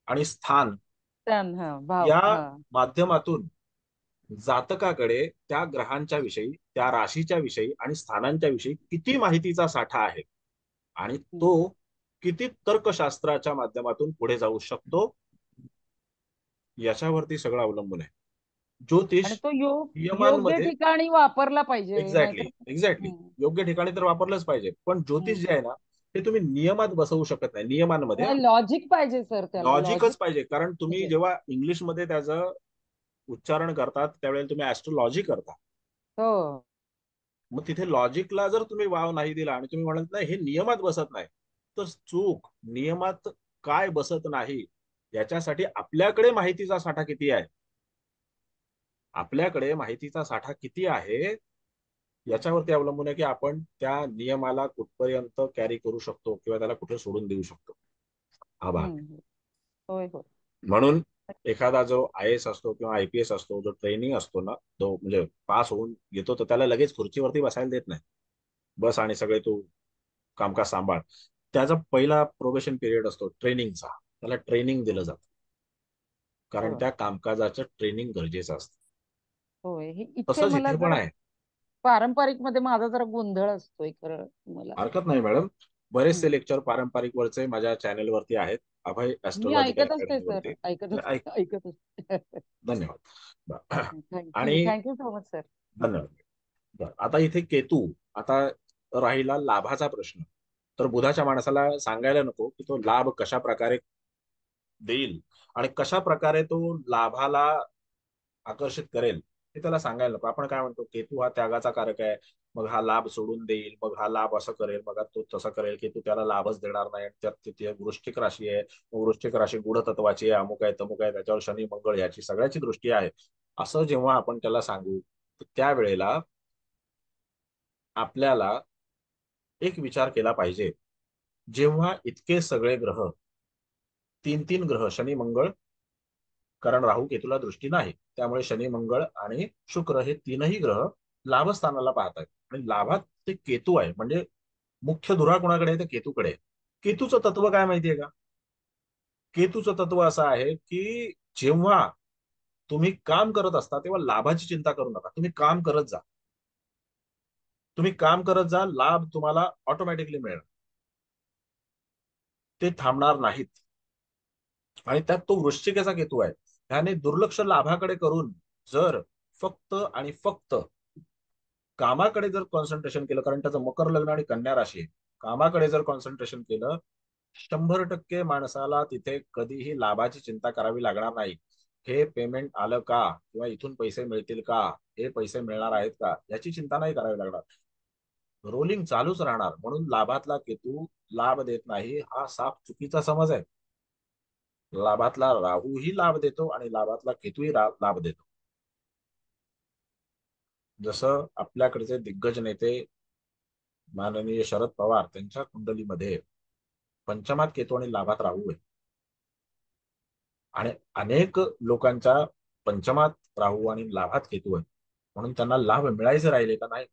आणि स्थान भाव, या माध्यमातून जातकाकडे त्या ग्रहांच्या विषयी, त्या राशीच्या विषयी आणि स्थानांच्या विषयी किती माहितीचा साठा आहे आणि तो किती तर्कशास्त्राच्या माध्यमातून पुढे जाऊ शकतो, याच्यावरती सगळं अवलंबून आहे. ज्योतिष आणि तो योग्य नियमांमध्ये ठिकाणी वापरला पाहिजे, एक्झॅक्टली नाहीतर योग्य ठिकाणी तर वापरलंच पाहिजे, पण ज्योतिष जे आहे ना ते तुम्ही नियमात बसवू शकत नाही. नियमांमध्ये लॉजिक पाहिजे सर, त्याला लॉजिकच पाहिजे. कारण तुम्ही जेव्हा इंग्लिशमध्ये त्याचं उच्चारण करतात त्यावेळेला तुम्ही ऍस्ट्रोलॉजी करता. हो. मग तिथे लॉजिकला जर तुम्ही वाव नाही दिला आणि तुम्ही म्हणत नाही हे नियमात बसत नाही, तर चूक. नियमात काय बसत नाही याच्यासाठी आपल्याकडे माहितीचा साठा किती आहे, आपल्याकडे माहितीचा साठा किती आहे याच्यावरती अवलंबून आहे की आपण त्या नियमाला कुठपर्यंत कॅरी करू शकतो किंवा त्याला कुठे सोडून देऊ शकतो. हा भाग. होय होय. म्हणून एखादा जो IAS असतो किंवा IPS असतो, जो ट्रेनिंग असतो ना, तो म्हणजे पास होऊन येतो, तर त्याला लगेच खुर्चीवरती बसायला देत नाही. बस आणि सगळे तू कामकाज सांभाळ. त्याचा पहिला प्रोबेशन पिरियड असतो ट्रेनिंगचा, त्याला ट्रेनिंग दिलं जातं, कारण त्या कामकाजाचं ट्रेनिंग गरजेचं असतं. होय, इथे तसंच मला इथे पण जरा आहे. पारंपरिक मध्ये माझा जरा गोंधळ असतोय खरं. मला हरकत नाही मॅडम, बरेचसे लेक्चर पारंपरिक वरचे माझ्या चॅनेलवरती आहेत, अभय मी ऍस्ट्रोलॉजिकल ऐकत असते सर, अकॅडमीवरती. ऐकत असते. धन्यवाद. आणि थँक्यू सो मच सर. धन्यवाद. आता इथे केतू, आता राहिला लाभाचा प्रश्न. तर बुधाच्या माणसाला सांगायला नको की तो लाभ कशा प्रकारे देईल आणि कशा प्रकारे तो लाभाला आकर्षित करेल हे त्याला सांगायला नको. आपण काय म्हणतो, केतू हा त्यागाचा कारक आहे, मग हा लाभ सोडून देईल, मग हा लाभ असं करेल, मग तो तसं करेल, केतू त्याला लाभच देणार नाही. त्यात तिथे वृश्चिक राशी आहे, वृश्चिक राशी गूढतत्वाची आहे, अमुक आहे तमुक आहे, त्याच्यावर शनी मंगळ याची सगळ्याची दृष्टी आहे. असं जेव्हा आपण त्याला सांगू त्यावेळेला आपल्याला एक विचार केला पाहिजे, जेव्हा इतके सगळे ग्रह, 3 ग्रह, शनी मंगळ, कारण राहू केतूला दृष्टी नाही, त्यामुळे शनी मंगळ आणि शुक्र हे 3ही ग्रह लाभस्थानाला पाहत आहेत आणि लाभात ते केतू आहे. म्हणजे मुख्य धुरा कोणाकडे आहे, तर केतूकडे. केतूचं तत्व काय माहितीये का? केतूचं तत्व असं आहे की जेव्हा तुम्ही काम करत असता तेव्हा लाभाची चिंता करू नका. तुम्ही काम करत जा. तुम्ही काम करत जा, लाभ तुम्हाला ऑटोमॅटिकली मिळेल. ते थांबणार नाहीत. आणि त्यात तो वृश्चिकेचा केतू आहे. त्याने दुर्लक्ष लाभाकडे करून जर फक्त आणि फक्त कामाकडे जर कॉन्सन्ट्रेशन केलं, कारण त्याचं मकर लग्न आणि कन्या राशी आहे, कामाकडे जर कॉन्सन्ट्रेशन केलं, 100% माणसाला तिथे कधीही लाभाची चिंता करावी लागणार नाही. हे पेमेंट आलं का, किंवा इथून पैसे मिळतील का, हे पैसे मिळणार आहेत का, याची चिंता नाही करावी लागणार. रोलिंग चालूच राहणार. म्हणून लाभातला केतू लाभ देत नाही हा साफ चुकीचा समज आहे. लाभातला राहूही लाभ देतो आणि लाभातला केतूही लाभ देतो. जसं आपल्याकडचे दिग्गज नेते माननीय शरद पवार, त्यांच्या कुंडलीमध्ये पंचमात केतू आणि लाभात राहू आहे. आणि अनेक लोकांच्या पंचमात राहू आणि लाभात केतू आहे, म्हणून त्यांना लाभ मिळायचे राहिले का नाही,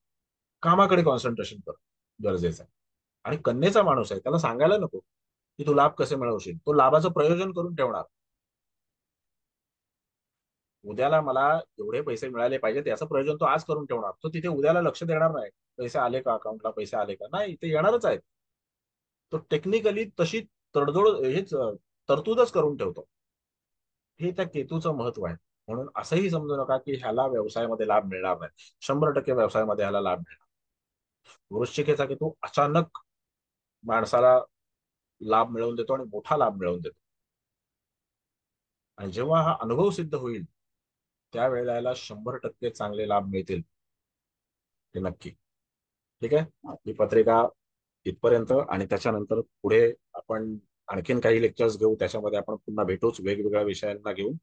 कामाकडे कॉन्सन्ट्रेशन कर गरजेचं आहे. आणि कन्येचा माणूस आहे, त्याला सांगायला नको की तू लाभ कसे मिळवशील. तो लाभाचं प्रयोजन करून ठेवणार. उद्याला मला एवढे पैसे मिळाले पाहिजेत याचं प्रयोजन तो आज करून ठेवणार. तो तिथे उद्याला लक्ष देणार नाही, पैसे आले का अकाउंटला, पैसे आले का, नाही, ते येणारच आहेत. तो टेक्निकली तशी तडजोड हेच तरतूदच करून ठेवतो. हे त्या केतूचं महत्व आहे. म्हणून असंही समजू नका की ह्याला व्यवसायामध्ये लाभ मिळणार नाही. 100% व्यवसायामध्ये ह्याला लाभ मिळणार. वृश्चिकेचा केतू अचानक माणसाला लाभ मिळवून देतो आणि मोठा लाभ मिळवून देतो. आणि जेव्हा हा अनुभव सिद्ध होईल त्यावेळेला याला 100% चांगले लाभ मिळतील, हे नक्की. ठीक आहे, ही पत्रिका इथपर्यंत. आणि त्याच्यानंतर पुढे आपण आणखीन काही लेक्चर्स घेऊ. त्याच्यामध्ये आपण पुन्हा भेटूच वेगवेगळ्या विषयांना घेऊन.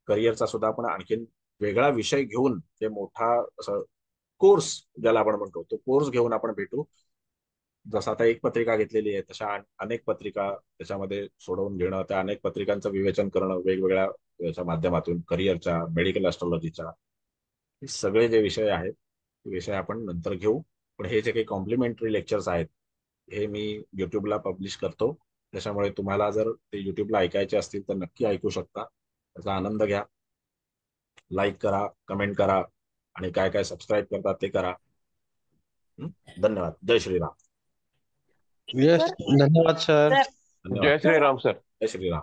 करिअरचा सुद्धा आपण आणखीन वेगळा विषय घेऊन, ते मोठा असं कोर्स ज्याला आपण म्हणतो, तो कोर्स घेऊन आपण भेटू. जसं आता एक पत्रिका घेतलेली आहे, तशा अनेक पत्रिका त्याच्यामध्ये सोडवून घेणं, त्या अनेक पत्रिकांचं विवेचन करणं वेगवेगळ्या याच्या माध्यमातून, करिअरच्या, मेडिकल ॲस्ट्रॉलॉजीच्या, हे सगळे जे विषय आहेत ते विषय आपण नंतर घेऊ. पण हे जे काही कॉम्प्लिमेंटरी लेक्चर्स आहेत हे मी युट्यूबला पब्लिश करतो. त्याच्यामुळे तुम्हाला जर ते युट्यूबला ऐकायचे असतील तर नक्की ऐकू शकता. त्याचा आनंद घ्या. लाईक करा, कमेंट करा, आणि काय काय सबस्क्राईब करतात ते करा. धन्यवाद. जय श्रीराम. धन्यवाद सर. धन्यवाद. जय श्रीराम सर. जय श्रीराम.